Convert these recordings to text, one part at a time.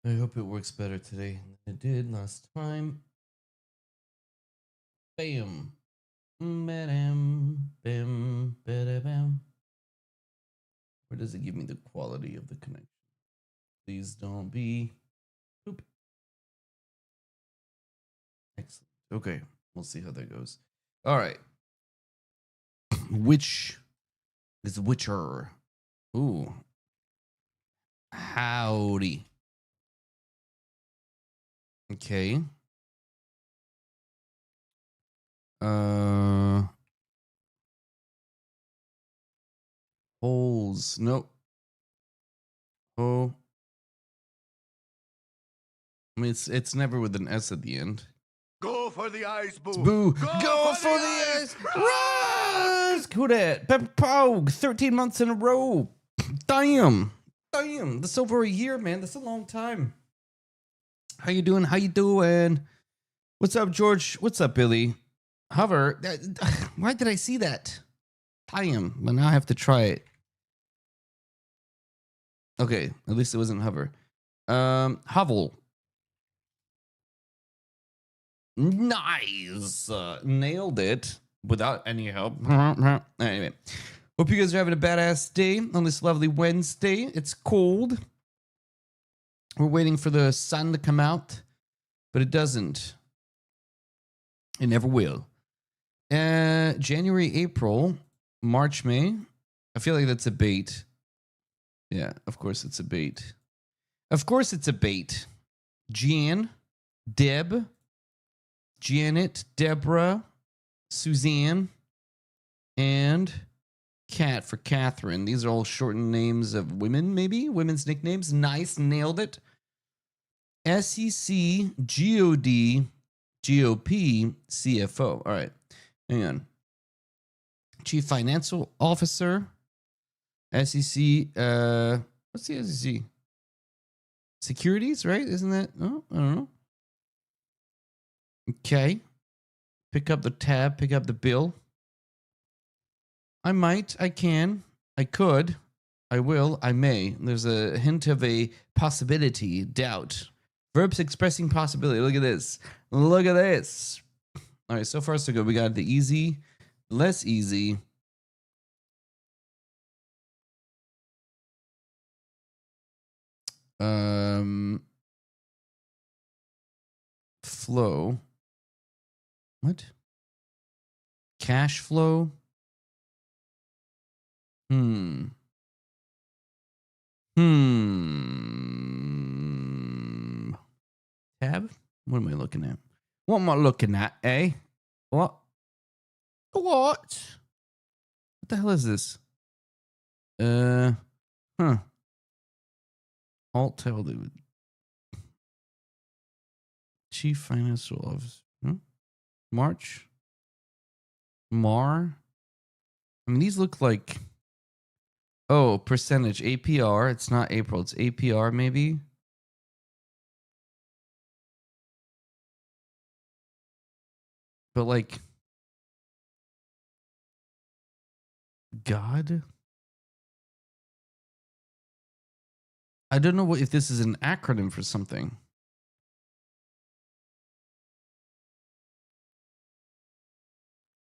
I hope it works better today than it did last time. Bam. Ba-dam, bam, ba-da-bam. Where does it give me the quality of the connection? Please don't be. Oop. Excellent. Okay, we'll see how that goes. All right. Which is Witcher? Ooh. Howdy. Okay. Uh Holes. Nope. Oh. I mean it's never with an S at the end. Go for the eyes, Boo. Boo! Go, Go for the eyes! Rise! Who that? Pepper Pog! 13 months in a row. Damn! Damn! That's over a year, man. That's a long time. How you doing? How you doing? What's up, George? What's up, Billy? Hover. Why did I see that? Damn. But now I have to try it. Okay. At least it wasn't hover. Hovel. Nice. Nailed it without any help. Anyway. Hope you guys are having a badass day on this lovely Wednesday. It's cold. We're waiting for the sun to come out, but it doesn't. It never will. January, April, March, May. I feel like that's a bait. Yeah, of course it's a bait. Of course it's a bait. Jan, Deb, Janet, Deborah, Suzanne, and Cat for Catherine. These are all shortened names of women, maybe? Women's nicknames. Nice. Nailed it. SEC, GOD, GOP, CFO. All right. Hang on. Chief Financial Officer, SEC. What's the SEC? Securities, right? Isn't that? Oh, I don't know. Okay. Pick up the tab. Pick up the bill. I might, I can, I could, I will, I may. There's a hint of a possibility, doubt. Verbs expressing possibility. Look at this. Look at this. All right, so far so good. We got the easy, less easy. Flow. What? Cash flow. Tab? What am I looking at? What am I looking at, eh? What? What the hell is this? Alt tab. Chief Financial Officer. March? Mar? I mean, these look like... Oh, percentage. APR. It's not April. It's APR, maybe? But, like... God? I don't know if this is an acronym for something.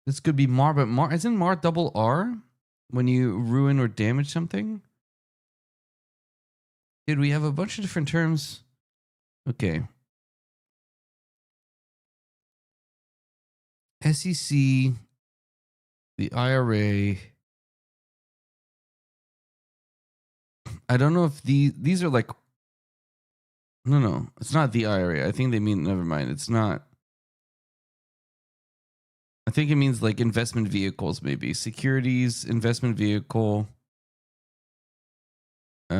This could be Mar, but Mar... Isn't Mar double R? When you ruin or damage something? Dude, we have a bunch of different terms. Okay. SEC, the IRA. I don't know if these are like... No, it's not the IRA. I think they mean... Never mind. It's not... I think it means like investment vehicles, maybe. Securities, investment vehicle. But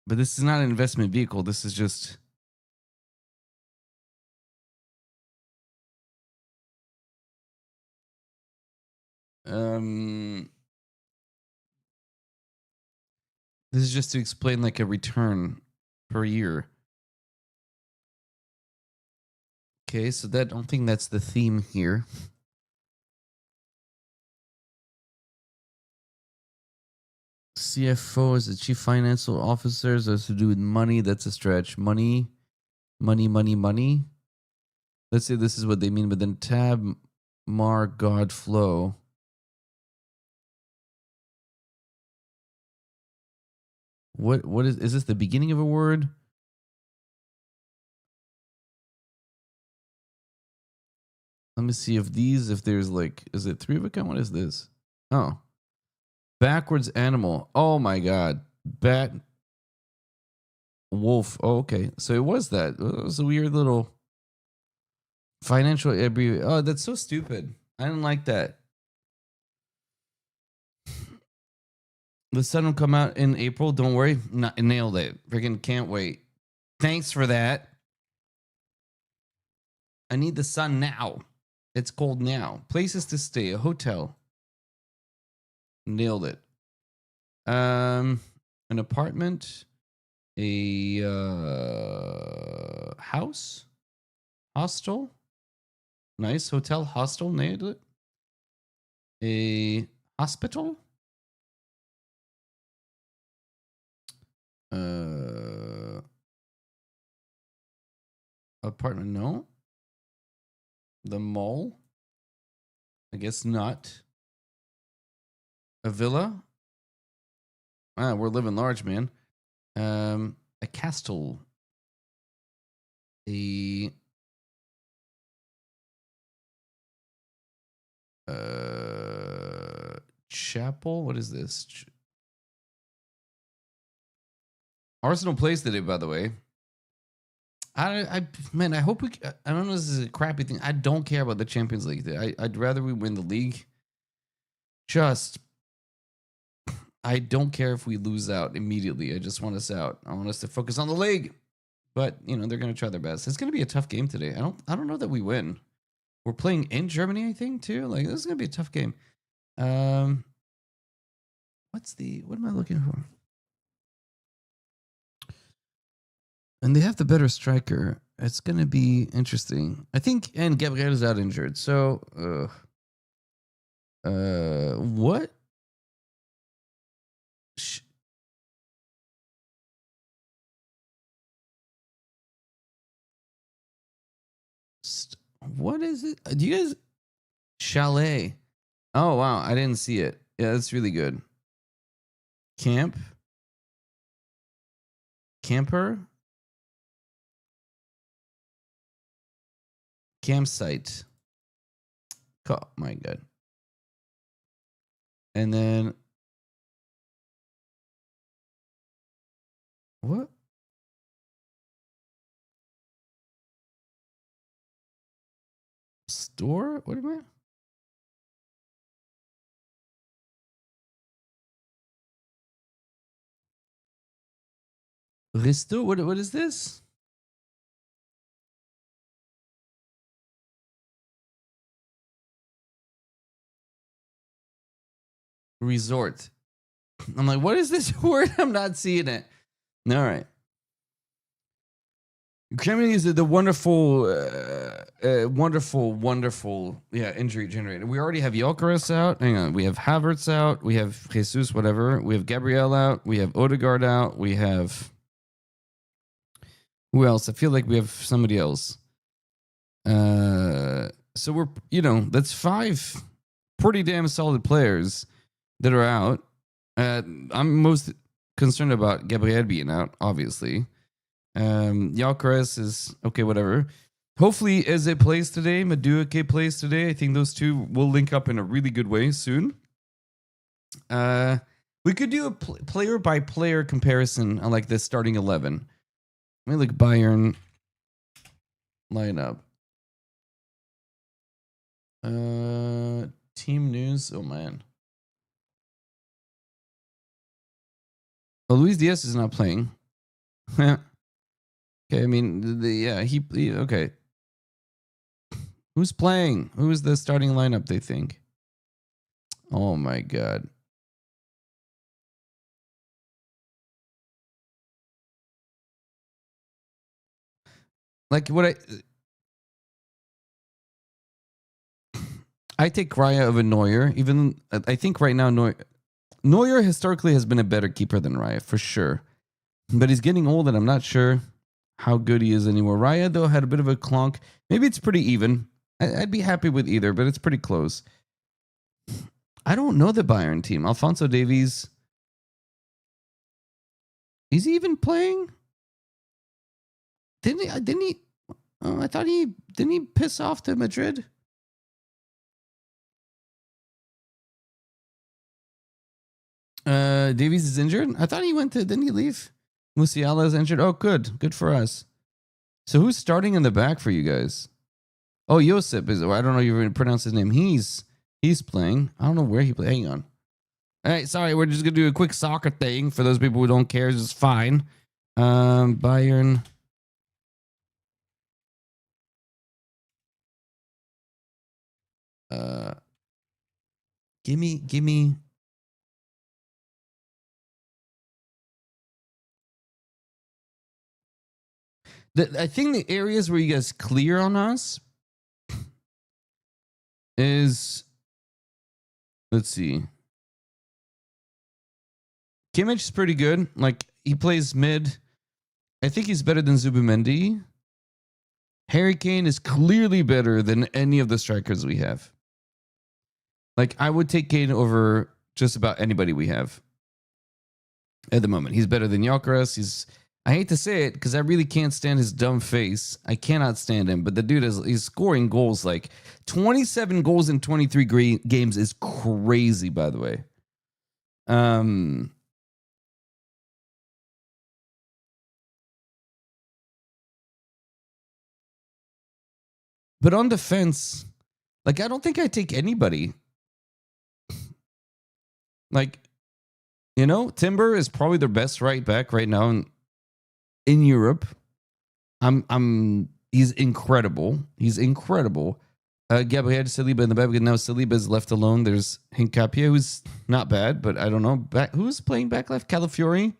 this is not an investment vehicle. This is just... This is just to explain like a return per year. Okay, so I don't think that's the theme here. CFO is the chief financial officer. So it's to do with money. That's a stretch. Money. Let's say this is what they mean, but then tab mar god flow. What is this the beginning of a word? Let me see if there's like, is it 3 of a kind? What is this? Oh. Backwards animal. Oh my god. Bat wolf. Oh, okay. So it was that. It was a weird little financial abbreviation. Oh, that's so stupid. I didn't like that. The sun will come out in April. Don't worry. Nailed it. Freaking can't wait. Thanks for that. I need the sun now. It's cold now. Places to stay. A hotel. Nailed it. An apartment. A house. Hostel. Nice. Hotel. Hostel. Nailed it. A hospital. Apartment, no. The mall? I guess not. A villa? Ah, we're living large, man. A castle. A chapel? What is this? Arsenal plays today, by the way. I hope we. I don't know if this is a crappy thing. I don't care about the Champions League. I'd rather we win the league. I don't care if we lose out immediately. I just want us out. I want us to focus on the league. But they're going to try their best. It's going to be a tough game today. I don't know that we win. We're playing in Germany, I think, too. Like, this is going to be a tough game. What am I looking for? And they have the better striker. It's going to be interesting. I think, and Gabriel is out injured. So, what? What is it? Do you guys? Chalet. Oh, wow. I didn't see it. Yeah, that's really good. Camper. Campsite. Oh my god. And then what? Store? What am I? Resto? What is this? Resort. I'm like, what is this word? I'm not seeing it. All right. Germany is the wonderful, injury generator. We already have Gyökeres out. Hang on. We have Havertz out. We have Jesus, whatever. We have Gabriel out. We have Odegaard out. We have... Who else? I feel like we have somebody else. So we're, that's 5 pretty damn solid players that are out. I'm most concerned about Gabriel being out, obviously. Gyökeres is okay, whatever. Hopefully, Eze plays today. Madueke plays today. I think those two will link up in a really good way soon. We could do a player by player comparison on like this starting 11. Let me look Bayern lineup. Team news. Oh man. Oh, Luis Diaz is not playing. Okay, I mean, okay. Who's playing? Who's the starting lineup, they think? Oh my god. Like what I take Raya over Neuer. Even I think right now Neuer historically has been a better keeper than Raya, for sure. But he's getting old, and I'm not sure how good he is anymore. Raya, though, had a bit of a clonk. Maybe it's pretty even. I'd be happy with either, but it's pretty close. I don't know the Bayern team. Alphonso Davies. Is he even playing? Didn't he? Oh, I thought didn't he piss off to Madrid? Davies is injured. I thought he went to. Didn't he leave? Musiala is injured. Oh, good for us. So who's starting in the back for you guys? Oh, Josip is. I don't know if you pronounce his name. He's playing. I don't know where he plays. Hang on. All right, sorry, we're just gonna do a quick soccer thing for those people who don't care. It's just fine. Bayern. Give me. I think the areas where you guys clear on us is, let's see. Kimmich is pretty good. Like, he plays mid. I think he's better than Zubimendi. Harry Kane is clearly better than any of the strikers we have. Like, I would take Kane over just about anybody we have at the moment. He's better than Gyökeres. I hate to say it because I really can't stand his dumb face. I cannot stand him, but the dude he's scoring goals, like 27 goals in 23 games is crazy, by the way. But on defense, like, I don't think I take anybody. Like, Timber is probably their best right back right now in Europe. He's incredible. He's incredible. Gabriel Saliba in the back. Now Saliba is left alone. There's Hincapie, who's not bad, but I don't know. Who's playing back left? Calafiori?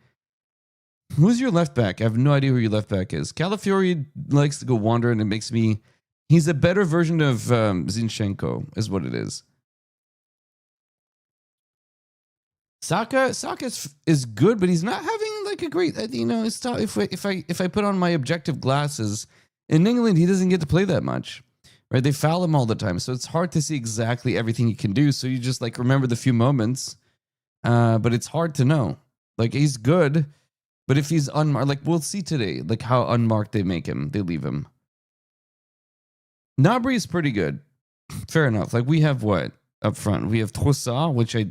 Who's your left back? I have no idea who your left back is. Calafiori likes to go wander, and it makes me... He's a better version of Zinchenko, is what it is. Saka is good, but he's not having like a great. It's tough. If I put on my objective glasses, in England he doesn't get to play that much, right? They foul him all the time, so it's hard to see exactly everything he can do. So you just like remember the few moments, but it's hard to know. Like, he's good, but if he's unmarked, like we'll see today, like how unmarked they make him, they leave him. Gnabry is pretty good, fair enough. Like, we have what up front? We have Toussaint, which I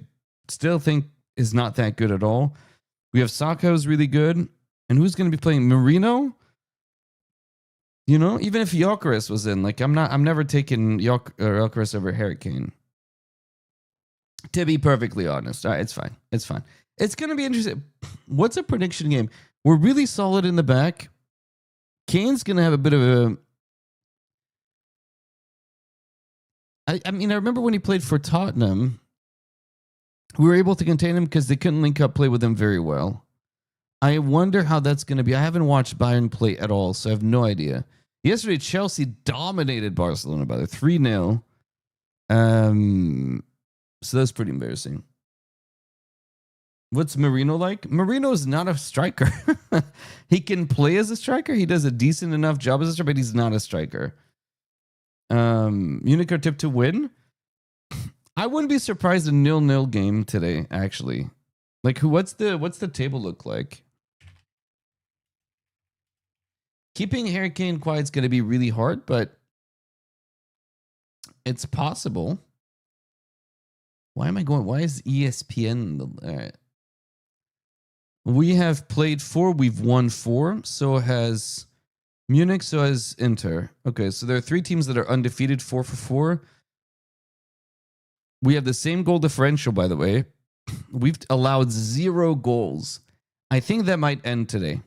still think is not that good at all. We have Saka, who's really good. And who's going to be playing? Marino? Even if Gyökeres was in, like, I'm never taking Gyökeres over Harry Kane. To be perfectly honest. All right, it's fine. It's going to be interesting. What's a prediction game? We're really solid in the back. Kane's going to have a bit of a... I mean, I remember when he played for Tottenham, we were able to contain him because they couldn't link up play with him very well. I wonder how that's going to be. I haven't watched Bayern play at all, so I have no idea. Yesterday, Chelsea dominated Barcelona by 3-0. So that's pretty embarrassing. What's Marino like? Marino is not a striker. He can play as a striker. He does a decent enough job as a striker, but he's not a striker. Munich are tipped to win. I wouldn't be surprised a 0-0 game today, actually. Like, what's the table look like? Keeping Harry Kane quiet is going to be really hard, but it's possible. Why is ESPN? All right. We have played 4. We've won 4. So has Munich. So has Inter. Okay, so there are 3 teams that are undefeated, 4 for 4. We have the same goal differential, by the way. We've allowed 0 goals. I think that might end today.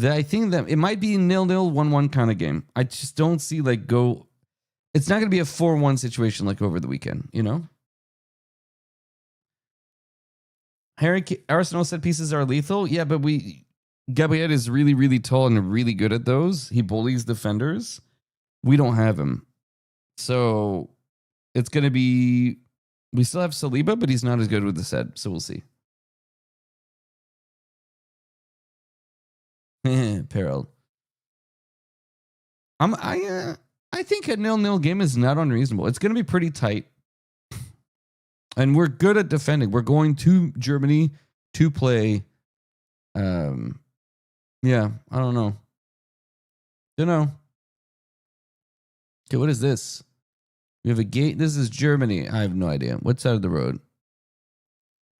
I think that it might be 0-0, 1-1 kind of game. I just don't see it's not going to be a 4-1 situation like over the weekend, Arsenal set pieces are lethal. Yeah, but Gabriel is really, really tall and really good at those. He bullies defenders. We don't have him. So it's going to be We still have Saliba, but he's not as good with the set, so we'll see. Peril. I think a 0-0 game is not unreasonable. It's going to be pretty tight. And we're good at defending. We're going to Germany to play. Yeah, I don't know. Okay, what is this? We have a gate. This is Germany. I have no idea. What side of the road?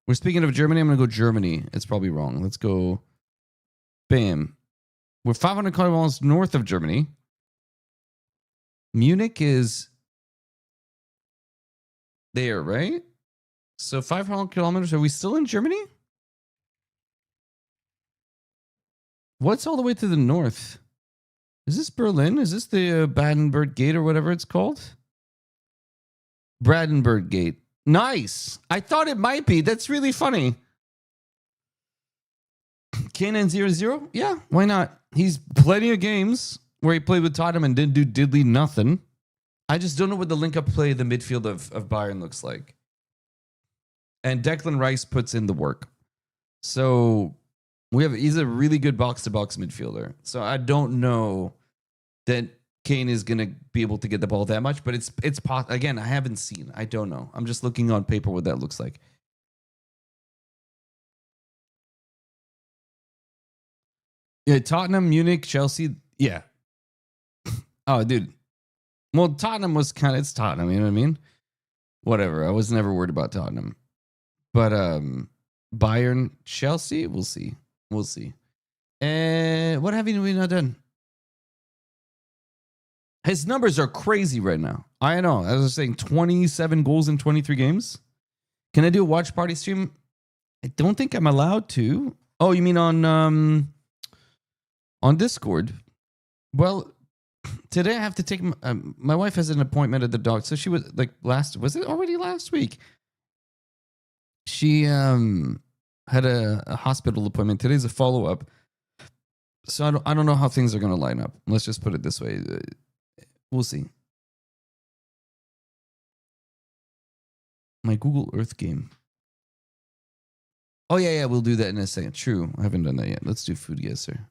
We're speaking of Germany. I'm going to go Germany. It's probably wrong. Let's go. Bam. We're 500 kilometers north of Germany. Munich is there, right? So 500 kilometers. Are we still in Germany? What's all the way to the north? Is this Berlin? Is this the Brandenburg Gate or whatever it's called? Brandenburg Gate. Nice. I thought it might be. That's really funny. Kane 0-0? Yeah, why not? He's plenty of games where he played with Tottenham and didn't do diddly nothing. I just don't know what the link-up play the midfield of Bayern looks like. And Declan Rice puts in the work. So he's a really good box-to-box midfielder. So I don't know that Kane is going to be able to get the ball that much, but it's again, I haven't seen. I don't know. I'm just looking on paper what that looks like. Yeah, Tottenham, Munich, Chelsea. Yeah. Oh, dude. Well, Tottenham was it's Tottenham, you know what I mean? Whatever. I was never worried about Tottenham. But Bayern, Chelsea, we'll see. We'll see. What have we not done? His numbers are crazy right now. I know. As I was saying, 27 goals in 23 games. Can I do a watch party stream? I don't think I'm allowed to. Oh, you mean on Discord? Well, today I have to take my wife has an appointment at the doctor. So she was was it already last week? She had a hospital appointment. Today's a follow-up. So I don't know how things are going to line up. Let's just put it this way. We'll see. My Google Earth game. Oh, yeah, we'll do that in a second. True. I haven't done that yet. Let's do food guesser.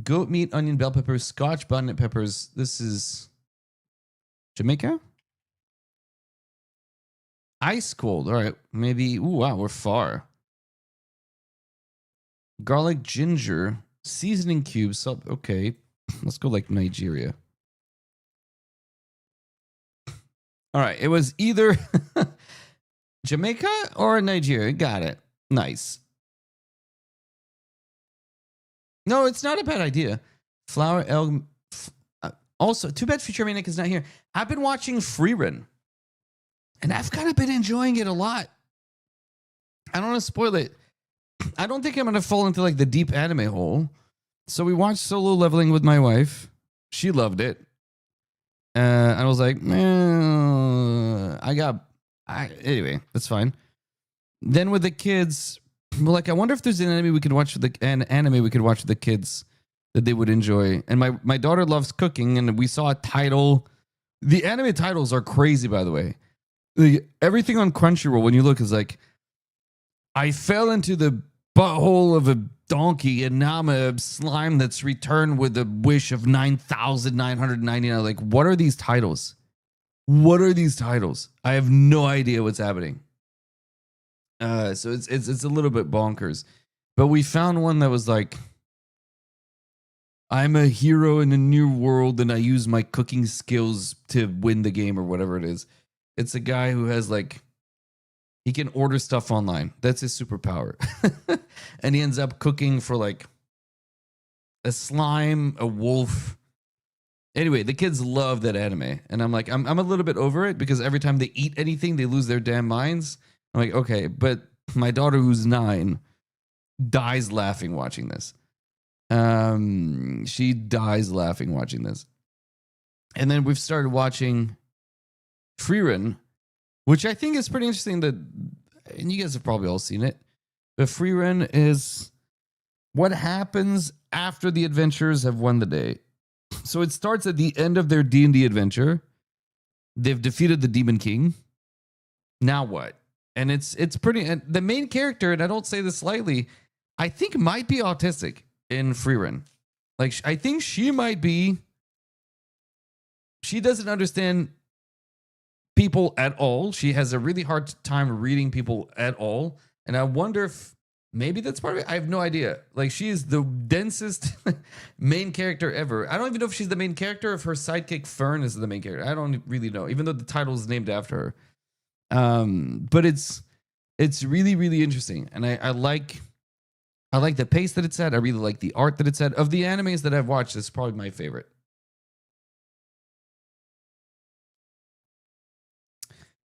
Goat meat, onion, bell peppers, Scotch bonnet peppers. This is Jamaica? Ice cold. All right. Maybe. Ooh, wow, we're far. Garlic, ginger, seasoning cubes. Salt. Okay. Let's go like Nigeria. All right. It was either Jamaica or Nigeria. Got it. Nice. No, it's not a bad idea. Flour, also, too bad Future Manic is not here. I've been watching Freerun, and I've kind of been enjoying it a lot. I don't want to spoil it. I don't think I'm going to fall into like the deep anime hole. So we watched Solo Leveling with my wife. She loved it. I was like, anyway, that's fine. Then with the kids, we're like, I wonder if there's an anime we could watch with the kids that they would enjoy. And my daughter loves cooking, and we saw a title. The anime titles are crazy, by the way. Everything on Crunchyroll, when you look, is like, I fell into the butthole of a donkey, and now I'm a slime that's returned with a wish of 9,999. Like, what are these titles? What are these titles? I have no idea what's happening. So it's a little bit bonkers. But we found one that was like, I'm a hero in a new world, and I use my cooking skills to win the game, or whatever it is. It's a guy who has like, he can order stuff online. That's his superpower. And he ends up cooking for like a slime, a wolf. Anyway, the kids love that anime. And I'm like, I'm a little bit over it, because every time they eat anything, they lose their damn minds. I'm like, okay, but my daughter, who's 9, dies laughing watching this. She dies laughing watching this. And then we've started watching Freerun, which I think is pretty interesting, and you guys have probably all seen it. But Freerun is what happens after the adventurers have won the day. So it starts at the end of their D&D adventure. They've defeated the Demon King. Now what? And it's pretty. And the main character, and I don't say this lightly, I think might be autistic in Freerun. Like, I think she might be. She doesn't understand people at all. She has a really hard time reading people at all. And I wonder if maybe that's part of it. I have no idea. Like, she is the densest main character ever. I don't even know if she's the main character, if her sidekick Fern is the main character. I don't really know, even though the title is named after her. But it's really, really interesting. And I like the pace that it's at. I really like the art that it's at. Of the animes that I've watched, it's probably my favorite.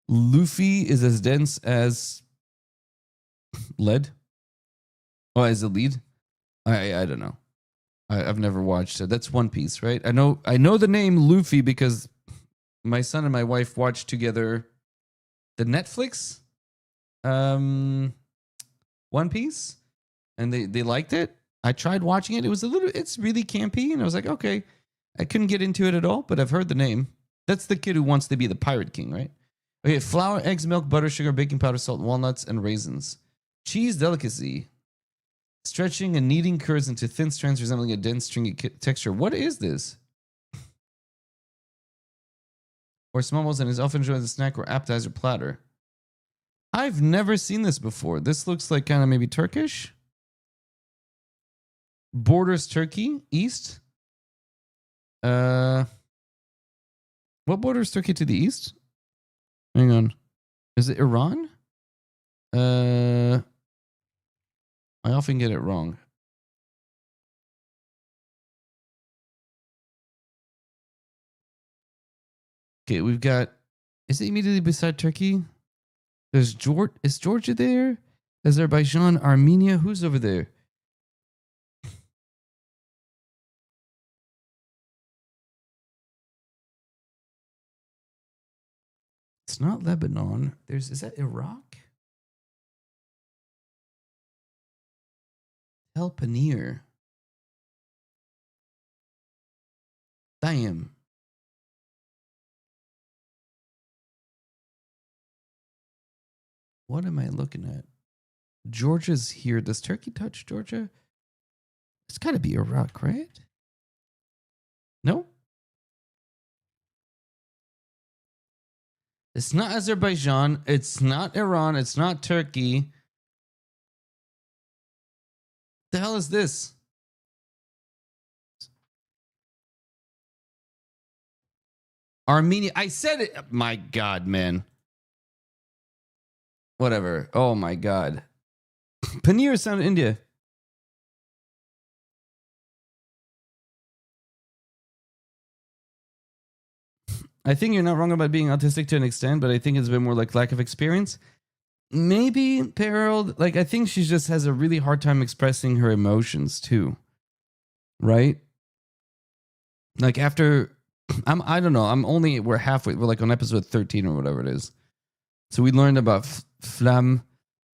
Luffy is as dense as lead. Oh, as a lead? I don't know. I've never watched it. That's One Piece, right? I know the name Luffy because my son and my wife watched together the Netflix One Piece, and they liked it. I tried watching it. It's really campy, and I was like, okay. I couldn't get into it at all, but I've heard the name. That's the kid who wants to be the Pirate King, right? Okay, flour, eggs, milk, butter, sugar, baking powder, salt, walnuts, and raisins. Cheese delicacy. Stretching and kneading curds into thin strands resembling a dense, stringy texture. What is this? Or smallballs and is often enjoyed as a snack or appetizer platter. I've never seen this before. This looks like kind of maybe Turkish. Borders Turkey, east. What borders Turkey to the east? Hang on. Is it Iran? I often get it wrong. Okay, we've got. Is it immediately beside Turkey? There's Georgia. Is Georgia there? Azerbaijan, Armenia. Who's over there? It's not Lebanon. Is that Iraq? El Panir. Damn. What am I looking at? Georgia's here. Does Turkey touch Georgia? It's got to be Iraq, right? No? It's not Azerbaijan. It's not Iran. It's not Turkey. The hell is this? Armenia. I said it. My God, man. Whatever. Oh my God. Panir sounded India. I think you're not wrong about being autistic to an extent, but I think it's a bit more like lack of experience. Maybe parallel. Like, I think she just has a really hard time expressing her emotions too. Right? Like, after I don't know. We're halfway. We're like on episode 13 or whatever it is. So we learned about Flam,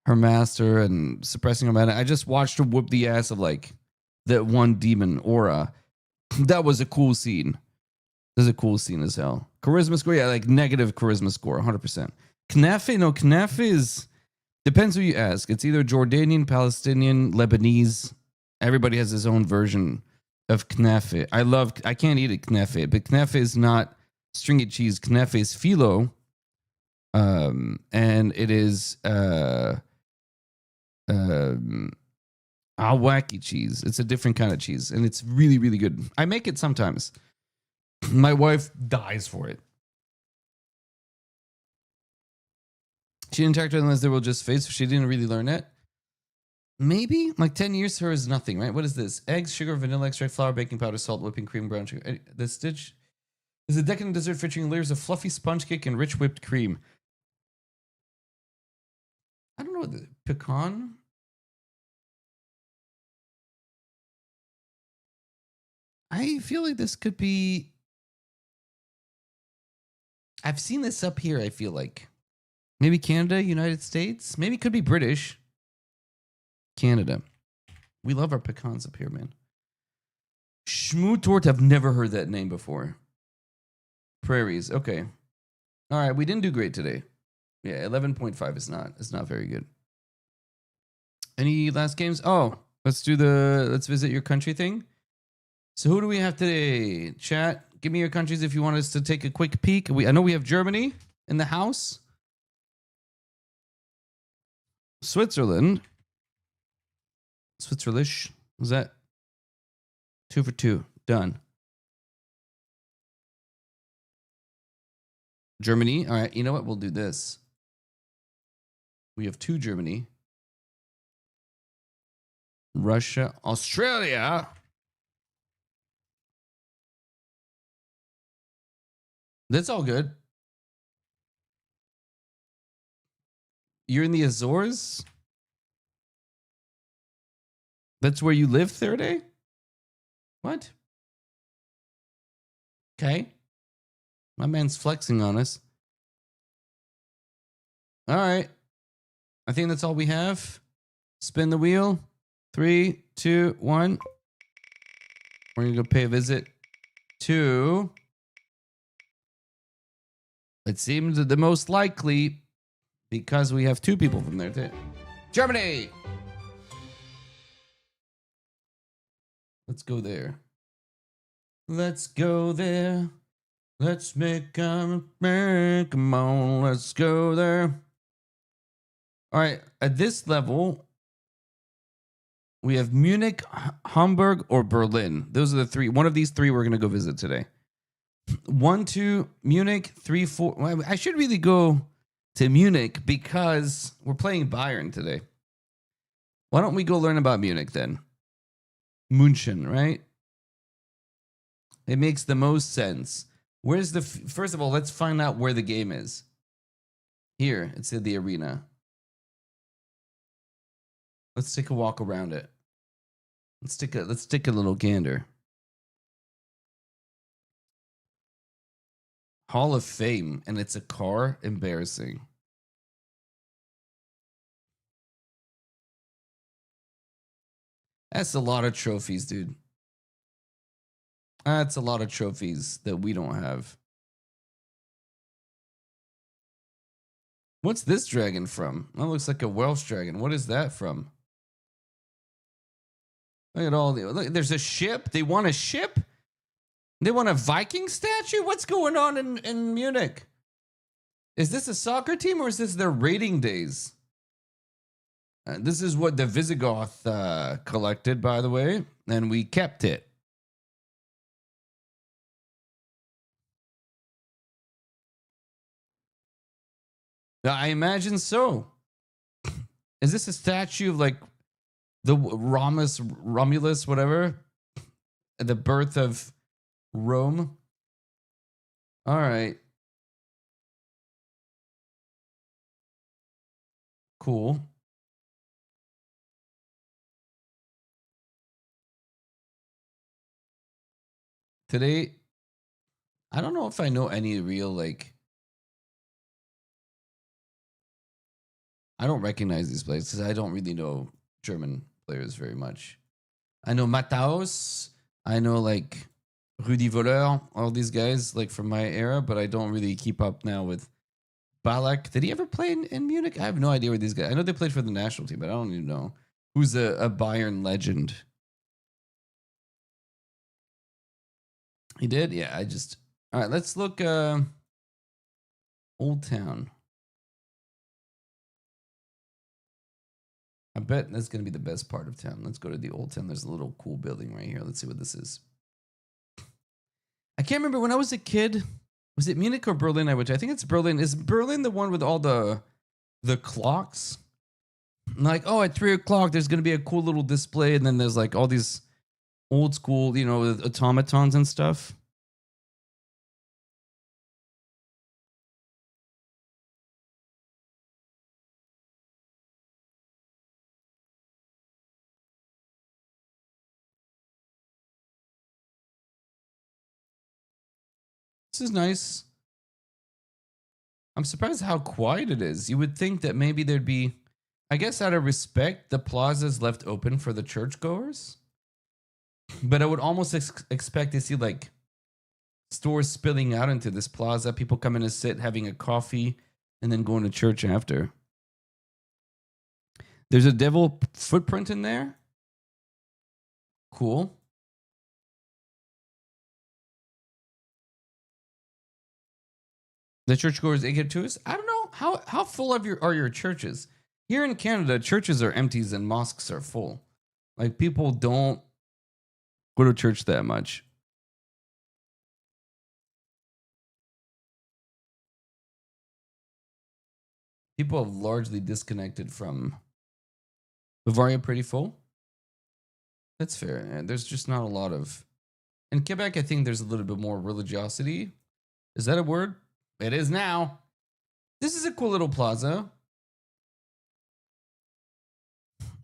her master, and suppressing her mana. I just watched her whoop the ass of like that one demon, Aura. That was a cool scene. This is a cool scene as hell. Charisma score, yeah, like negative charisma score, 100%. Knafe is, depends who you ask. It's either Jordanian, Palestinian, Lebanese. Everybody has his own version of knafe. I can't eat it knafe, but knafe is not stringy cheese. Knafe is phyllo. And it is Awaki cheese. It's a different kind of cheese, and it's really, really good. I make it sometimes. My wife dies for it. She didn't interact with unless they were just face, so she didn't really learn it. Maybe like 10 years for her is nothing, right? What is this? Eggs, sugar, vanilla extract, flour, baking powder, salt, whipping cream, brown sugar. The stitch is a decadent dessert featuring layers of fluffy sponge cake and rich whipped cream. I don't know, the pecan. I feel like this could be. I've seen this up here, I feel like. Maybe Canada, United States. Maybe it could be British. Canada. We love our pecans up here, man. Schmootort, I've never heard that name before. Prairies. Okay. All right, we didn't do great today. Yeah, 11.5 is not very good. Any last games? Oh, let's visit your country thing. So who do we have today? Chat, give me your countries if you want us to take a quick peek. I know we have Germany in the house. Switzerland. Switzerlish. Was that 2 for 2? Done. Germany. All right, you know what? We'll do this. We have 2 Germany. Russia, Australia. That's all good. You're in the Azores? That's where you live, Thursday? What? Okay. My man's flexing on us. All right. I think that's all we have. Spin the wheel. 3, 2, 1. We're going to go pay a visit to... It seems the most likely because we have 2 people from there too. Germany! Let's go there. Let's go there. Let's make a break. Come on, let's go there. All right, at this level, we have Munich, Hamburg, or Berlin. Those are the 3. One of these 3 we're going to go visit today. 1, 2, Munich, 3, 4. Well, I should really go to Munich because we're playing Bayern today. Why don't we go learn about Munich then? München, right? It makes the most sense. Where's the... First of all, let's find out where the game is. Here, it's in the arena. Let's take a walk around it. Let's take a little gander. Hall of Fame, and it's a car. Embarrassing. That's a lot of trophies, dude. That's a lot of trophies that we don't have. What's this dragon from? That looks like a Welsh dragon. What is that from? Look at all the... Look, there's a ship. They want a ship? They want a Viking statue? What's going on in Munich? Is this a soccer team or is this their raiding days? This is what the Visigoth collected, by the way, and we kept it. I imagine so. Is this a statue of like the Romulus, whatever? The birth of Rome? All right. Cool. Today, I don't know if I know any real, like... I don't recognize these players because I don't really know German players very much. I know Matthaus. I know, like, Rudi Völler, all these guys, like, from my era, but I don't really keep up now with Ballack. Did he ever play in Munich? I have no idea where these guys... I know they played for the national team, but I don't even know who's a Bayern legend. He did? Yeah, I just... All right, let's look... Old Town. I bet that's going to be the best part of town. Let's go to the Old Town. There's a little cool building right here. Let's see what this is. I can't remember when I was a kid. Was it Munich or Berlin? I think it's Berlin. Is Berlin the one with all the clocks? Like, oh, at 3 o'clock, there's going to be a cool little display. And then there's like all these old school, you know, automatons and stuff. This is nice. I'm surprised how quiet it is. You would think that maybe there'd be, I guess out of respect, the plaza's left open for the churchgoers. But I would almost expect to see like stores spilling out into this plaza, people coming to sit, having a coffee, and then going to church after. There's a devil footprint in there. Cool. The churchgoers they get to us. I don't know how full are your churches. Here in Canada, churches are empty and mosques are full. Like people don't go to church that much. People have largely disconnected from Bavaria. Pretty full. That's fair. There's just not a lot of. In Quebec, I think there's a little bit more religiosity. Is that a word? It is now. This is a cool little plaza.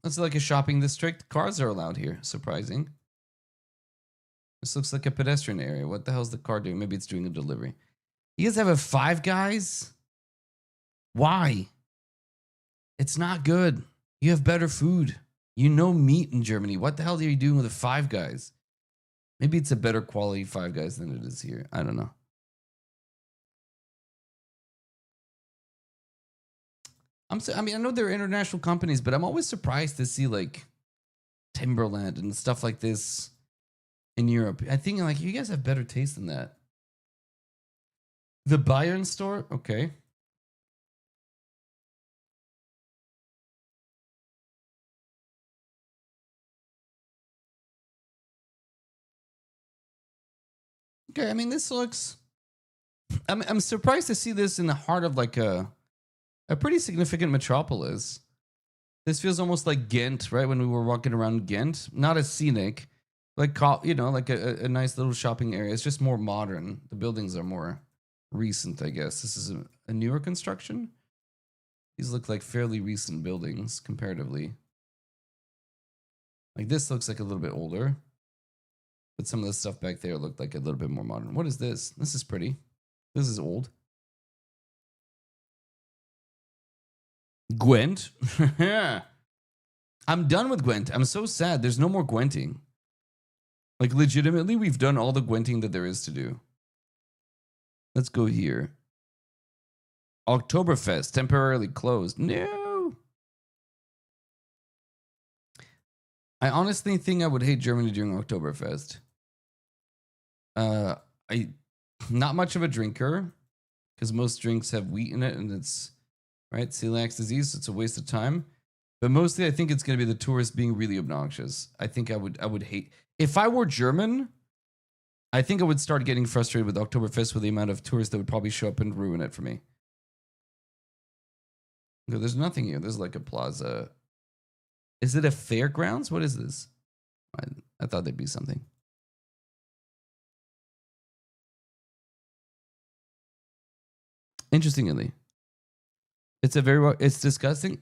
It's like a shopping district. Cars are allowed here. Surprising. This looks like a pedestrian area. What the hell's the car doing? Maybe it's doing a delivery. You guys have a Five Guys? Why? It's not good. You have better food. You know meat in Germany. What the hell are you doing with a Five Guys? Maybe it's a better quality Five Guys than it is here. I don't know. I mean, I know they're international companies, but I'm always surprised to see like Timberland and stuff like this in Europe. I think like you guys have better taste than that. The Bayern store, okay. Okay, I mean this looks. I'm surprised to see this in the heart of like a pretty significant metropolis. This feels almost like Ghent, right? When we were walking around Ghent, not as scenic, like like a nice little shopping area. It's just more modern. The buildings are more recent, I guess. This is a newer construction. These look like fairly recent buildings comparatively. Like this looks like a little bit older, but some of the stuff back there looked like a little bit more modern. What is this? This is pretty. This is old. Gwent. I'm done with Gwent. I'm so sad. There's no more Gwenting. Like, legitimately, we've done all the Gwenting that there is to do. Let's go here. Oktoberfest, temporarily closed. No. I honestly think I would hate Germany during Oktoberfest. I not much of a drinker because most drinks have wheat in it and it's right celiac disease. So it's a waste of time. But mostly, I think it's going to be the tourists being really obnoxious. I think I would hate if I were German. I think I would start getting frustrated with Oktoberfest with the amount of tourists that would probably show up and ruin it for me. No, there's nothing here. There's like a plaza. Is it a fairgrounds? What is this? I thought there'd be something. Interestingly, it's it's disgusting.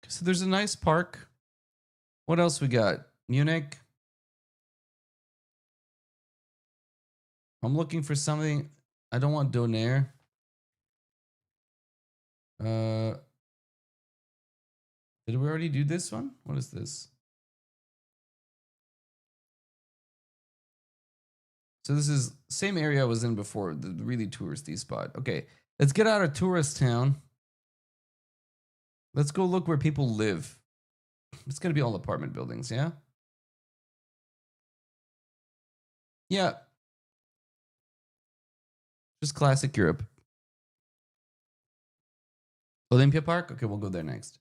So there's a nice park. What else we got? Munich. I'm looking for something. I don't want Donair. Did we already do this one? What is this? So this is same area I was in before, the really touristy spot. Okay, let's get out of tourist town. Let's go look where people live. It's gonna be all apartment buildings, yeah? Yeah. Just classic Europe. Olympia Park? Okay, we'll go there next.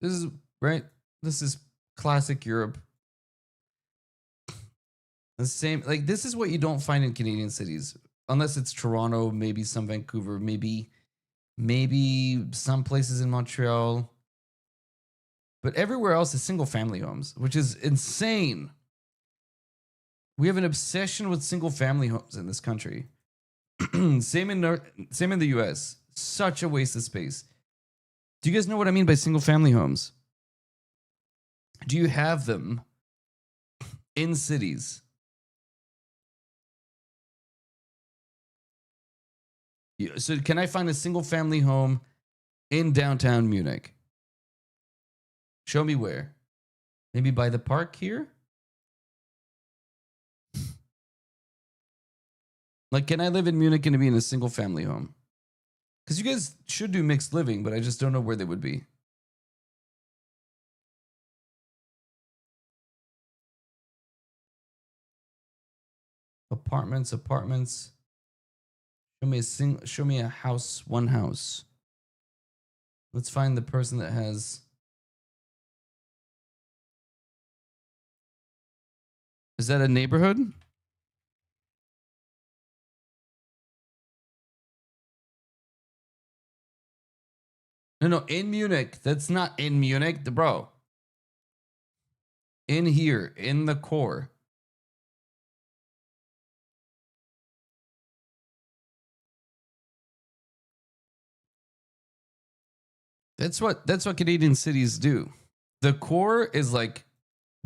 This is right. This is classic Europe. The same, like this is what you don't find in Canadian cities, unless it's Toronto, maybe some Vancouver, maybe some places in Montreal. But everywhere else is single family homes, which is insane. We have an obsession with single family homes in this country. same in the US. Such a waste of space. Do you guys know what I mean by single family homes? Do you have them in cities? So can I find a single family home in downtown Munich? Show me where. Maybe by the park here? Like, can I live in Munich and be in a single family home? Because you guys should do mixed living, but I just don't know where they would be. Apartments. Show me a house, one house. Let's find the person that has. Is that a neighborhood? No, in Munich. That's not in Munich, bro. In here, in the core. That's what Canadian cities do. The core is like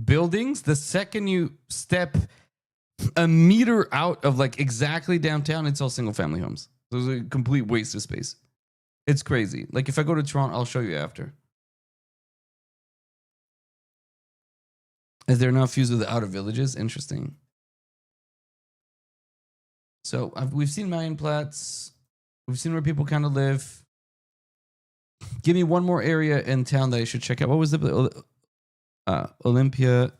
buildings. The second you step a meter out of like exactly downtown, it's all single family homes. Those are a complete waste of space. It's crazy. Like if I go to Toronto, I'll show you after. Is there enough fused with the outer villages? Interesting. So we've seen Marienplatz. We've seen where people kind of live. Give me one more area in town that I should check out. What was the Olympia?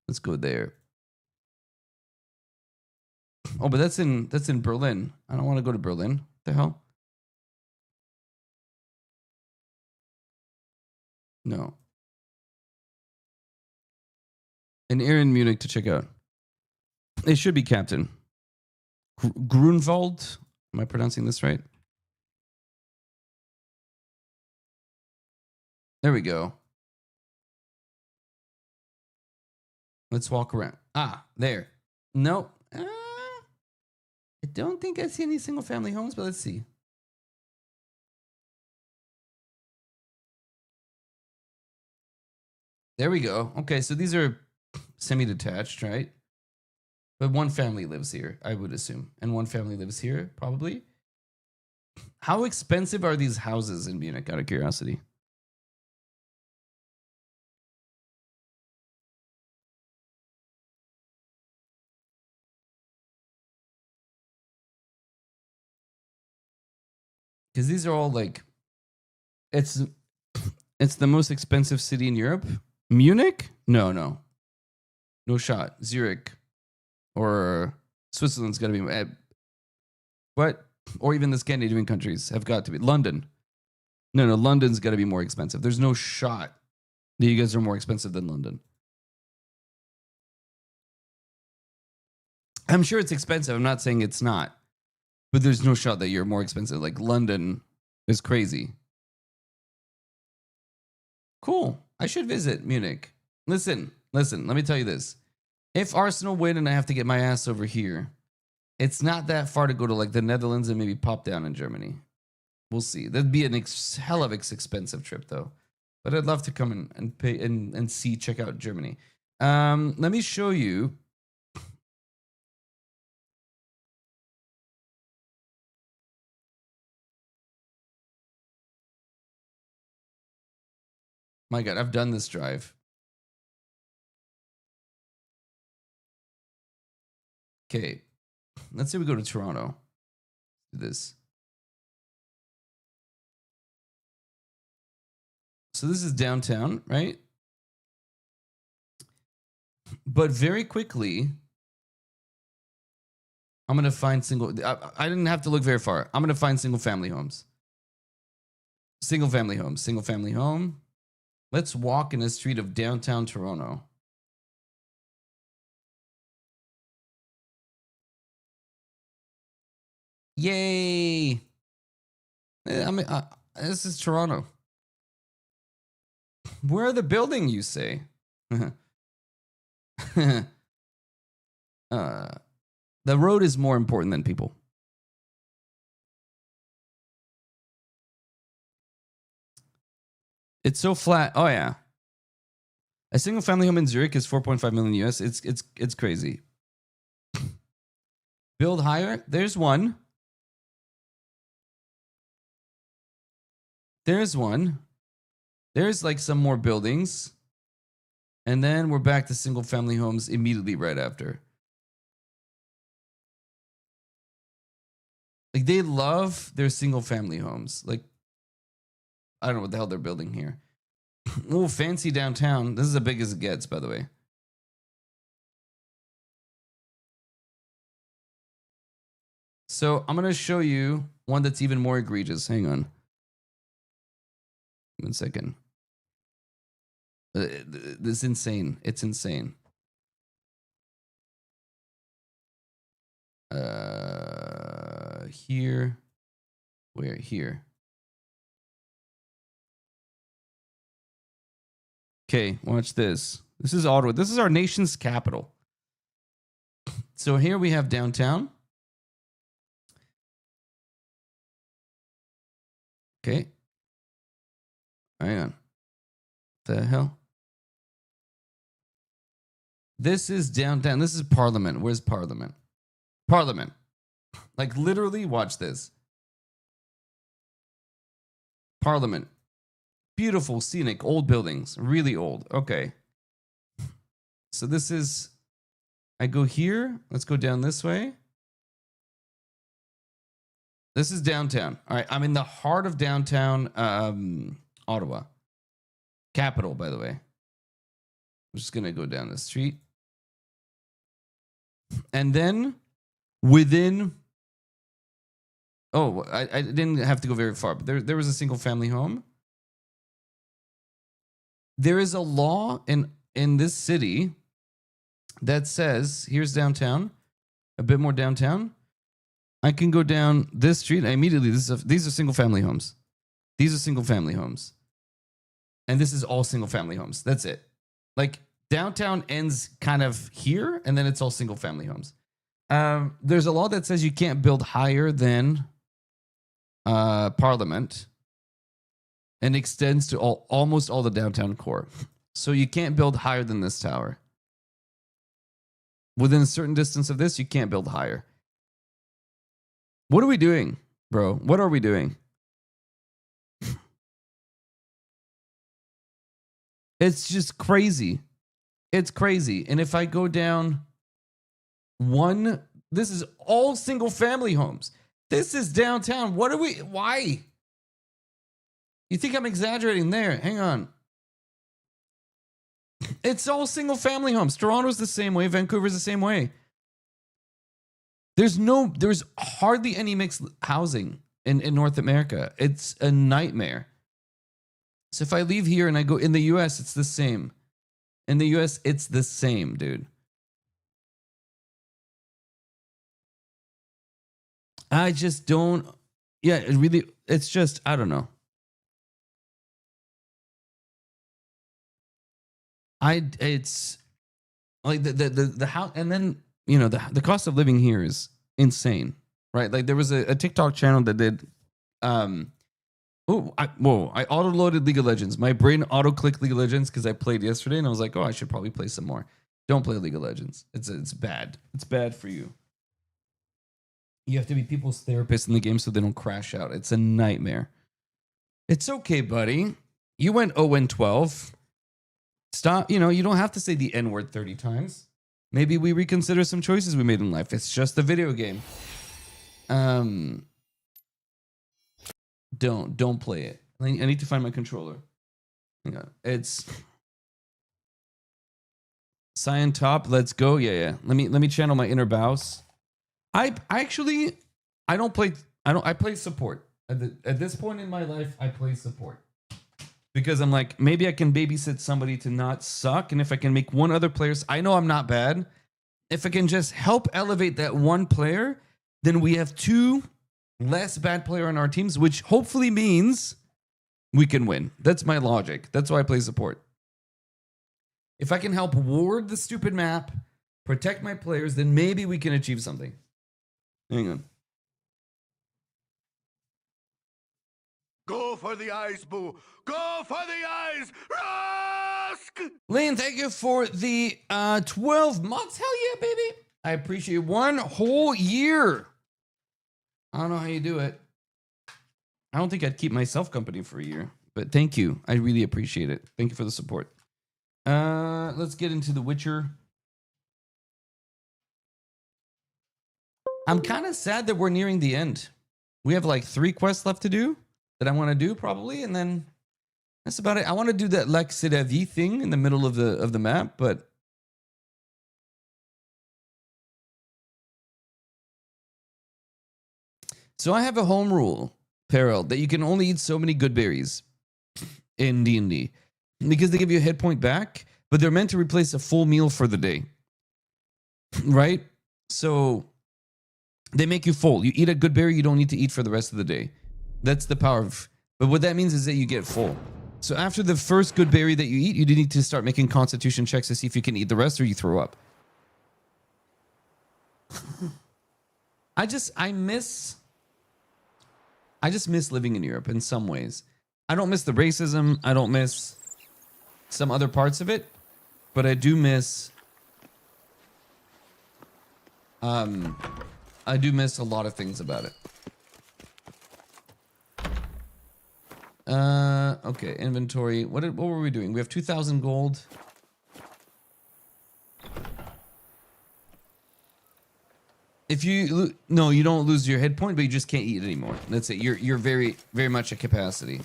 Let's go there. Oh, but that's in Berlin. I don't want to go to Berlin. What the hell? No. An area in Munich to check out. It should be Captain Grunwald. Am I pronouncing this right? There we go. Let's walk around. There. Nope. I don't think I see any single family homes, but let's see. There we go. Okay, so these are semi-detached, right? But one family lives here, I would assume. And one family lives here, probably. How expensive are these houses in Munich, out of curiosity? Because these are all like, it's the most expensive city in Europe. Munich? No shot. Zurich or Switzerland's got to be. What? Or even the Scandinavian countries have got to be. London. No, London's got to be more expensive. There's no shot that you guys are more expensive than London. I'm sure it's expensive. I'm not saying it's not. But there's no shot that you're more expensive. Like London is crazy. Cool. I should visit Munich. Listen. Let me tell you this. If Arsenal win and I have to get my ass over here, it's not that far to go to like the Netherlands and maybe pop down in Germany. We'll see. That'd be an hell of an expensive trip though. But I'd love to come and pay and check out Germany. Let me show you. My God, I've done this drive. Okay, let's say we go to Toronto. Do this. So this is downtown, right? But very quickly, I'm going to find I didn't have to look very far. I'm going to find single family homes. Single family home. Let's walk in the street of downtown Toronto. Yay! This is Toronto. Where are the building, you say? The road is more important than people. It's so flat. Oh yeah. A single family home in Zurich is 4.5 million US. It's crazy. Build higher. There's one. There's like some more buildings. And then we're back to single family homes immediately right after. Like they love their single family homes. Like, I don't know what the hell they're building here. Oh, fancy downtown. This is as big as it gets, by the way. So I'm going to show you one that's even more egregious. Hang on. 1 second. This is insane. It's insane. Here. Where? Here. Okay, watch this. This is Ottawa. This is our nation's capital. So here we have downtown. Okay. Hang on. The hell? This is downtown. This is Parliament. Where's Parliament? Parliament. Like literally, watch this. Parliament. Beautiful, scenic, old buildings. Really old. Okay. So this is... I go here. Let's go down this way. This is downtown. All right. I'm in the heart of downtown Ottawa. Capital, by the way. I'm just going to go down the street. And then within... Oh, I didn't have to go very far, but there was a single family home. There is a law in this city that says, here's downtown, a bit more downtown. I can go down this street. Immediately, these are single family homes. These are single family homes. And this is all single family homes. That's it. Like downtown ends kind of here, and then it's all single family homes. There's a law that says you can't build higher than Parliament, and extends to almost all the downtown core. So you can't build higher than this tower. Within a certain distance of this, you can't build higher. What are we doing, bro? What are we doing? It's just crazy. It's crazy. And if I go down one, this is all single family homes. This is downtown. Why? You think I'm exaggerating there? Hang on. It's all single family homes. Toronto's the same way. Vancouver's the same way. There's hardly any mixed housing in North America. It's a nightmare. So if I leave here and I go in the US, it's the same. In the US, it's the same, dude. I just don't. Yeah, it's just, I don't know. It's like the house, and then the cost of living here is insane, right? Like there was a TikTok channel that did I auto-loaded League of Legends. My brain auto-clicked League of Legends because I played yesterday, and I was like, oh, I should probably play some more. Don't play League of Legends. It's bad. It's bad for you. You have to be people's therapist in the game so they don't crash out. It's a nightmare. It's okay, buddy. You went 0-12. Stop. You don't have to say the N-word 30 times. Maybe we reconsider some choices we made in life. It's just a video game. Don't play it. I need to find my controller. Hang on. It's Cyan top. Let's go. Yeah. Let me channel my inner Baus. I play support. At this point in my life, I play support. Because I'm like, maybe I can babysit somebody to not suck. And if I can make one other player, I know I'm not bad. If I can just help elevate that one player, then we have two less bad player on our teams, which hopefully means we can win. That's my logic. That's why I play support. If I can help ward the stupid map, protect my players, then maybe we can achieve something. Hang on. Go for the eyes, boo. Go for the eyes. Rusk! Lane, thank you for the 12 months. Hell yeah, baby. I appreciate 1 whole year. I don't know how you do it. I don't think I'd keep myself company for a year, But thank you. I really appreciate it. Thank you for the support. Let's get into The Witcher. I'm kind of sad that we're nearing the end. We have like 3 quests left to do that I want to do probably, and then that's about it. I want to do that Lex de la Vie thing in the middle of the map, but so I have a home rule, Peril, that you can only eat so many good berries in D&D because they give you a hit point back, but they're meant to replace a full meal for the day, right? So they make you full. You eat a good berry, you don't need to eat for the rest of the day. That's the power of... But what that means is that you get full. So after the first good berry that you eat, you need to start making constitution checks to see if you can eat the rest or you throw up. I just miss living in Europe in some ways. I don't miss the racism. I don't miss some other parts of it. But I do miss... I do miss a lot of things about it. Okay, inventory. What were we doing? We have 2,000 gold. If you no, you don't lose your hit point, but you just can't eat anymore. That's it. You're very much at capacity.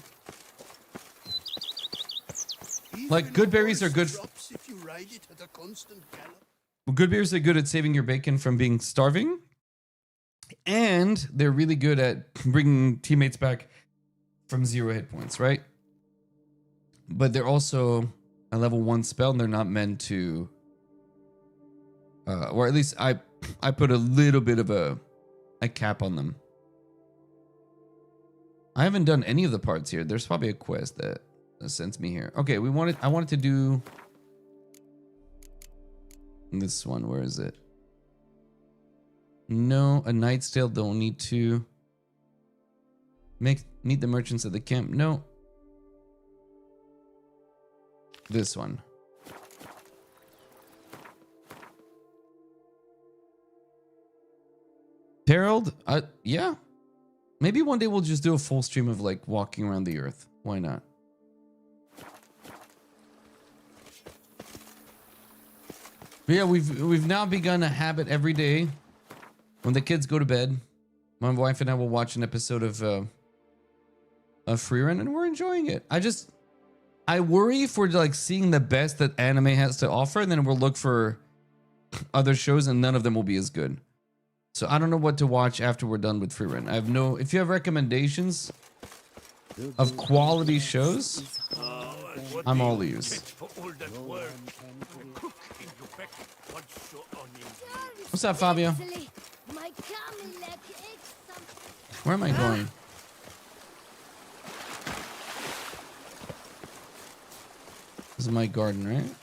Like good berries are good. If you ride it at a constant gallop. Good berries are good at saving your bacon from being starving, and they're really good at bringing teammates back from 0 hit points, right? But they're also a level 1 spell, and they're not meant to, or at least I put a little bit of a cap on them. I haven't done any of the parts here. There's probably a quest that sends me here. Okay, I wanted to do this one. Where is it? No, a Knight's Tale. Don't need to meet the merchants at the camp. No. This one. Herald? Yeah. Maybe one day we'll just do a full stream of like walking around the earth. Why not? But yeah, we've now begun a habit every day. When the kids go to bed, my wife and I will watch an episode of Freerun, and we're enjoying it. I worry if we're like seeing the best that anime has to offer, and then we'll look for other shows, and none of them will be as good. So I don't know what to watch after we're done with Freerun. I have no. If you have recommendations of quality shows, I'm all ears. What's up, Fabio? Where am I going? This is my garden, right?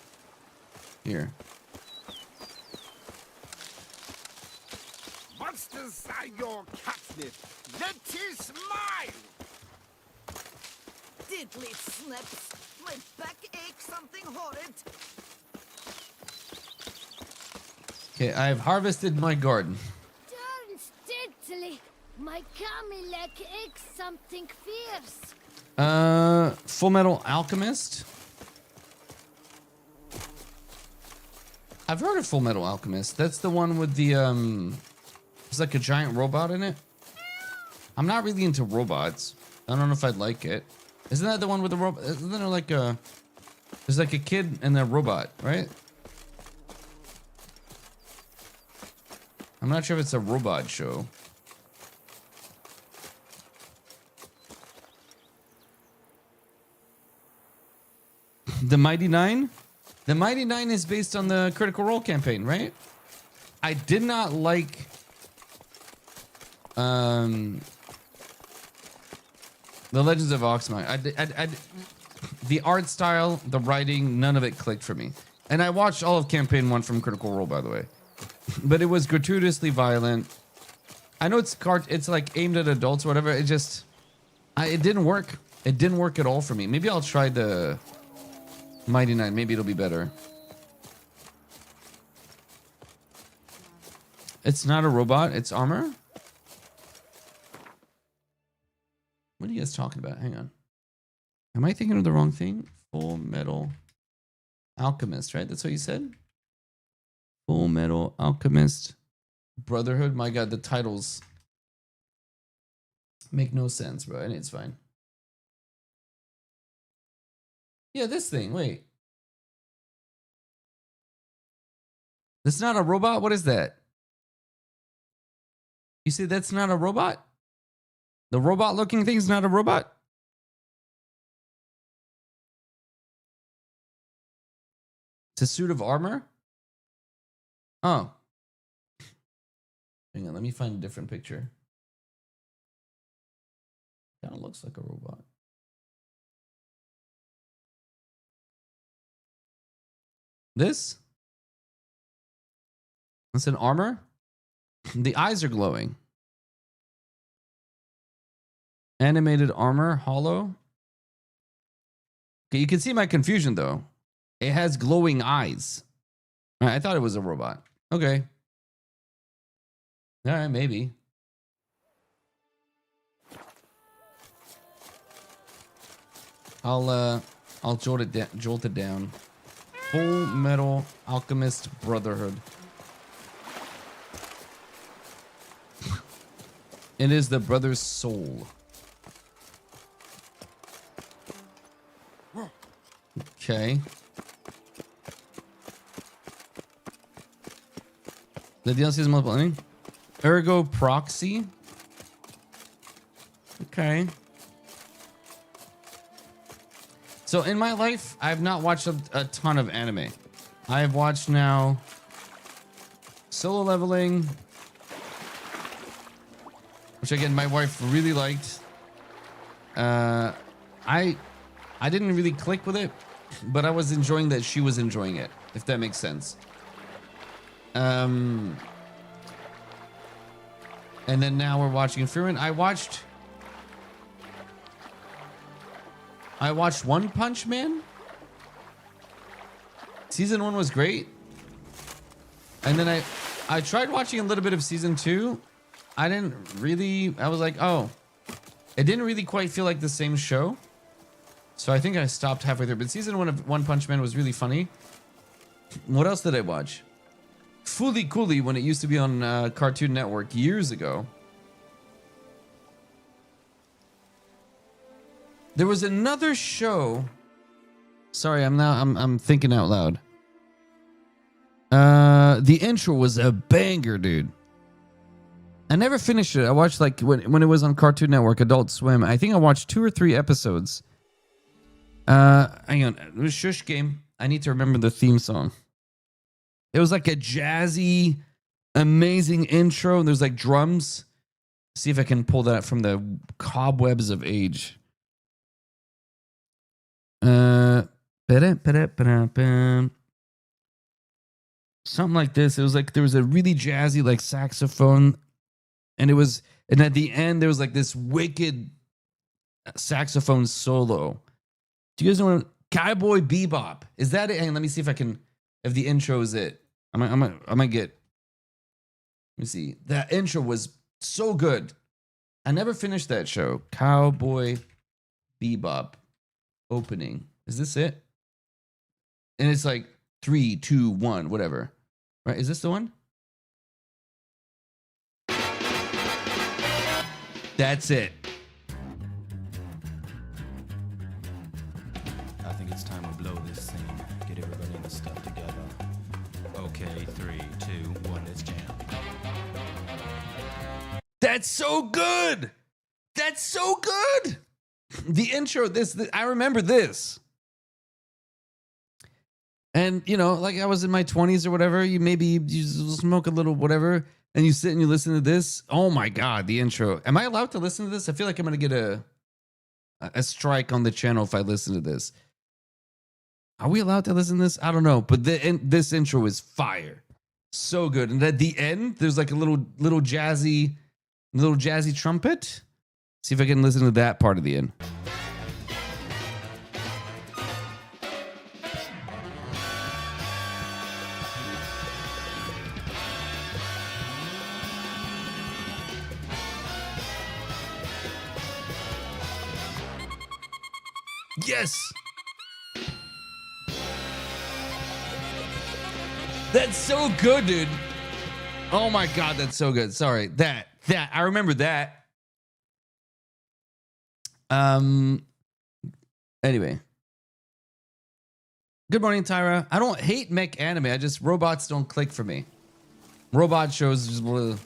Here. Monsters are your catnip. That is mine. Diddly snips. My back aches something horrid. Okay, I've harvested my garden. Darn steadily. My Camilek aches something fierce. Full Metal Alchemist. I've heard of Full Metal Alchemist. That's the one with the there's like a giant robot in it. I'm not really into robots. I don't know if I'd like it. Isn't that the one with the robot? Isn't there like a... There's like a kid and a robot, right? I'm not sure if it's a robot show. The Mighty Nine? The Mighty Nine is based on the Critical Role campaign, right? I did not like... The Legends of Oxmine. The art style, the writing, none of it clicked for me. And I watched all of campaign 1 from Critical Role, by the way. But it was gratuitously violent. I know it's like aimed at adults or whatever. It just... it didn't work. It didn't work at all for me. Maybe I'll try the Mighty Nine. Maybe it'll be better. It's not a robot. It's armor. What are you guys talking about? Hang on. Am I thinking of the wrong thing? Full Metal Alchemist, right? That's what you said? Full Metal Alchemist Brotherhood. My God, the titles make no sense, bro. And it's fine. Yeah, this thing. Wait. That's not a robot? What is that? You say that's not a robot? The robot looking thing is not a robot? It's a suit of armor? Oh. Hang on, let me find a different picture. Kind of looks like a robot. This? It's an armor? The eyes are glowing. Animated armor, hollow. Okay, you can see my confusion though. It has glowing eyes. I thought it was a robot. Okay. All right, maybe. I'll jolt it down. Full Metal Alchemist Brotherhood. It is the brother's soul. Okay. The DLC is multiple ending. Ergo Proxy. Okay. So in my life, I've not watched a ton of anime. I have watched now Solo Leveling, which again my wife really liked. I didn't really click with it, but I was enjoying that she was enjoying it, if that makes sense. And then now we're watching Freeman. I watched One Punch Man. Season 1 was great. And then I tried watching a little bit of season 2. I was like, oh, it didn't really quite feel like the same show. So I think I stopped halfway through. But season 1 of One Punch Man was really funny. What else did I watch? Fooly Cooly, when it used to be on Cartoon Network years ago. There was another show. Sorry, I'm thinking out loud. The intro was a banger, dude. I never finished it. I watched like when it was on Cartoon Network, Adult Swim. I think I watched 2 or 3 episodes. Hang on, it was Shush Game. I need to remember the theme song. It was like a jazzy, amazing intro. And there's like drums. See if I can pull that from the cobwebs of age. Something like this. It was like there was a really jazzy like saxophone, and at the end there was like this wicked saxophone solo. Do you guys know Cowboy Bebop? Is that it? Hang on, let me see if the intro is it. I might get. Let me see. That intro was so good. I never finished that show. Cowboy Bebop opening. Is this it? And it's like 3, 2, 1, whatever. Right? Is this the one? That's it. I think it's time to blow this scene. Get everybody in the stuff together. Okay, 3, 2, 1, let's jam. That's so good. That's so good. The intro, I remember this. And, you know, like I was in my 20s or whatever, you smoke a little whatever, and you sit and you listen to this. Oh my God, the intro. Am I allowed to listen to this? I feel like I'm going to get a strike on the channel if I listen to this. Are we allowed to listen to this? I don't know. But this intro is fire. So good. And at the end, there's like a little jazzy trumpet. See if I can listen to that part of the end. Yes. That's so good, dude. Oh my God, that's so good. Sorry. That. I remember that. Anyway. Good morning, Tyra. I don't hate mech anime. I just robots don't click for me. Robot shows just bleh.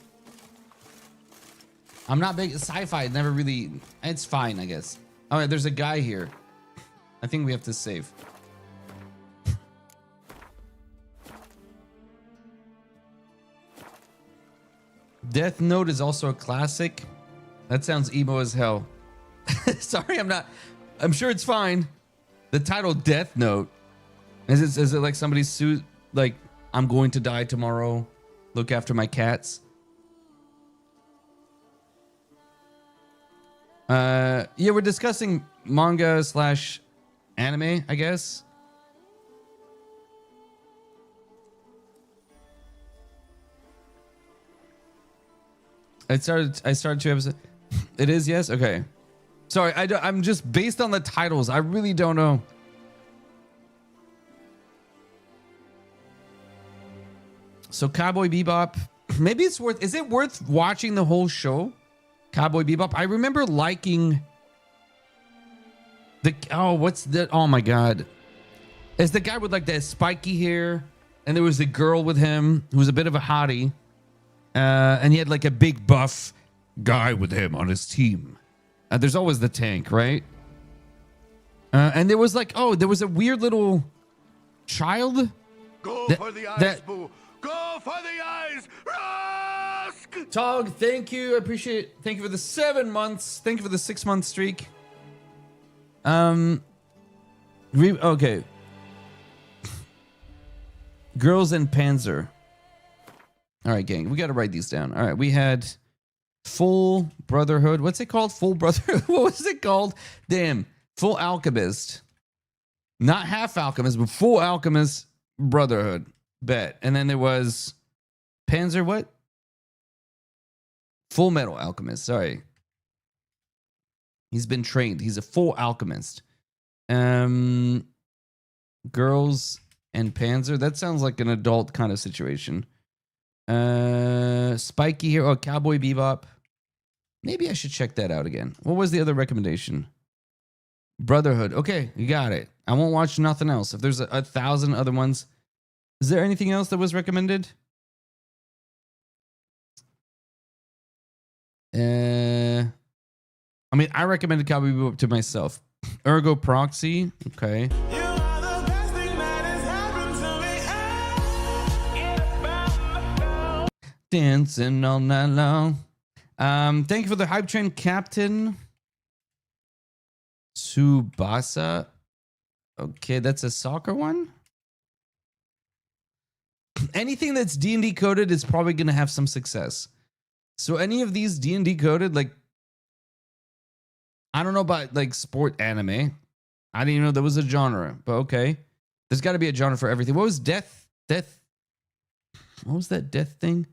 I'm not big sci-fi. Never really. It's fine, I guess. All right, there's a guy here. I think we have to save. Death Note is also a classic. That sounds emo as hell. Sorry, I'm sure it's fine. The title Death Note. Is it like somebody's suit? Like, I'm going to die tomorrow. Look after my cats. Yeah, we're discussing manga / anime, I guess. I started 2 episodes. It is, yes? Okay. Sorry, I'm just based on the titles. I really don't know. So Cowboy Bebop, maybe it's worth, is it worth watching the whole show? Cowboy Bebop. I remember liking what's that? Oh my God. It's the guy with like that spiky hair. And there was a girl with him who was a bit of a hottie. And he had like a big buff guy with him on his team. There's always the tank, right? And there was like, there was a weird little child. Go for the eyes, boo. Go for the eyes. Rusk! Tog, thank you. I appreciate it. Thank you for the 7 months. Thank you for the 6-month streak. Okay. Girls and Panzer. All right, gang. We got to write these down. All right. We had Full Brotherhood. What's it called? Full Brotherhood. What was it called? Damn. Full Alchemist. Not Half Alchemist, but Full Alchemist Brotherhood. Bet. And then there was Panzer what? Full Metal Alchemist. Sorry. He's been trained. He's a full alchemist. Girls and Panzer. That sounds like an adult kind of situation. Spiky here. Oh, Cowboy Bebop. Maybe I should check that out again. What was the other recommendation? Brotherhood. Okay, you got it. I won't watch nothing else. If there's 1,000 other ones. Is there anything else that was recommended? I mean, I recommended Cowboy Bebop to myself. Ergo Proxy. Okay. Dancing all night long. Thank you for the hype train, Captain Tsubasa. Okay, that's a soccer one. Anything that's D&D coded is probably going to have some success. So any of these D&D coded, like, I don't know about like sport anime. I didn't even know there was a genre, but okay. There's got to be a genre for everything. What was Death? What was that Death thing?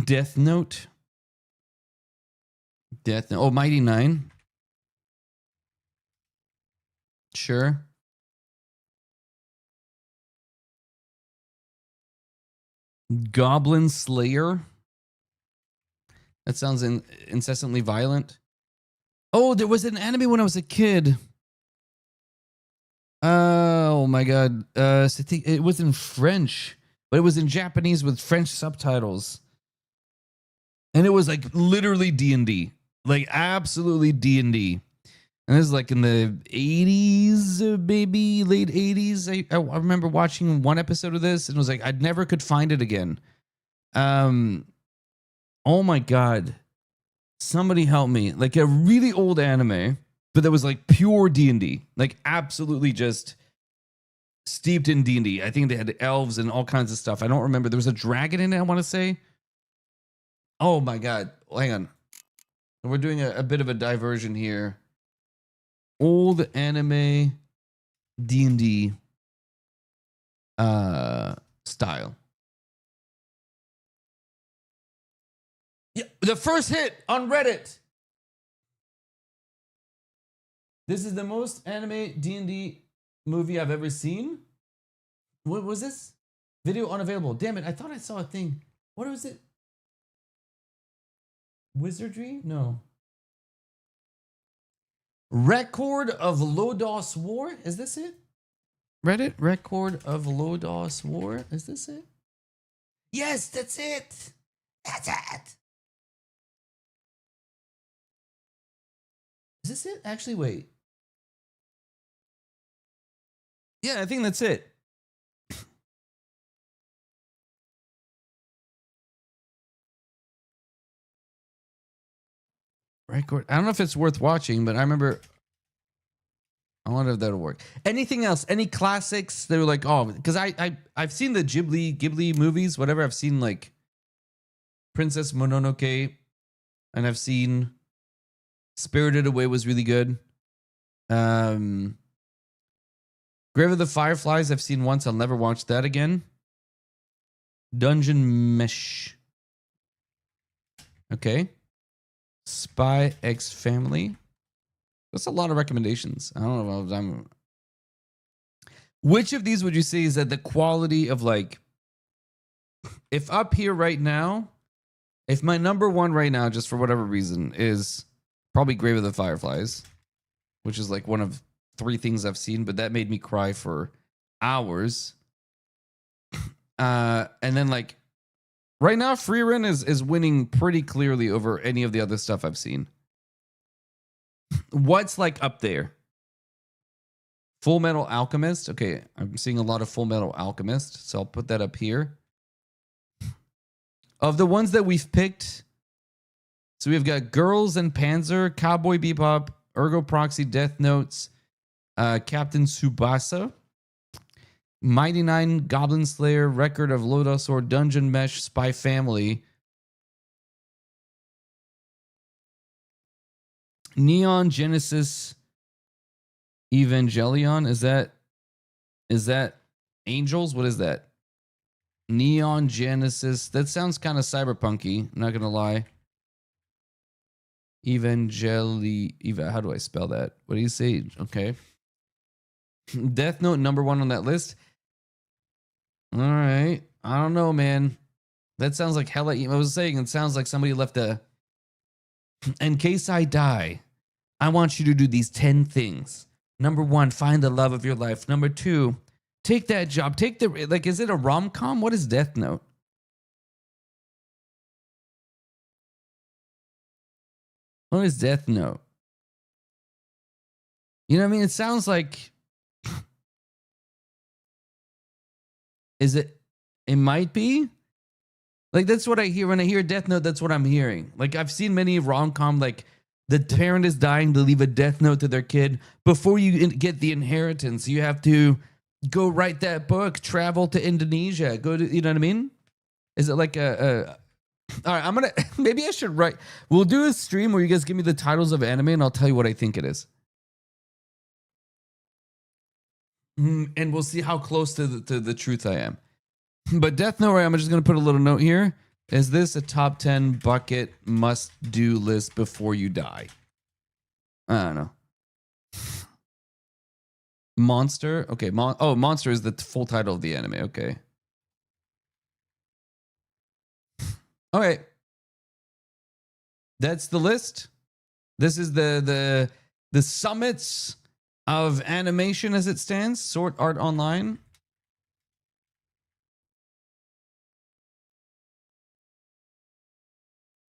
Death Note. Oh, Mighty Nine. Sure. Goblin Slayer. That sounds incessantly violent. Oh, there was an anime when I was a kid. Oh my God. It was in French, but it was in Japanese with French subtitles. And it was like literally D&D. Like absolutely D&D. And this is like in the 80s, maybe late 80s. I remember watching one episode of this and was like, I never could find it again. Oh my God. Somebody help me. Like a really old anime, but that was like pure D&D. Like absolutely just steeped in D&D. I think they had elves and all kinds of stuff. I don't remember. There was a dragon in it, I want to say. Oh my God. Hang on. We're doing a bit of a diversion here. Old anime D&D style. Yeah, the first hit on Reddit. This is the most anime D&D movie I've ever seen. What was this? Video unavailable. Damn it, I thought I saw a thing. What was it? Wizardry? No. Record of Lodos War? Is this it? Reddit? Record of Lodos War? Is this it? Yes, that's it. That's it. Is this it? Actually, wait. Yeah, I think that's it. Record. I don't know if it's worth watching, but I remember. I wonder if that'll work. Anything else? Any classics that were like, oh, because I've seen the Ghibli movies, whatever. I've seen like Princess Mononoke, and I've seen Spirited Away was really good. Grave of the Fireflies, I've seen once. I'll never watch that again. Dungeon Mesh. Okay. Spy X Family. That's a lot of recommendations. I don't know if I'm. Which of these would you say is at the quality of like, if up here right now, if my number one right now, just for whatever reason, is probably Grave of the Fireflies, which is like one of 3 things I've seen, but that made me cry for hours. And then like right now, Freerun is winning pretty clearly over any of the other stuff I've seen. What's like up there? Full Metal Alchemist. Okay, I'm seeing a lot of Full Metal Alchemist, so I'll put that up here. Of the ones that we've picked, so we've got Girls and Panzer, Cowboy Bebop, Ergo Proxy, Death Notes, Captain Tsubasa, Mighty Nine, Goblin Slayer, Record of Lodos or Dungeon Mesh, Spy Family, Neon Genesis Evangelion. Is that Angels? What is that? Neon Genesis. That sounds kind of cyberpunky, I'm not gonna lie. How do I spell that? What do you say? Okay. Death Note number 1 on that list. All right. I don't know, man. That sounds like hella. I was saying it sounds like somebody left a. In case I die, I want you to do these 10 things. Number 1, find the love of your life. Number 2, take that job. Take the, like, is it a rom-com? What is Death Note? What is Death Note? You know what I mean? It sounds like, is it, it might be? Like, that's what I hear. When I hear Death Note, that's what I'm hearing. Like, I've seen many rom-com, like, the parent is dying to leave a death note to their kid. Before you get the inheritance, you have to go write that book, travel to Indonesia, go to, you know what I mean? Is it like all right, I'm going to, maybe I should write, we'll do a stream where you guys give me the titles of anime and I'll tell you what I think it is. And we'll see how close to the truth I am. But Death Note, I'm just going to put a little note here. Is this a top 10 bucket must-do list before you die? I don't know. Monster? Okay. Monster is the full title of the anime. Okay. Okay. That's the list. This is the summits of animation as it stands. Sword Art Online.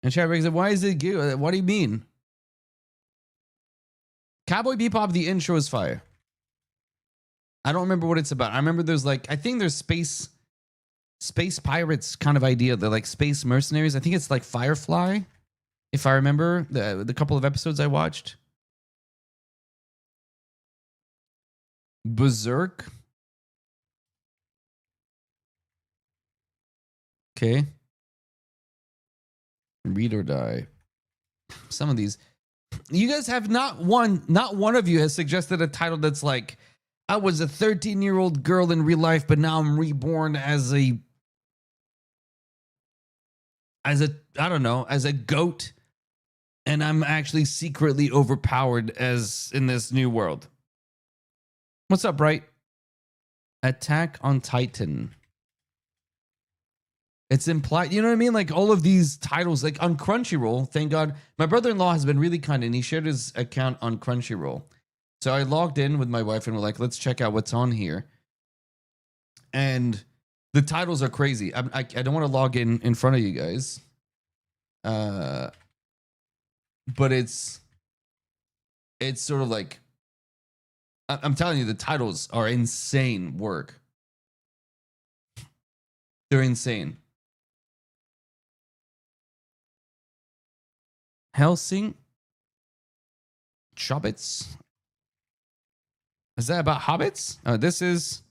And chat brings up, why is it good? What do you mean? Cowboy Bebop, the intro is fire. I don't remember what it's about. I remember there's like, I think there's space pirates kind of idea. They're like space mercenaries. I think it's like Firefly, if I remember the couple of episodes I watched. Berserk. Okay. Read or Die. Some of these, you guys have not one of you has suggested a title that's like, I was a 13-year-old girl in real life, but now I'm reborn as a I don't know, as a goat And I'm actually secretly overpowered as in this new world. What's up, Bright? Attack on Titan. It's implied, you know what I mean? Like all of these titles, like on Crunchyroll, thank God. My brother-in-law has been really kind and he shared his account on Crunchyroll. So I logged in with my wife and we're like, let's check out what's on here. And the titles are crazy. I don't want to log in front of you guys. But it's sort of like, I'm telling you, the titles are insane work. They're insane. Helsing. Chobbits. Is that about hobbits? This is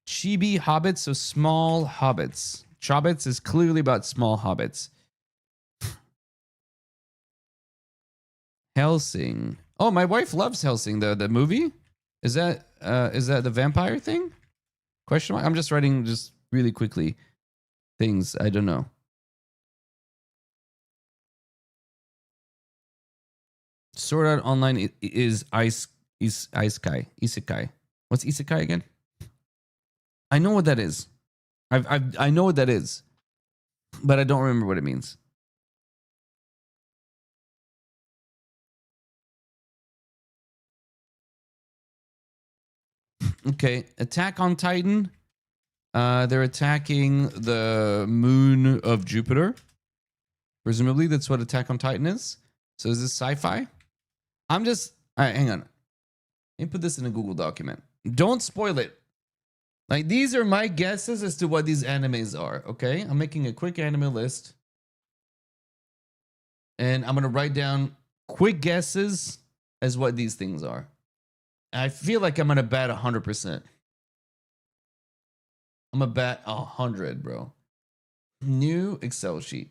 chibi hobbits, so small hobbits. Chobbits is clearly about small hobbits. Helsing. Oh, my wife loves Helsing, the movie. Is that the vampire thing? Question mark. I'm just writing just really quickly things. I don't know. Sword Art Online is isekai. What's isekai again? I know what that is. I know what that is, but I don't remember what it means. Okay, Attack on Titan. They're attacking the moon of Jupiter. Presumably, that's what Attack on Titan is. So is this sci-fi? All right, hang on. Let me put this in a Google document. Don't spoil it. Like, these are my guesses as to what these animes are, okay? I'm making a quick anime list. And I'm going to write down quick guesses as what these things are. I feel like I'm going to bet 100%. I'm going to bet 100, bro. New Excel sheet.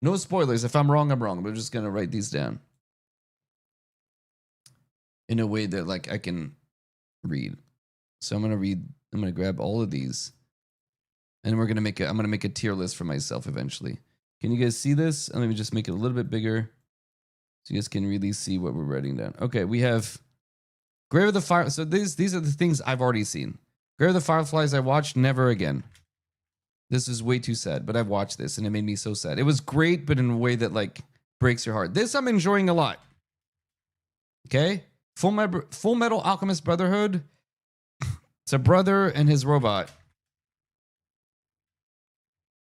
No spoilers. If I'm wrong, I'm wrong. We're just going to write these down in a way that like I can read. So I'm going to grab all of these and I'm going to make a tier list for myself eventually. Can you guys see this? And let me just make it a little bit bigger so you guys can really see what we're writing down. Okay, we have Grave of the Fire. So these are the things I've already seen. Grave of the Fireflies I watched, never again. This is way too sad, but I've watched this and it made me so sad. It was great, but in a way that like breaks your heart. This I'm enjoying a lot. Okay? Full Metal Alchemist Brotherhood. It's a brother and his robot.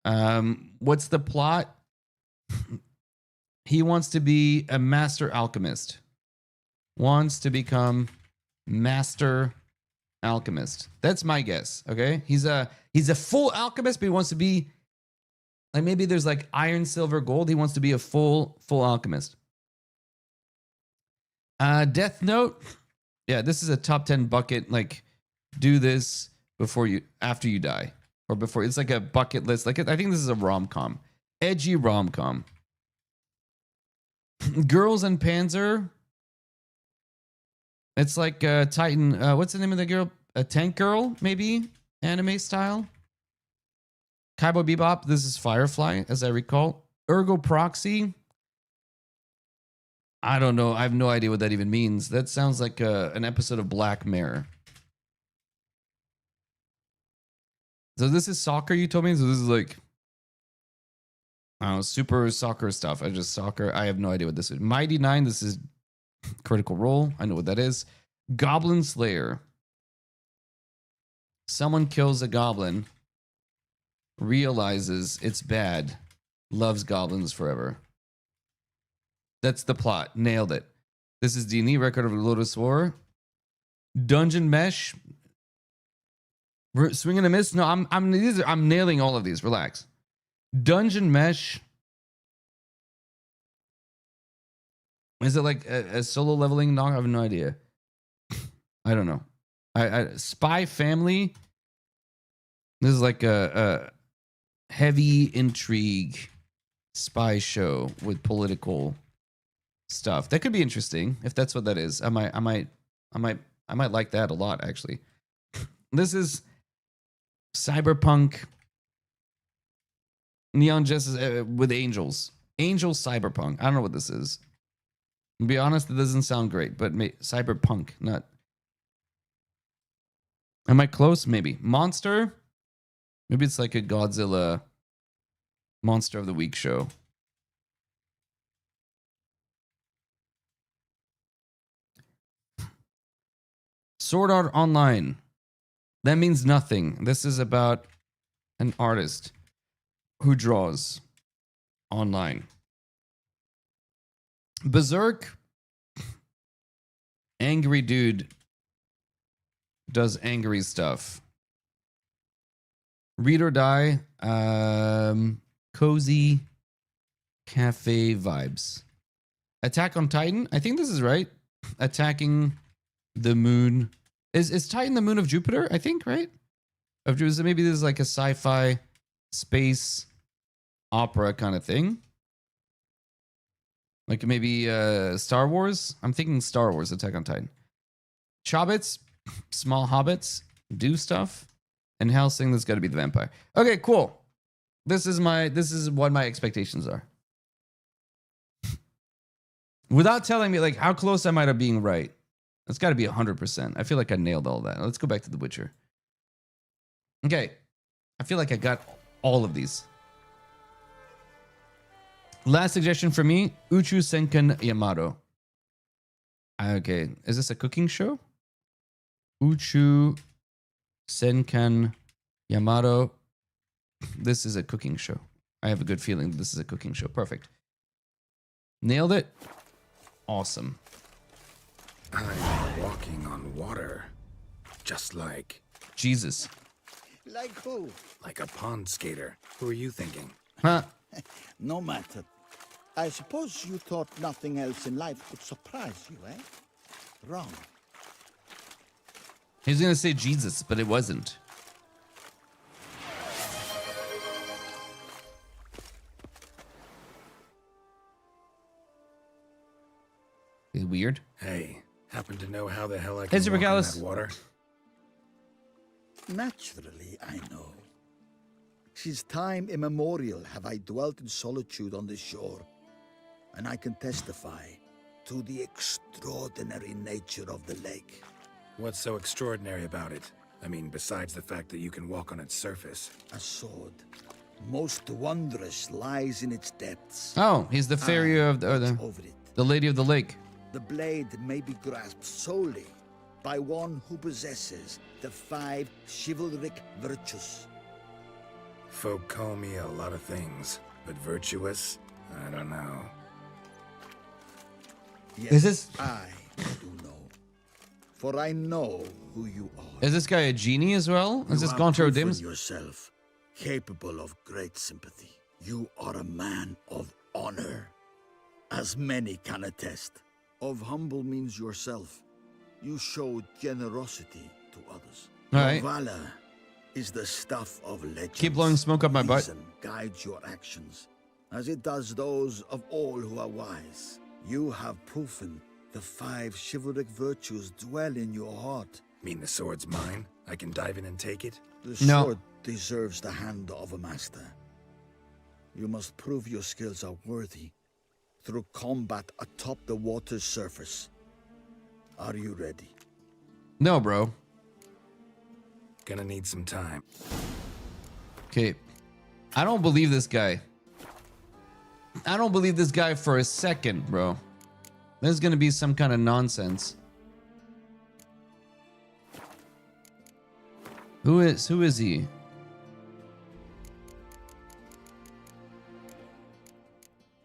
What's the plot? He wants to be a master alchemist. Wants to become master alchemist. That's my guess. Okay, he's a full alchemist, but he wants to be like, maybe there's like iron, silver, gold. He wants to be a full alchemist. Death Note. Yeah, this is a top 10 bucket. Like, do this after you die, or before. It's like a bucket list. Like, I think this is a rom-com, edgy rom-com. Girls and Panzer. It's like Titan. What's the name of the girl? A Tank Girl, maybe? Anime style. Cowboy Bebop. This is Firefly, as I recall. Ergo Proxy. I don't know. I have no idea what that even means. That sounds like an episode of Black Mirror. So this is soccer, you told me? So this is like, I don't know, super soccer stuff. Soccer. I have no idea what this is. Mighty Nine. This is Critical Role. I know what that is. Goblin Slayer. Someone kills a goblin, realizes it's bad, loves goblins forever. That's the plot. Nailed it. This is D&E, Record of Lotus War. Dungeon Mesh. Swing and a miss. No, I'm nailing all of these. Relax. Dungeon Mesh. Is it like a solo leveling? No, I have no idea. I don't know. Spy Family. This is like a heavy intrigue spy show with political stuff. That could be interesting if that's what that is. I might like that a lot, actually. This is Cyberpunk Neon Justice with angels. Angel Cyberpunk. I don't know what this is. To be honest, it doesn't sound great, but Cyberpunk, not. Am I close? Maybe. Monster? Maybe it's like a Godzilla Monster of the Week show. Sword Art Online. That means nothing. This is about an artist who draws online. Berserk. Angry dude does angry stuff. Read or Die. Cozy cafe vibes. Attack on Titan. I think this is right. Attacking the moon. Is Titan the moon of Jupiter? I think, right? Of Jupiter. Maybe this is like a sci-fi space opera kind of thing. Like maybe Star Wars. I'm thinking Star Wars, Attack on Titan. Chobbits, small hobbits, do stuff. And Helsing, that's got to be the vampire. Okay, cool. This is what my expectations are. Without telling me like how close am I to being right. It's got to be 100%. I feel like I nailed all that. Let's go back to The Witcher. Okay. I feel like I got all of these. Last suggestion for me, Uchu Senkan Yamato. Okay. Is this a cooking show? Uchu Senkan Yamato. This is a cooking show. I have a good feeling this is a cooking show. Perfect. Nailed it. Awesome. I'm walking on water. Just like... Jesus. Like who? Like a pond skater. Who are you thinking? Huh? No matter. I suppose you thought nothing else in life could surprise you, eh? Wrong. He was going to say Jesus, but it wasn't. Is it weird? Hey, happen to know how the hell I Hey, can walk in Supergallus. that water? Naturally, I know. Since time immemorial have I dwelt in solitude on this shore, and I can testify to the extraordinary nature of the lake. What's so extraordinary about it? I mean, besides the fact that you can walk on its surface. A sword, most wondrous, lies in its depths. Oh, he's the fairy of the, or Watch the, over it. the lady of the lake. The blade may be grasped solely by one who possesses the 5 chivalric virtues. Folk call me a lot of things, but virtuous? I don't know. Yes, Is this- I do know. For I know who you are. Is this guy a genie as well? Is You this have Goncho proven Dims? yourself capable of great sympathy. You are a man of honor, as many can attest. Of humble means yourself. You showed generosity to others. All Your right. valor is the stuff of legends. Keep blowing smoke up my butt. Reason guides your actions, as it does those of all who are wise. You have proven the 5 chivalric virtues dwell in your heart. Mean the sword's mine? I can dive in and take it? The No. sword deserves the hand of a master. You must prove your skills are worthy through combat atop the water's surface. Are you ready? No, bro. Gonna need some time. Okay. I don't believe this guy. I don't believe this guy for a second, bro. There's gonna be some kind of nonsense. Who is he?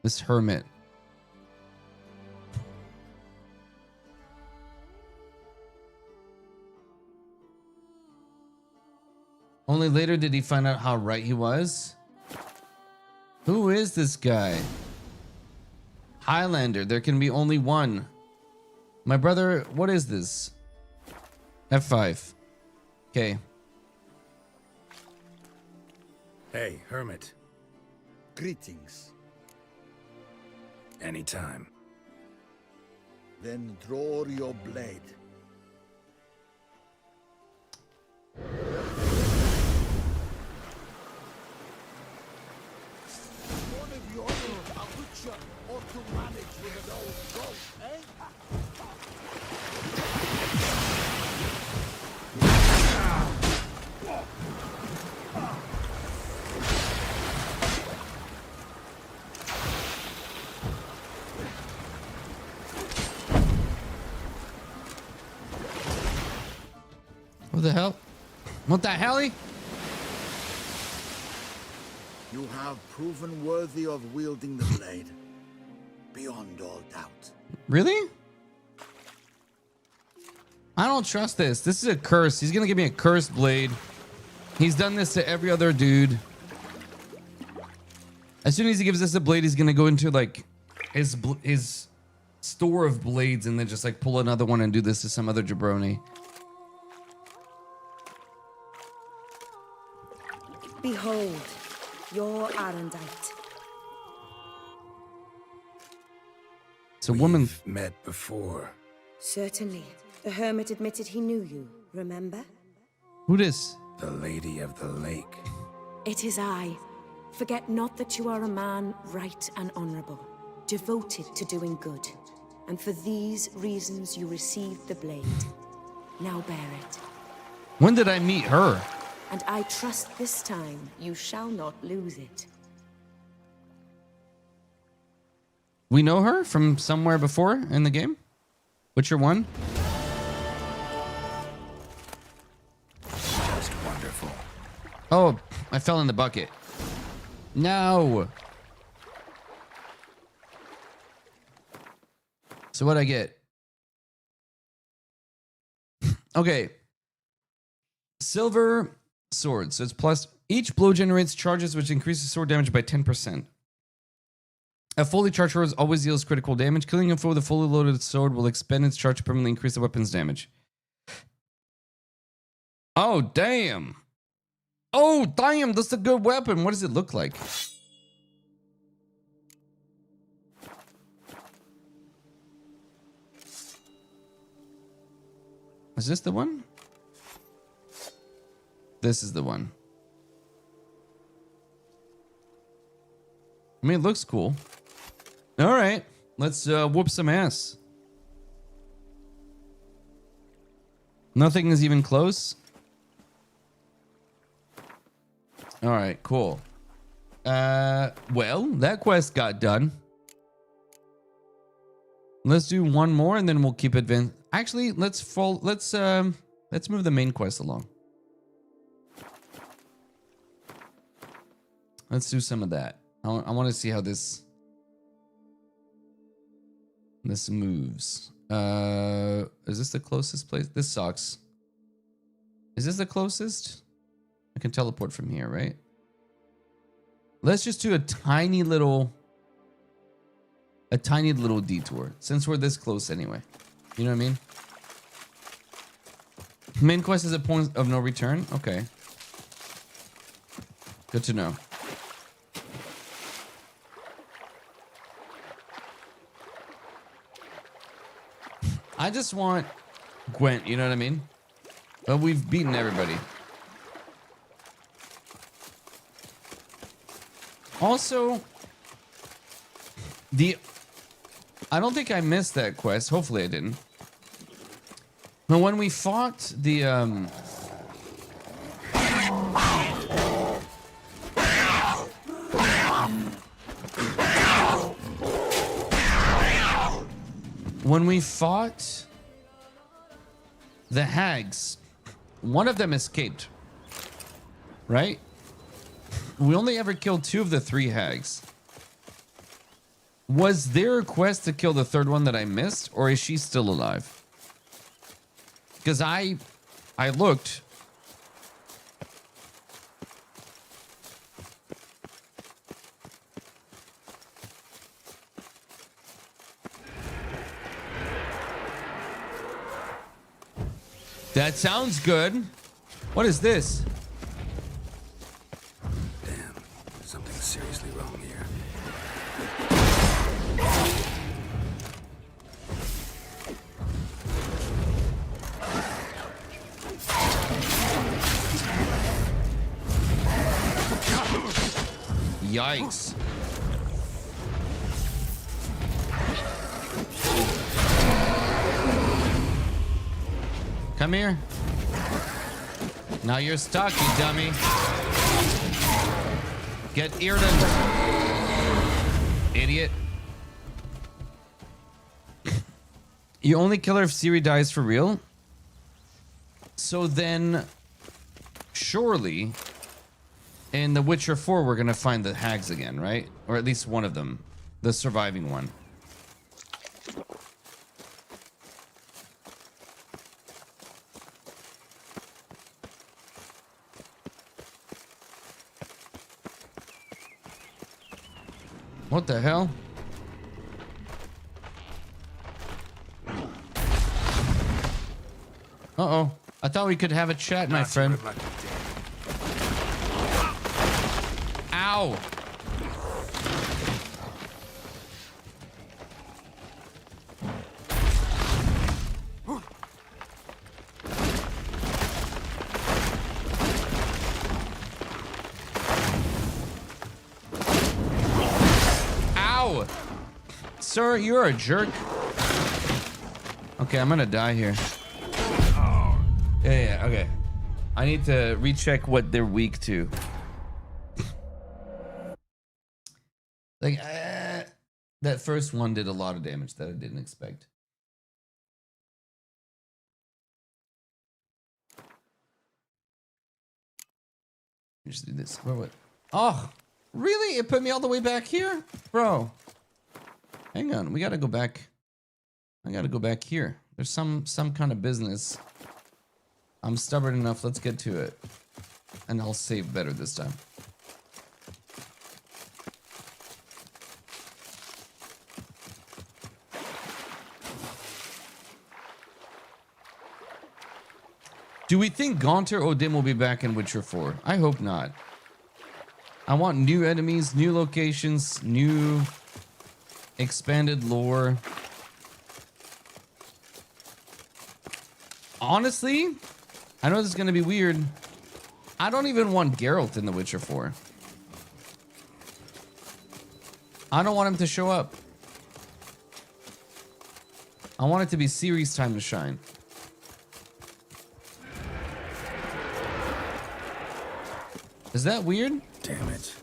This hermit. Only later did he find out how right he was. Who is this guy? Highlander. There can be only one. My brother, what is this? F5. Okay. Hey, hermit. Greetings. Anytime. Then draw your blade. One of your What the hell? What the helly? You have proven worthy of wielding the blade. Beyond all doubt. Really? I don't trust this. This is a curse. He's gonna give me a cursed blade. He's done this to every other dude. As soon as he gives us a blade, he's gonna go into like his store of blades and then just like pull another one and do this to some other jabroni. Behold, your Arendite. It's a woman. We've met before. Certainly. The hermit admitted he knew you, remember? Who this? The Lady of the Lake. It is I. Forget not that you are a man right and honorable, devoted to doing good. And for these reasons you received the blade. Now bear it. When did I meet her? And I trust this time you shall not lose it. We know her from somewhere before in the game? Witcher 1? Just wonderful. Oh, I fell in the bucket. No. So what'd I get? Okay. Silver sword. So it's plus. Each blow generates charges which increases sword damage by 10%. A fully charged sword always deals critical damage. Killing a foe with a fully loaded sword will expend its charge to permanently increase the weapon's damage. Oh, damn. Oh, damn. That's a good weapon. What does it look like? Is this the one? This is the one. I mean, it looks cool. All right, let's whoop some ass. Nothing is even close. All right, cool. Well, that quest got done. Let's do one more and then we'll keep advancing. Actually, let's move the main quest along. Let's do some of that. I want to see how this moves. Is this the closest place? This sucks. Is this the closest? I can teleport from here, right? Let's just do a tiny little detour since we're this close anyway. You know what I mean? Main quest is a point of no return. Okay. Good to know. I just want Gwent, you know what I mean? But we've beaten everybody. Also, I don't think I missed that quest. Hopefully I didn't. But when we fought the hags, one of them escaped. Right? We only ever killed 2 of the 3 hags. Was there a quest to kill the third one that I missed, or is she still alive? Because I looked. That sounds good. What is this? Damn, something's seriously wrong here. Yikes. Come here. Now you're stuck, you dummy. Get Earden. Idiot. You only kill her if Ciri dies for real? So then, surely, in The Witcher 4, we're gonna find the hags again, right? Or at least one of them, the surviving one. What the hell? Uh-oh. I thought we could have a chat, my friend. Ow! Ow! Sir, you're a jerk. Okay, I'm gonna die here. Yeah, okay. I need to recheck what they're weak to. Like, that first one did a lot of damage that I didn't expect. Just do this. What? Oh, really? It put me all the way back here? Bro. Hang on. We gotta go back. I gotta go back here. There's some kind of business. I'm stubborn enough. Let's get to it. And I'll save better this time. Do we think Gaunter Odin will be back in Witcher 4? I hope not. I want new enemies, new locations, new expanded lore. Honestly, I know this is going to be weird. I don't even want Geralt in The Witcher 4. I don't want him to show up. I want it to be Ciri's time to shine. Is that weird? Damn it.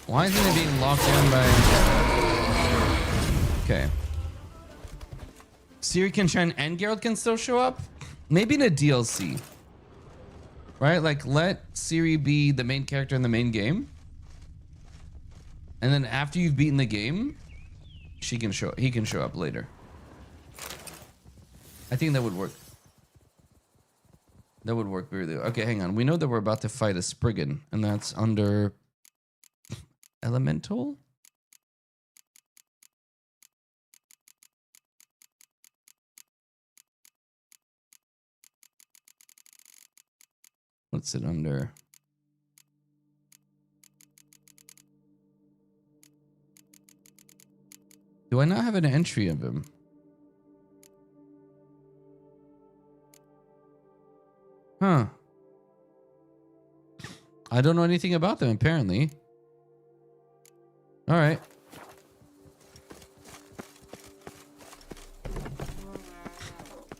Why isn't it being locked down by... Okay. Ciri can shine and Geralt can still show up? Maybe in a DLC. Right? Like, let Ciri be the main character in the main game. And then after you've beaten the game, he can show up later. I think that would work. That would work really well. Okay, hang on. We know that we're about to fight a Spriggan, and that's under... Elemental? What's it under? Do I not have an entry of him? Huh. I don't know anything about them, apparently. All right.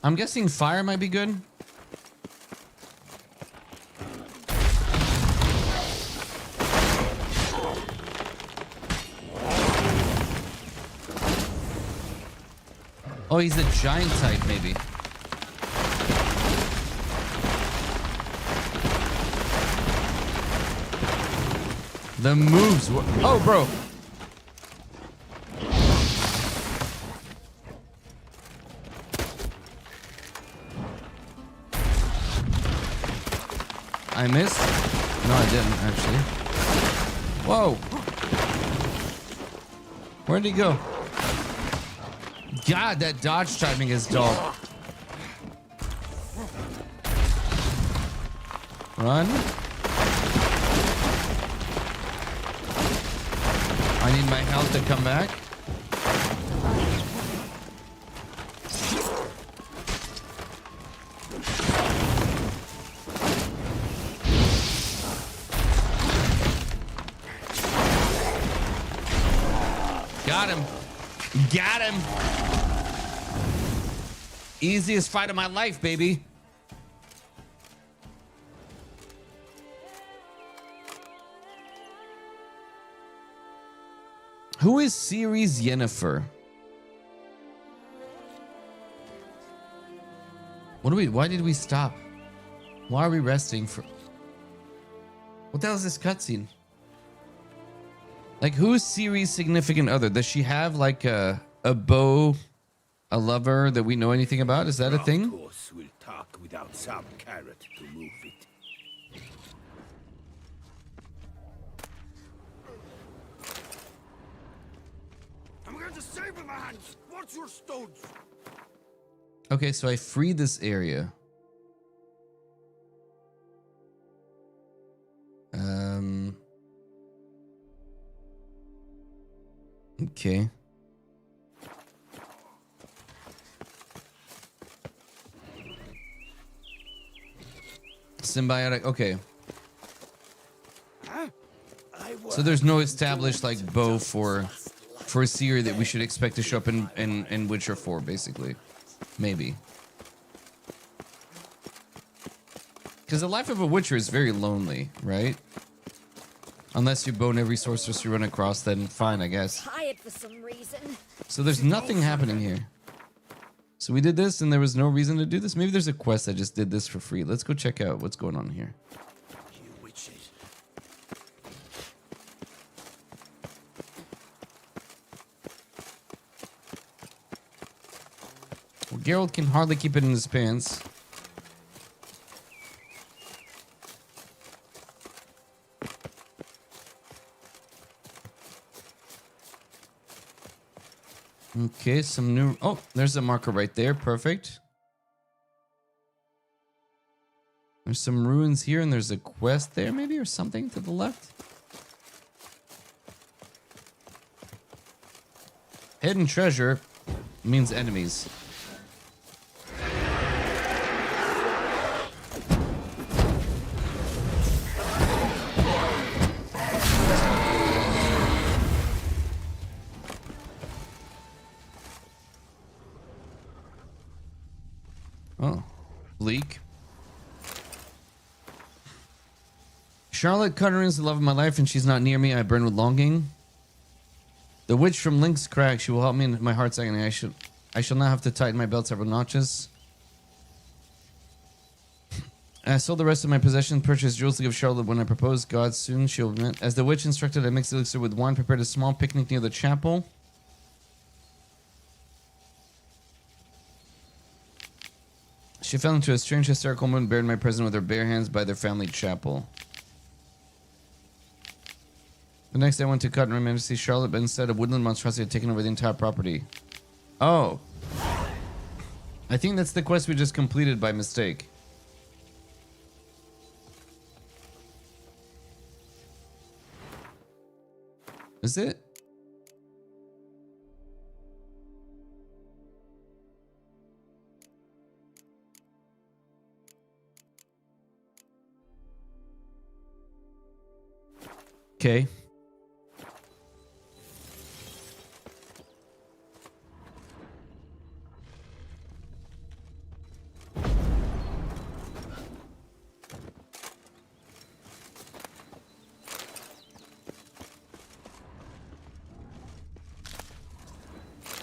I'm guessing fire might be good. Oh, he's a giant type, maybe. The moves were... Oh, bro. I missed? No, I didn't, actually. Whoa. Where'd he go? God, that dodge timing is dull. Run. I need my health to come back. Got him. Got him. Easiest fight of my life, baby. Who is Ceres Yennefer? Why did we stop? Why are we resting for? What the hell is this cutscene? Like, who is Ceres' significant other? Does she have like a beau, a lover that we know anything about? Is that a thing? Of course, we'll talk without some carrot to move it. I'm going to save my hands. What's your stones? Okay, so I freed this area. Okay. Symbiotic. Okay. So there's no established like bow for Seer that we should expect to show up in Witcher 4, basically. Maybe. Because the life of a Witcher is very lonely, right? Unless you bone every sorceress you run across, then fine, I guess. Tired for some reason. So there's nothing happening here. So we did this and there was no reason to do this. Maybe there's a quest I just did this for free. Let's go check out what's going on here. You witches. Well, Geralt can hardly keep it in his pants. Okay, some new... Oh, there's a marker right there. Perfect. There's some ruins here, and there's a quest there, maybe, or something to the left. Hidden treasure means enemies. Oh, bleak. Charlotte Cutter is the love of my life, and she's not near me. I burn with longing. The witch from Link's Crack, she will help me in my heart's agony. I shall not have to tighten my belt several notches. I sold the rest of my possessions, purchased jewels to give Charlotte when I proposed. God, soon she'll admit. As the witch instructed, I mixed elixir with wine, prepared a small picnic near the chapel. She fell into a strange hysterical mood and buried my present with her bare hands by their family chapel. The next day I went to cut and remember to see Charlotte, but instead a woodland monstrosity had taken over the entire property. Oh. I think that's the quest we just completed by mistake. Is it? Okay.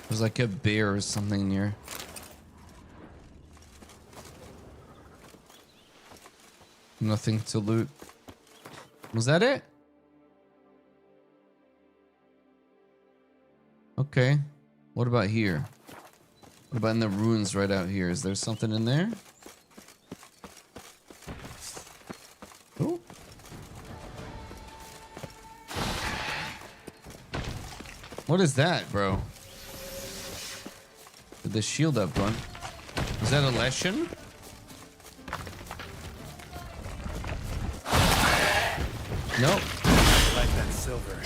There's like a bear or something near. Nothing to loot. Was that it? Okay. What about here? What about in the ruins right out here? Is there something in there? Oh. What is that, bro? With the shield up one. Is that a lesson? Nope. I like that silver.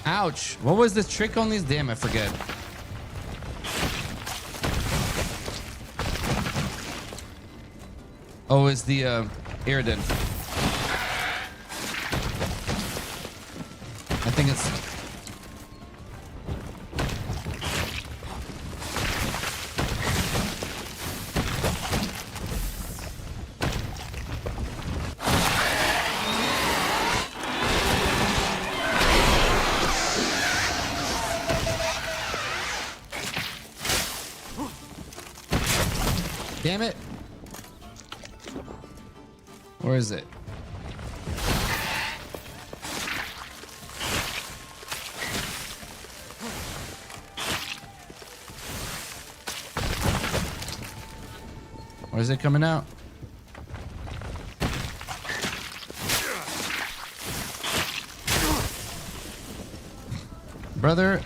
Ouch. What was the trick on these? Damn, I forget. Oh, it's the Airden. fast. Damn it. Where is it? Where's it coming out? Brother.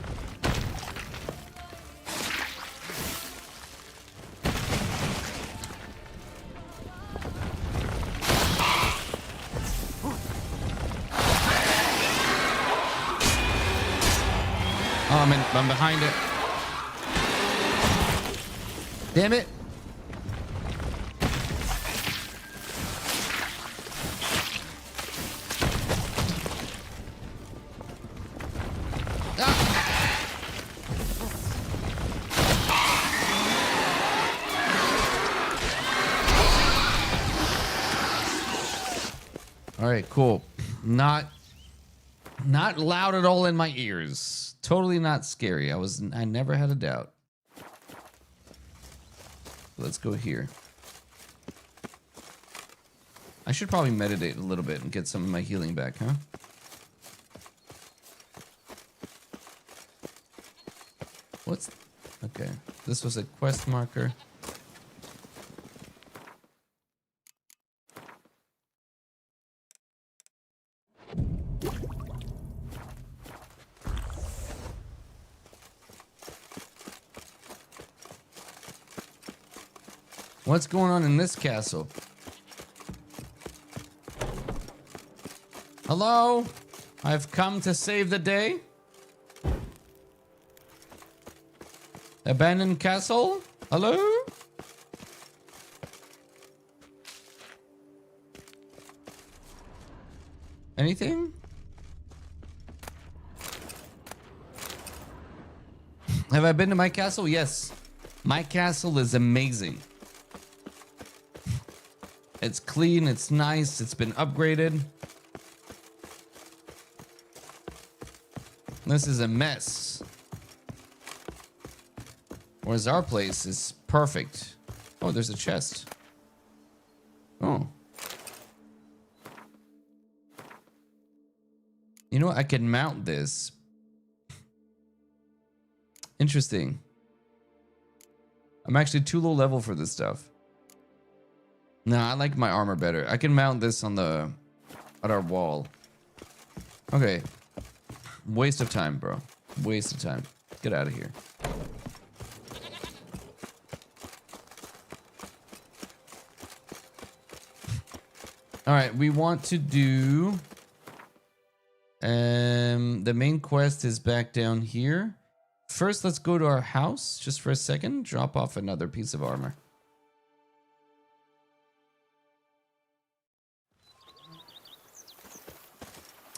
Oh, I'm behind it. Damn it. All right, cool. Not loud at all in my ears. Totally not scary. I never had a doubt. Let's go here. I should probably meditate a little bit and get some of my healing back, huh? What's... Okay. This was a quest marker. What's going on in this castle? Hello? I've come to save the day. Abandoned castle? Hello? Anything? Have I been to my castle? Yes. My castle is amazing. It's clean, it's nice, it's been upgraded. This is a mess. Whereas our place is perfect. Oh, there's a chest. Oh. You know what? I can mount this. Interesting. I'm actually too low level for this stuff. No, I like my armor better. I can mount this on the... at our wall. Okay. Waste of time, bro. Waste of time. Get out of here. Alright, we want to do... the main quest is back down here. First, let's go to our house, just for a second. Drop off another piece of armor.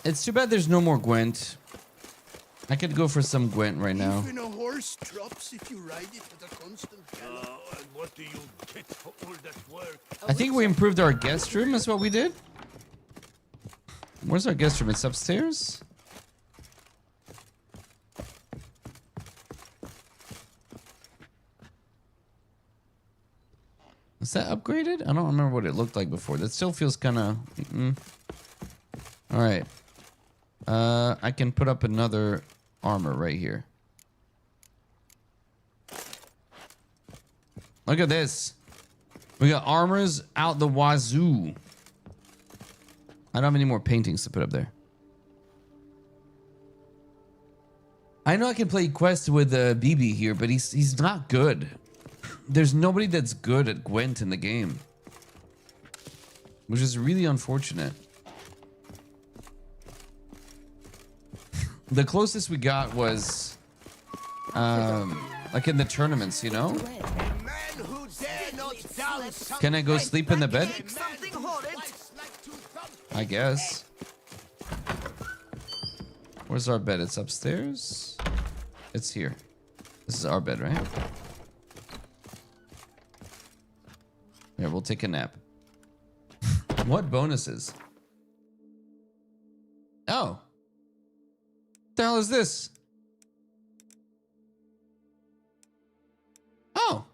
It's too bad there's no more Gwent. I could go for some Gwent right now. Even a horse drops if you ride it at a constant gallop. And what do you get for all that work? I think we improved our guest room, is what we did. Where's our guest room? It's upstairs? Is that upgraded? I don't remember what it looked like before. That still feels kind of... All right. I can put up another armor right here. Look at this. We got armors out the wazoo. I don't have any more paintings to put up there. I know I can play Quest with BB here, but he's not good. There's nobody that's good at Gwent in the game, which is really unfortunate. The closest we got was like in the tournaments, you know? Can I go sleep in the bed? I guess. Where's our bed? It's upstairs. It's here. This is our bed, right? Yeah, we'll take a nap. What bonuses? Oh. What the hell is this? Oh.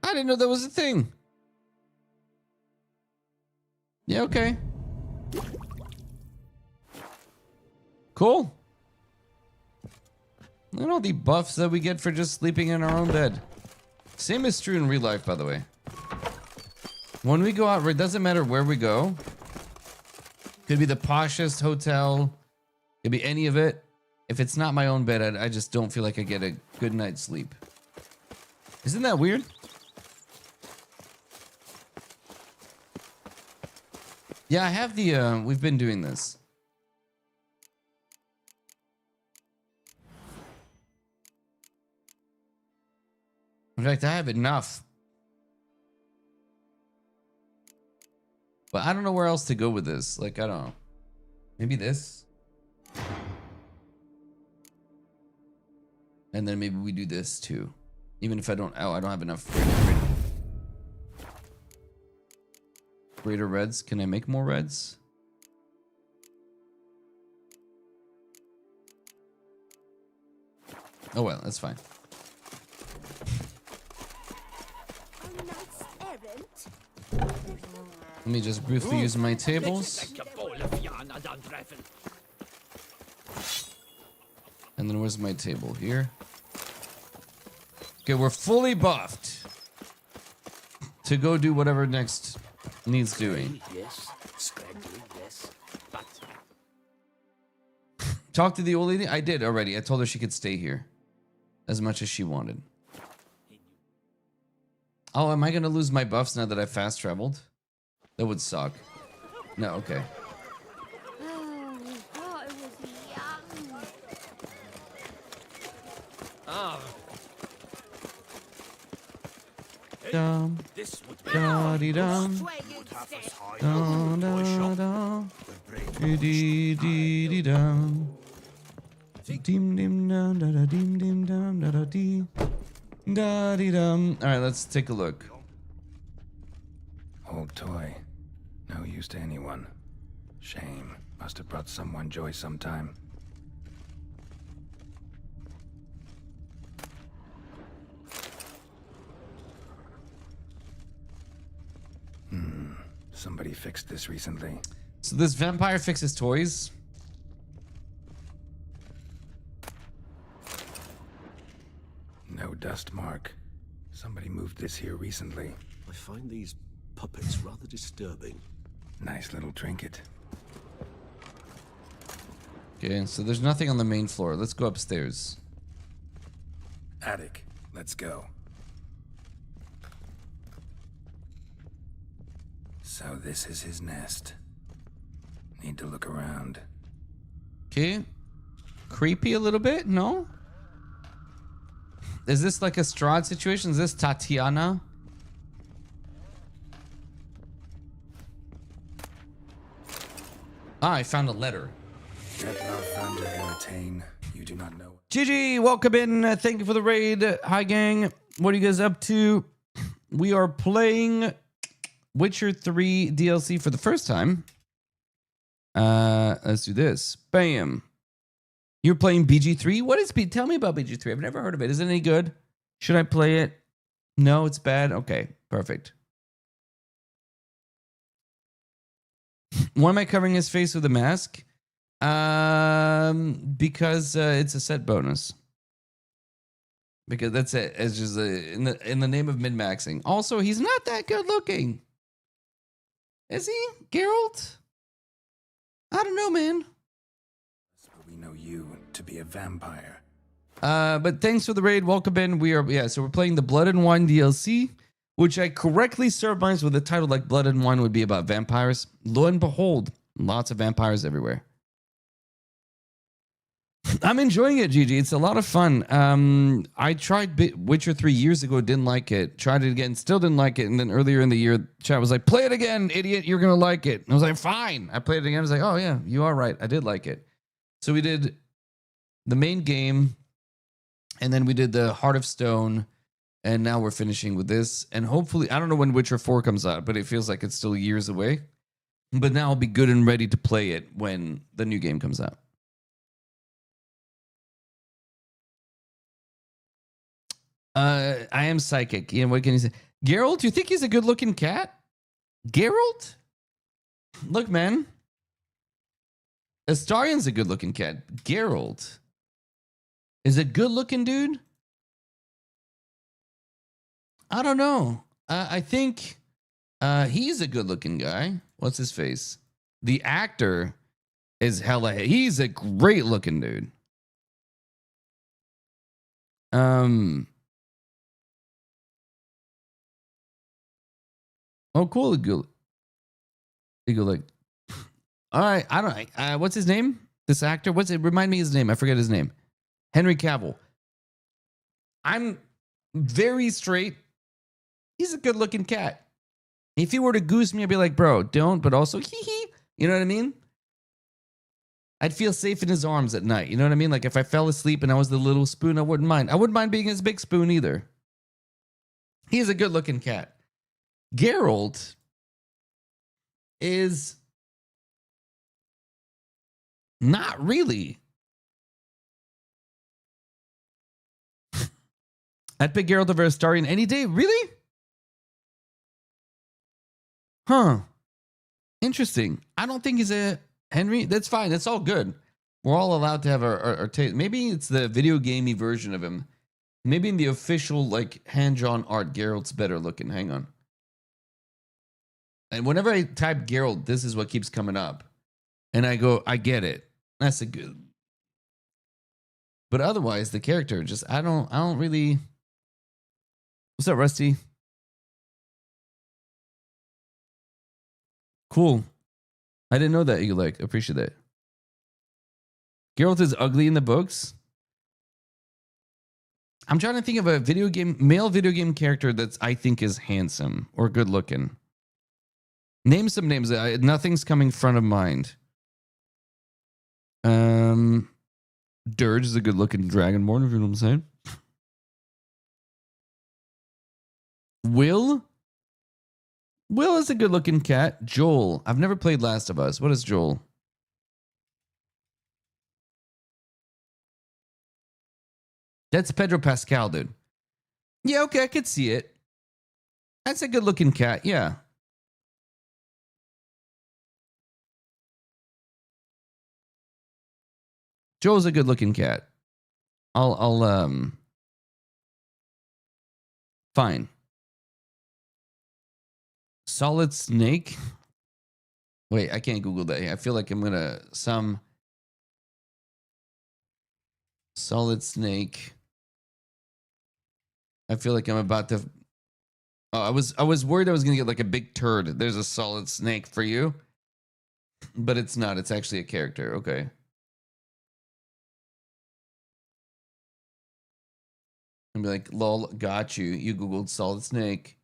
I didn't know that was a thing. Yeah, okay. Cool. Look at all the buffs that we get for just sleeping in our own bed. Same is true in real life, by the way. When we go out, it doesn't matter where we go. Could be the poshest hotel. Could be any of it. If it's not my own bed, I just don't feel like I get a good night's sleep. Isn't that weird? Yeah, I have the, we've been doing this. In fact, I have enough. But I don't know where else to go with this. Like, I don't know. Maybe this? And then maybe we do this too. Even if I don't, oh, I don't have enough greater reds. Can I make more reds? Oh well, that's fine. Let me just briefly use my tables. And then where's my table? Here. Okay, we're fully buffed to go do whatever next needs doing. Yes, scraggly, yes, but Talk to the old lady? I did already. I told her she could stay here as much as she wanted. Oh, am I going to lose my buffs now that I fast traveled? That would suck. No, okay. Oh, we thought it was young. Dum, this would be da dee dum, half as high. da da da, dee dee dee dum, dim dim dum da da dim dim dum da da dee da dee dum. All right, let's take a look. Old toy. No use to anyone. Shame. Must have brought someone joy sometime. Somebody fixed this recently. So this vampire fixes toys. No dust mark. Somebody moved this here recently. I find these puppets rather disturbing. Nice little trinket. Okay, so there's nothing on the main floor. Let's go upstairs. Attic. Let's go. So this is his nest. Need to look around. Okay. Creepy a little bit, no? Is this like a Strahd situation? Is this Tatiana? Ah, I found a letter. Get no thunder entertain. You do not know. GG, welcome in. Thank you for the raid. Hi, gang. What are you guys up to? We are playing Witcher 3 DLC for the first time. Let's do this. Bam. You're playing BG3? What is Tell me about BG3. I've never heard of it. Is it any good? Should I play it? No, it's bad. Okay, perfect. Why am I covering his face with a mask? Because it's a set bonus. Because that's it. It's just in the name of min-maxing. Also, he's not that good looking. Is he, Geralt? I don't know, man. We know you to be a vampire. But thanks for the raid. Welcome in. So we're playing the Blood and Wine DLC, which I correctly surmised with a title like Blood and Wine would be about vampires. Lo and behold, lots of vampires everywhere. I'm enjoying it, Gigi. It's a lot of fun. I tried Witcher 3 years ago, didn't like it. Tried it again, still didn't like it. And then earlier in the year, chat was like, play it again, idiot. You're going to like it. And I was like, fine. I played it again. I was like, oh, yeah, you are right. I did like it. So we did the main game, and then we did the Heart of Stone, and now we're finishing with this. And hopefully, I don't know when Witcher 4 comes out, but it feels like it's still years away. But now I'll be good and ready to play it when the new game comes out. I am psychic. Ian, what can you say? Geralt, you think he's a good-looking cat? Geralt? Look, man. Astarion's a good-looking cat. Geralt is a good-looking dude? I don't know. I think he's a good-looking guy. What's his face? The actor is hella... He's a great-looking dude. Oh, cool. Eagle like. All right. I don't. What's his name? This actor. What's it? Remind me his name. I forget his name. Henry Cavill. I'm very straight. He's a good-looking cat. If he were to goose me, I'd be like, bro, don't. But also, hee hee. You know what I mean? I'd feel safe in his arms at night. You know what I mean? Like if I fell asleep and I was the little spoon, I wouldn't mind. I wouldn't mind being his big spoon either. He's a good-looking cat. Geralt is not really. I'd pick Geralt over Astarion any day. Really? Huh. Interesting. I don't think he's a Henry. That's fine. That's all good. We're all allowed to have our taste. Maybe it's the video gamey version of him. Maybe in the official, like, hand-drawn art, Geralt's better looking. Hang on. And whenever I type Geralt, this is what keeps coming up. And I go, I get it. That's a good. But otherwise, the character just, I don't really. What's up, Rusty? Cool. I didn't know that you like. Appreciate that. Geralt is ugly in the books. I'm trying to think of a male video game character that's I think is handsome or good looking. Name some names. Nothing's coming front of mind. Dirge is a good looking dragonborn, if you know what I'm saying. Will is a good looking cat. Joel. I've never played Last of Us. What is Joel? That's Pedro Pascal, dude. Yeah, okay, I could see it. That's a good looking cat, yeah. Joel's a good looking cat. I'll fine. Solid Snake. Wait, I can't Google that. I feel like I'm gonna Solid Snake. I feel like I'm about to. Oh, I was worried I was gonna get like a big turd. There's a Solid Snake for you, but it's not. It's actually a character. Okay. And be like, lol, got you. You Googled Solid Snake.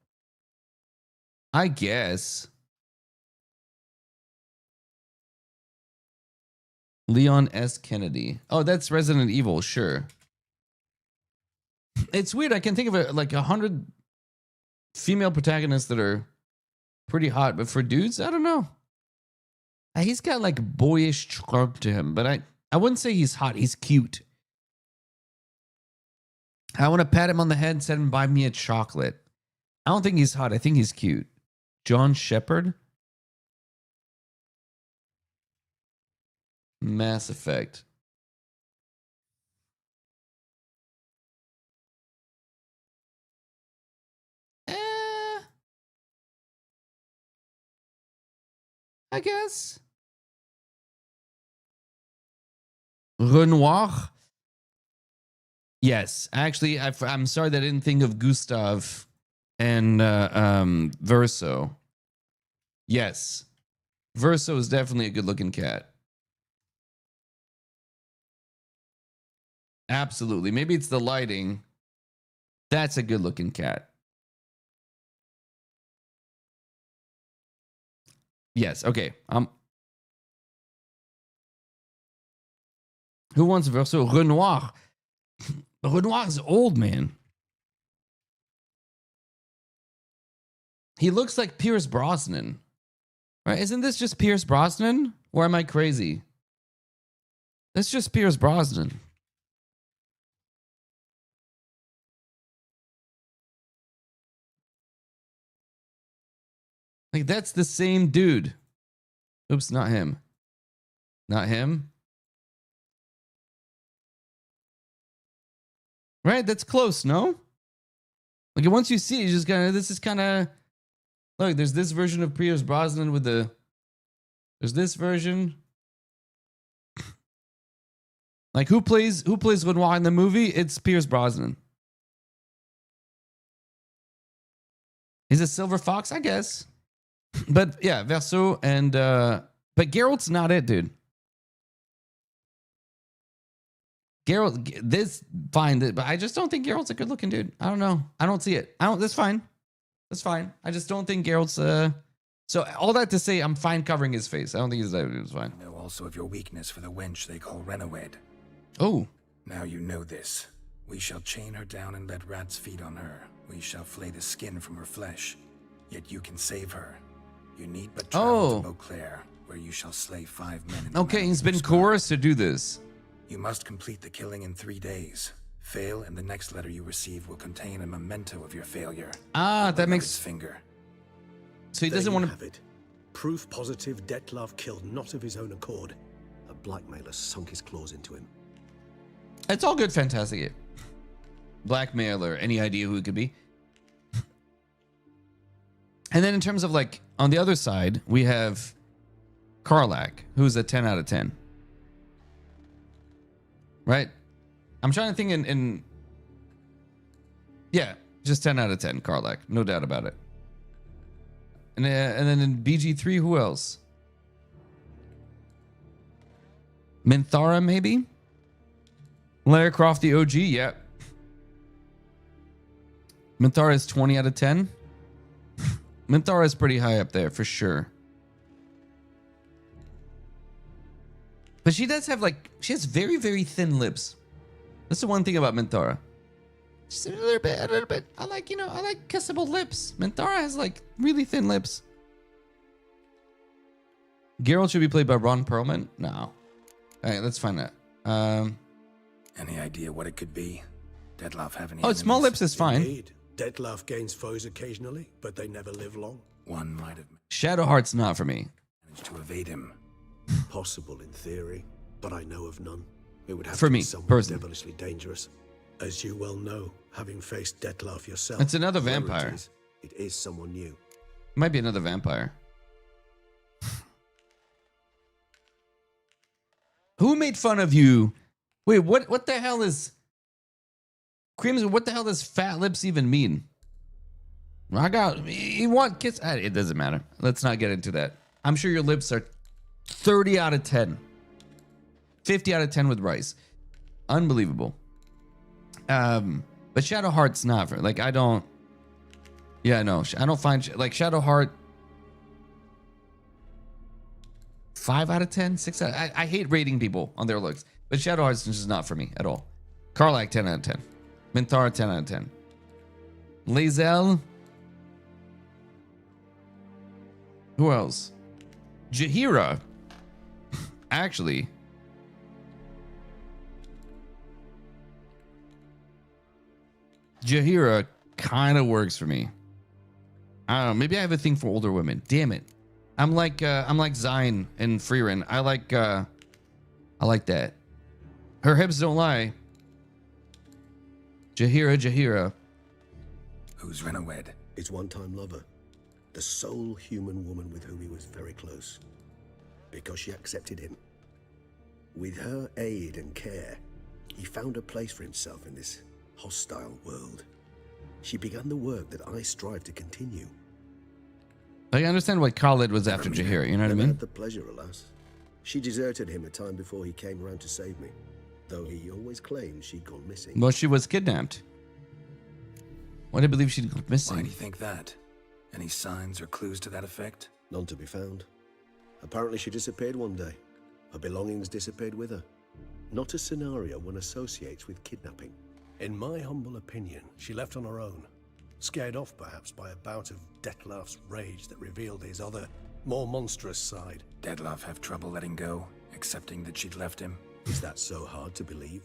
I guess. Leon S. Kennedy. Oh, that's Resident Evil, sure. It's weird. I can think of like 100 female protagonists that are pretty hot, but for dudes, I don't know. He's got like boyish charm to him, but I wouldn't say he's hot. He's cute. I want to pat him on the head and send him buy me a chocolate. I don't think he's hot. I think he's cute. John Shepard. Mass Effect. I guess. Renoir. Yes, actually, I'm sorry that I didn't think of Gustav and Verso. Yes, Verso is definitely a good-looking cat. Absolutely. Maybe it's the lighting. That's a good looking cat. Yes. Okay. Who wants Verso? Renoir. Renoir is old, man. He looks like Pierce Brosnan. Right? Isn't this just Pierce Brosnan? Or am I crazy? That's just Pierce Brosnan. Like, that's the same dude. Oops, not him. Not him. Right? That's close, no? Like, once you see it, you just kind of, this is kind of, look, there's this version of Pierce Brosnan with the, there's this version. Like, who plays Renoir in the movie? It's Pierce Brosnan. He's a silver fox, I guess. But yeah, Verso and but Geralt's not it, dude. Geralt, this fine, but I just don't think Geralt's a good looking dude. I don't know. I don't see it. That's fine. That's fine. I just don't think Geralt's so all that to say, I'm fine covering his face. I don't think he's that dude's fine. Know also of your weakness for the wench they call Renowed. Oh. Now you know this. We shall chain her down and let rats feed on her. We shall flay the skin from her flesh. Yet you can save her. You need but travel to Beauclair, where you shall slay 5 men. Okay, he's been coerced to do this. You must complete the killing in 3 days. Fail, and the next letter you receive will contain a memento of your failure. Ah, that makes his finger. So he doesn't want to have it. Proof positive Dettlaff killed not of his own accord. A blackmailer sunk his claws into him. It's all good, fantastic. Blackmailer, any idea who it could be? And then in terms of like on the other side, we have Karlach, who's a 10 out of 10. Right? I'm trying to think in yeah, just 10 out of 10, Karlach, no doubt about it. And then in BG3, who else? Minthara, maybe? Lara Croft, the OG, yeah. Minthara is 20 out of 10. Minthara is pretty high up there, for sure. But she does have like, she has very, very thin lips. That's the one thing about Minthara. Just a little bit. I like kissable lips. Minthara has like really thin lips. Geralt should be played by Ron Perlman? No. All right, let's find that. Any idea what it could be? Dettlaff have any Oh, small lips is fine. Indeed. Dettlaff gains foes occasionally, but they never live long. One might have Shadowheart's not for me. managed to evade him. Possible in theory, but I know of none. It would have For to me, be someone personally. devilishly dangerous. As you well know, having faced Dettlaff yourself. It's another whoever vampire. It is someone new. Might be another vampire. Who made fun of you? Wait, what the hell is Crimson? What the hell does fat lips even mean? You want kiss? It doesn't matter. Let's not get into that. I'm sure your lips are 30 out of 10. 50 out of 10 with rice. Unbelievable. But Shadowheart's not for, like, I don't find like Shadowheart 5 out of 10, 6 out. I hate rating people on their looks, but Shadowheart's just not for me at all. Karlach 10 out of 10. Minthara 10 out of 10. Lae'zel. Who else? Jaheira. Actually. Jaheira kind of works for me. I don't know. Maybe I have a thing for older women. Damn it. I'm like Zion and Freerin. I like that. Her hips don't lie. Jaheira. Who's Renowed? His one-time lover. The sole human woman with whom he was very close. Because she accepted him. With her aid and care, he found a place for himself in this hostile world. She began the work that I strive to continue. I understand why Khalid was after Jaheira, you know what I Never mean? had the pleasure, alas. She deserted him a time before he came around to save me. though he always claims she'd gone missing. Well, she was kidnapped. Why do you believe she'd gone missing? Why do you think that? Any signs or clues to that effect? None to be found. Apparently she disappeared one day. Her belongings disappeared with her. Not a scenario one associates with kidnapping. In my humble opinion, she left on her own. Scared off perhaps by a bout of Detlef's rage that revealed his other, more monstrous side. Detlef have trouble letting go, accepting that she'd left him? Is that so hard to believe?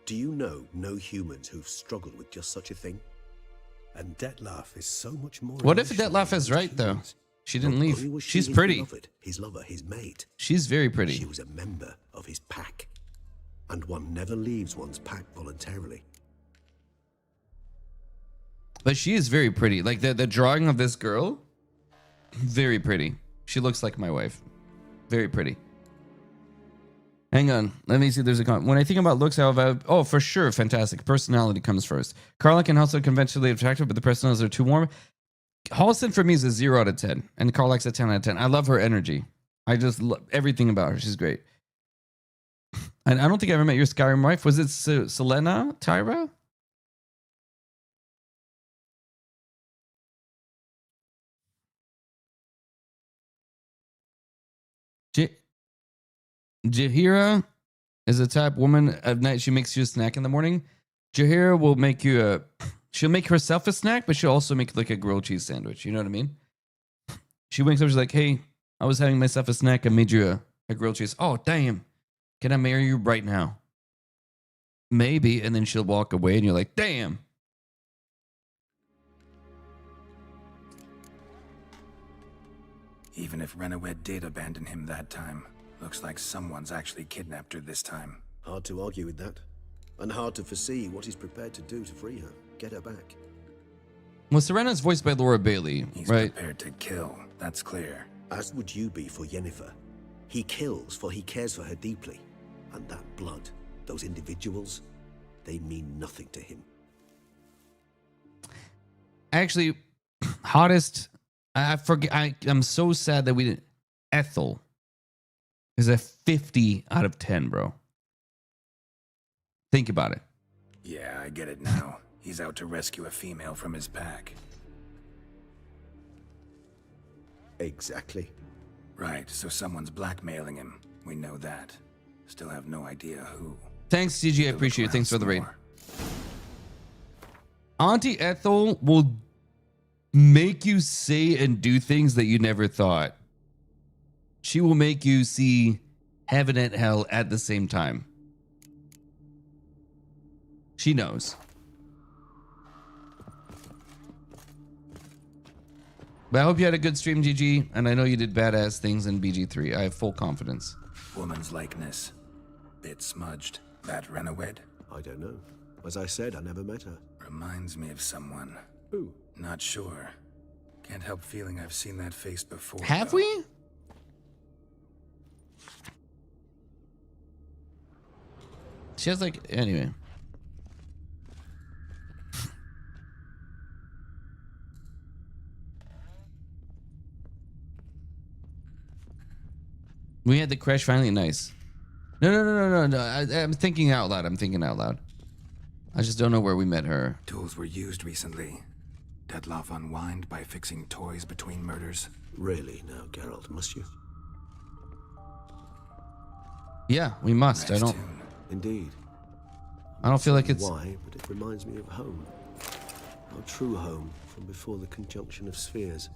Do you know no humans who've struggled with just such a thing? And Detlef is so much more. What if emotional Detlef than is most right, though? humans. She didn't Not leave. only was she She's his pretty. beloved, his lover, his mate. She's very pretty. She was a member of his pack. And one never leaves one's pack voluntarily. But she is very pretty. Like the drawing of this girl, very pretty. She looks like my wife. Very pretty. Hang on. Let me see if there's a comment. When I think about looks, however, oh, for sure, fantastic. Personality comes first. Carla can also conventionally attractive, but the personalities are too warm. Halston for me is a 0 out of 10. And Carla's a 10 out of 10. I love her energy. I just love everything about her. She's great. And I don't think I ever met your Skyrim wife. Was it Selena Tyra? Jahira is a type woman of night. She makes you a snack in the morning. Jahira will make you she'll make herself a snack, but she'll also make like a grilled cheese sandwich. You know what I mean? She wakes up, she's like, hey, I was having myself a snack. I made you a grilled cheese. Oh, damn. Can I marry you right now? Maybe. And then she'll walk away and you're like, damn. Even if Renawed did abandon him that time, looks like someone's actually kidnapped her this time. Hard to argue with that. And hard to foresee what he's prepared to do to free her. Get her back. Well, Serena's voiced by Laura Bailey, He's right? prepared to kill, that's clear. As would you be for Yennefer. He kills for he cares for her deeply. And that blood, those individuals, they mean nothing to him. Actually, hottest. I forget. I'm so sad that we didn't. Ethel is a 50 out of 10, bro. Think about it. Yeah, I get it now. He's out to rescue a female from his pack. Exactly. Right, so someone's blackmailing him. We know that. Still have no idea who. Thanks, CG. I appreciate it. Thanks for the raid. Auntie Ethel will make you say and do things that you never thought. She will make you see heaven and hell at the same time. She knows. But I hope you had a good stream, GG, and I know you did badass things in BG3. I have full confidence. Woman's likeness. Bit smudged. That Renawed? I don't know. As I said, I never met her. Reminds me of someone. Who? Not sure. Can't help feeling I've seen that face before. Have though. we? She has like, anyway. We had the crash finally. Nice. No. I'm thinking out loud. I just don't know where we met her. Tools were used recently. Detlef unwind by fixing toys between murders. Really now, Geralt, must you? Yeah, we must. Nice I don't. tune. Indeed. I don't feel like it's. Why, but it reminds me of home. Our true home from before the conjunction of spheres.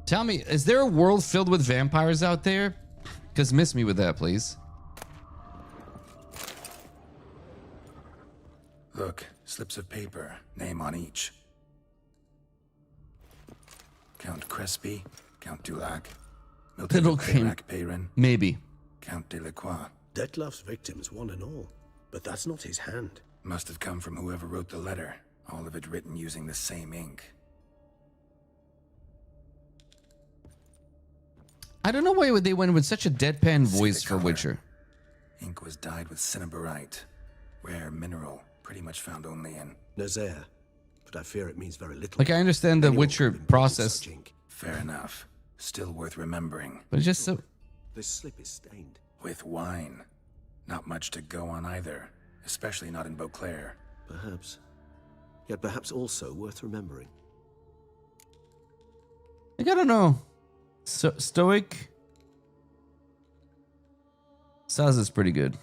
Tell me, is there a world filled with vampires out there? Because miss me with that, please. Look, slips of paper, name on each. Count Crespi, Count Dulac, Little King. Peyrin, Maybe. Count Delacroix. Detlef's victims, one and all. But that's not his hand. Must have come from whoever wrote the letter. All of it written using the same ink. I don't know why they went with such a deadpan See voice the for color. Witcher. Ink was dyed with cinnabarite. Rare mineral, pretty much found only in... Nazaire. But I fear it means very little. Like, I understand the Anyone Witcher could have invented process, such ink. Fair enough. Still worth remembering. but it's just so. This slip is stained. With wine. Not much to go on either, especially not in Beauclair. Perhaps. Yet perhaps also worth remembering. Like, I don't know. Stoic. Saz is pretty good.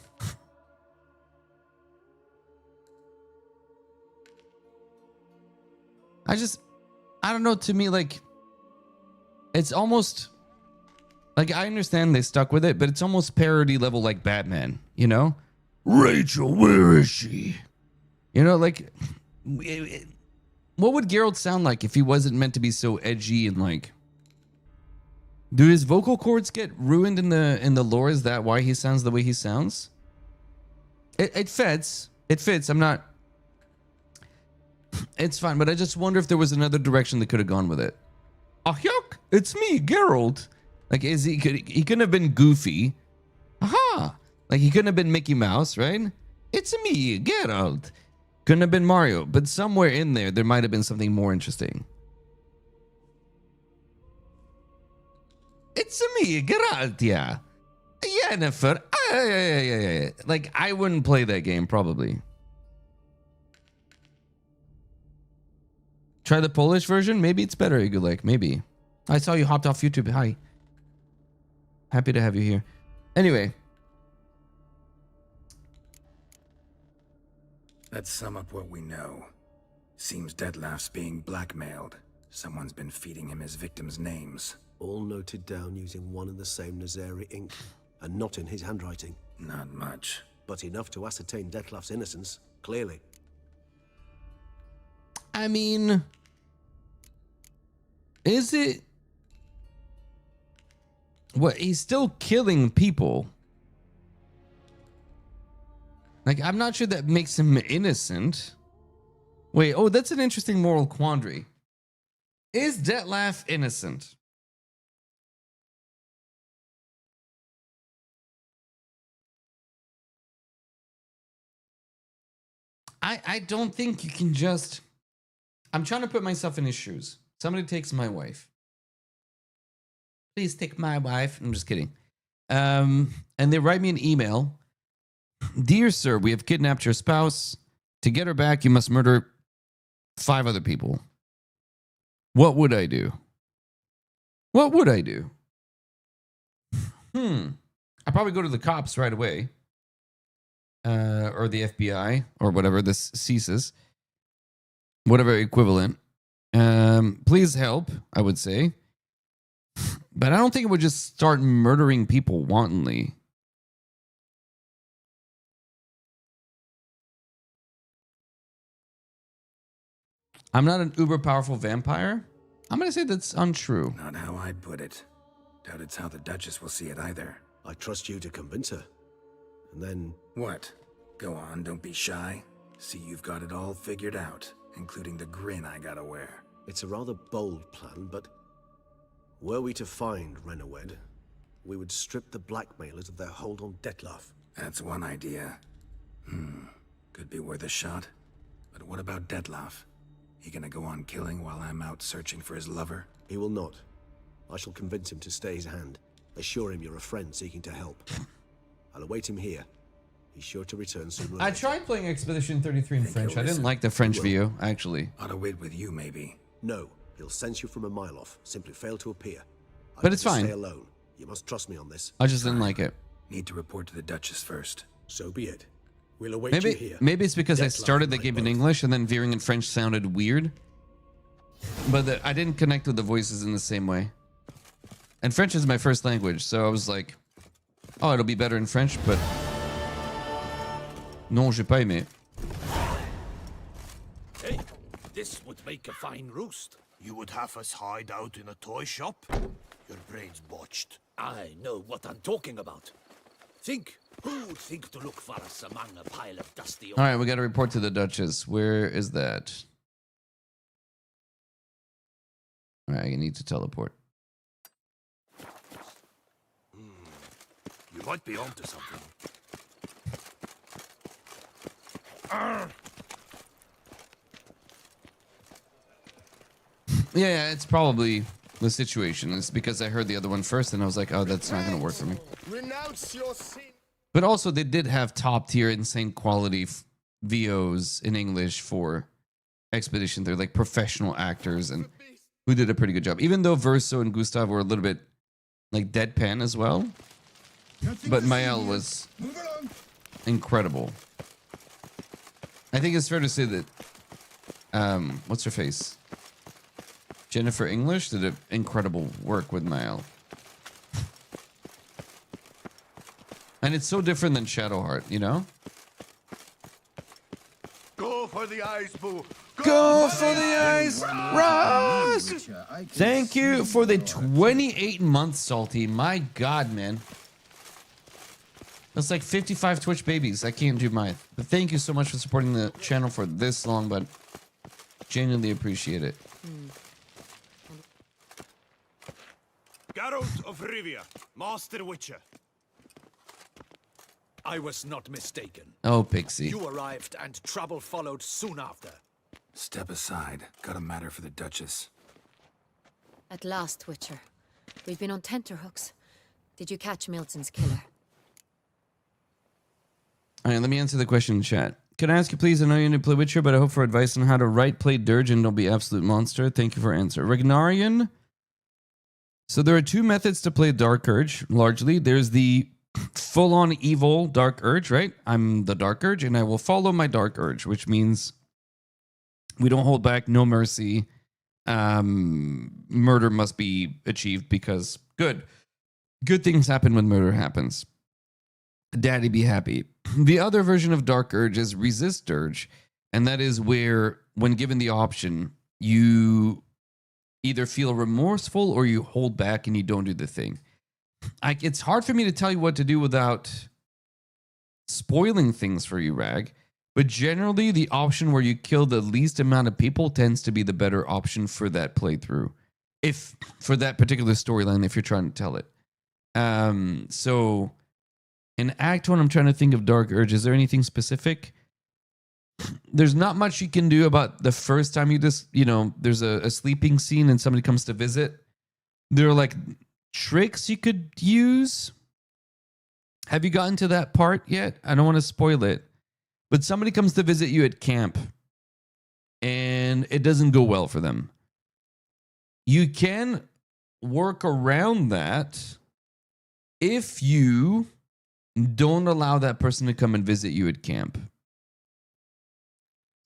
I don't know, to me, like, it's almost, like, I understand they stuck with it, but it's almost parody level like Batman, you know? Rachel, where is she? You know, like, what would Geralt sound like if he wasn't meant to be so edgy and, like, do his vocal cords get ruined in the lore? Is that why he sounds the way he sounds? It fits. It fits. I'm not... It's fine, but I just wonder if there was another direction they could have gone with it. Ah, yuck! It's me, Geralt. Like, he couldn't have been Goofy. Aha! Like, he couldn't have been Mickey Mouse, right? It's me, Geralt. Couldn't have been Mario, but somewhere in there might have been something more interesting. It's me, Geralt, yeah. Yennefer. Yeah. Like, I wouldn't play that game, probably. Try the Polish version? Maybe it's better, Igulek. Maybe. I saw you hopped off YouTube. Hi. Happy to have you here. Anyway. Let's sum up what we know. Seems Detlef's being blackmailed. Someone's been feeding him his victims' names. All noted down using one and the same Nazari ink, and not in his handwriting. Not much. But enough to ascertain Detlef's innocence, clearly. I mean... Is it... What? He's still killing people. Like, I'm not sure that makes him innocent. Wait, oh, that's an interesting moral quandary. Is Detlef innocent? I don't think you can just... I'm trying to put myself in his shoes. Somebody takes my wife. Please take my wife. I'm just kidding. And they write me an email. Dear sir, we have kidnapped your spouse. To get her back, you must murder 5 other people. What would I do? What would I do? I'd probably go to the cops right away. Or the FBI, or whatever this ceases. Whatever equivalent. Please help, I would say. But I don't think it would just start murdering people wantonly. I'm not an uber powerful vampire. I'm going to say that's untrue. Not how I'd put it. Doubt it's how the Duchess will see it either. I trust you to convince her. And then... What? Go on, don't be shy. See, you've got it all figured out, including the grin I gotta wear. It's a rather bold plan, but... Were we to find Renawed, we would strip the blackmailers of their hold on Detlef. That's one idea. Could be worth a shot. But what about Detlef? He gonna go on killing while I'm out searching for his lover? He will not. I shall convince him to stay his hand. Assure him you're a friend seeking to help. I'll await him here. He's sure to return soon. I tried playing Expedition 33 in French. I didn't like the French view, actually. Ought to wait with you, maybe. No, he'll sense you from a mile off. Simply fail to appear. But it's fine. Stay alone. You must trust me on this. I just didn't like it. Need to report to the Duchess first. So be it. We'll await you here. Maybe it's because I started the game in English and then veering in French sounded weird. But I didn't connect with the voices in the same way. And French is my first language, so I was like, oh, it'll be better in French, but... Non, j'ai pas aimé. Hey, this would make a fine roast. You would have us hide out in a toy shop? Your brain's botched. I know what I'm talking about. Think. Who would think to look for us among a pile of dusty... All right, we got to report to the Duchess. Where is that? All right, I need to teleport. You might be onto something. Yeah, it's probably the situation. It's because I heard the other one first and I was like, oh, that's not going to work for me. Renounce your sin. But also, they did have top tier, insane quality VOs in English for Expedition. They're like professional actors and who did a pretty good job. Even though Verso and Gustav were a little bit like deadpan as well. But Mael was incredible. I think it's fair to say that, what's her face? Jennifer English did an incredible work with Mael. And it's so different than Shadowheart, you know? Go for the eyes, Boo. Go for the eyes, Ross! Thank you for the 28 months, Salty. My God, man. That's like 55 Twitch babies. I can't do math. But thank you so much for supporting the channel for this long, but genuinely appreciate it. Geralt of Rivia, Master Witcher. I was not mistaken. Oh, Pixie. You arrived and trouble followed soon after. Step aside. Got a matter for the Duchess. At last, Witcher. We've been on tenterhooks. Did you catch Milton's killer? All right, let me answer the question in chat. Can I ask you, please? I know you need to play Witcher, but I hope for advice on how to play Dirge and don't be absolute monster. Thank you for answer. Ragnarian. So there are two methods to play Dark Urge, largely. There's the full-on evil Dark Urge, right? I'm the Dark Urge, and I will follow my Dark Urge, which means we don't hold back, no mercy. Murder must be achieved because good things happen when murder happens. Daddy be happy. The other version of Dark Urge is Resist Urge, and that is where, when given the option, you either feel remorseful or you hold back and you don't do the thing. It's hard for me to tell you what to do without spoiling things for you, Rag. But generally, the option where you kill the least amount of people tends to be the better option for that playthrough. If for that particular storyline, if you're trying to tell it. So in Act 1, I'm trying to think of Dark Urge. Is there anything specific? There's not much you can do about the first time you just, there's a sleeping scene and somebody comes to visit. There are like tricks you could use. Have you gotten to that part yet? I don't want to spoil it. But somebody comes to visit you at camp and it doesn't go well for them. You can work around that if you don't allow that person to come and visit you at camp.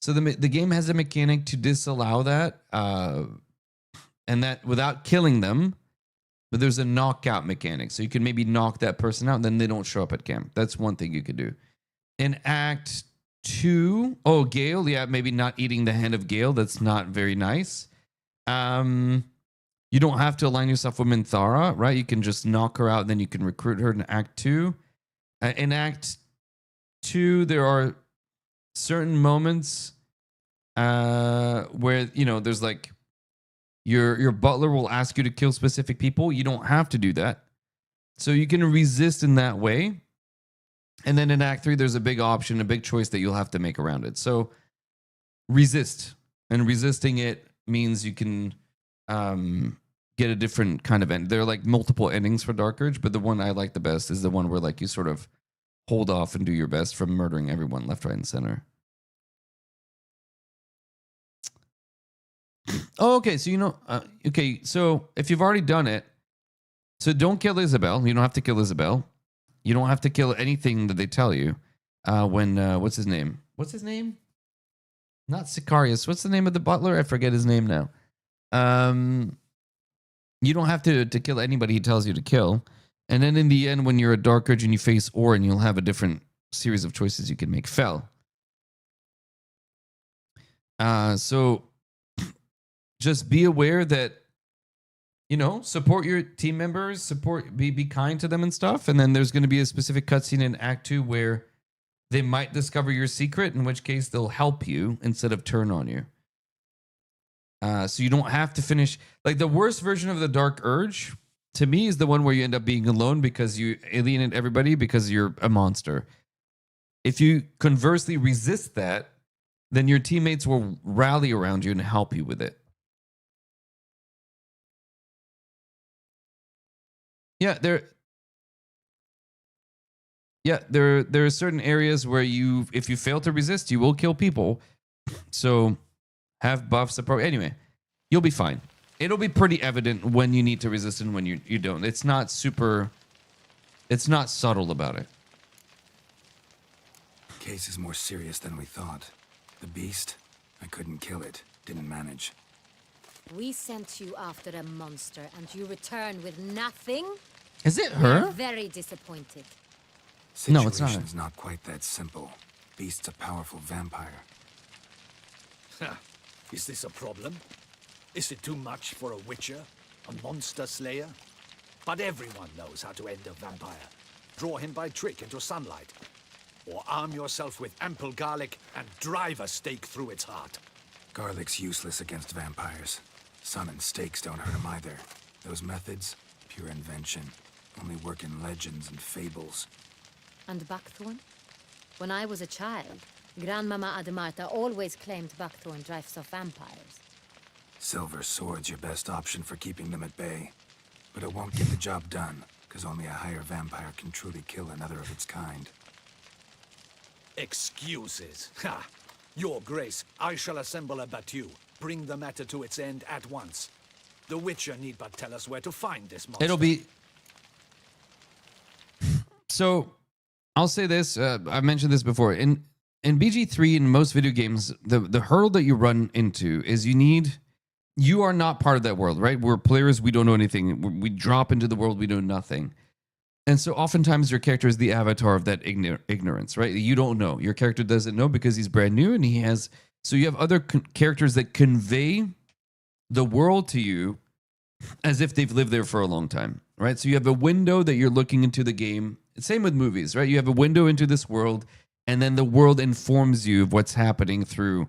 So the game has a mechanic to disallow that, and that without killing them. But there's a knockout mechanic. So you can maybe knock that person out and then they don't show up at camp. That's one thing you could do. In Act 2, Gale. Yeah, maybe not eating the hand of Gale. That's not very nice. You don't have to align yourself with Minthara, right? You can just knock her out and then you can recruit her in Act 2. In Act 2, there are certain moments where, there's like, your butler will ask you to kill specific people. You don't have to do that. So you can resist in that way. And then in Act 3, there's a big option, a big choice that you'll have to make around it. So resist. And resisting it means you can get a different kind of end. There are like multiple endings for Dark Urge, but the one I like the best is the one where like you sort of hold off and do your best from murdering everyone left, right, and center. Oh, okay. So, so if you've already done it, so don't kill Isabel. You don't have to kill Isabel. You don't have to kill anything that they tell you. What's his name? What's his name? Not Sicarius. What's the name of the butler? I forget his name now. You don't have to kill anybody he tells you to kill. And then in the end, when you're a Dark Urge and you face Orin, you'll have a different series of choices you can make. Fel. So just be aware that, support your team members, be kind to them and stuff. And then there's going to be a specific cutscene in Act 2 where they might discover your secret, in which case they'll help you instead of turn on you. So you don't have to finish. Like the worst version of the Dark Urge, to me, is the one where you end up being alone because you alienate everybody because you're a monster. If you conversely resist that, then your teammates will rally around you and help you with it. Yeah, Yeah, there are certain areas where if you fail to resist, you will kill people. So have buffs appropriate. Anyway, you'll be fine. It'll be pretty evident when you need to resist and when you don't. It's not subtle about it. Case is more serious than we thought. The beast, I couldn't kill it. Didn't manage. We sent you after a monster, and you return with nothing? Is it We're her? very disappointed. No, it's not. Situation's not quite that simple. Beast's a powerful vampire. Is this a problem? Is it too much for a witcher? A monster slayer? But everyone knows how to end a vampire. Draw him by trick into sunlight. Or arm yourself with ample garlic and drive a stake through its heart. Garlic's useless against vampires. Sun and stakes don't hurt him either. Those methods, pure invention. Only work in legends and fables. And buckthorn? When I was a child, Grandmama Ademarta always claimed buckthorn drives off vampires. Silver sword's your best option for keeping them at bay. But it won't get the job done, because only a higher vampire can truly kill another of its kind. Excuses. Ha! Your Grace, I shall assemble a battue. Bring the matter to its end at once. The Witcher need but tell us where to find this monster. It'll be... So, I'll say this. I've mentioned this before. In BG3, in most video games, the hurdle that you run into is you are not part of that world, right? We're players. We don't know anything. We drop into the world. We know nothing. And so oftentimes your character is the avatar of that ignorance, right? You don't know. Your character doesn't know because he's brand new, and he has... So you have other characters that convey the world to you as if they've lived there for a long time, right? So you have a window that you're looking into the game. Same with movies, right? You have a window into this world, and then the world informs you of what's happening through,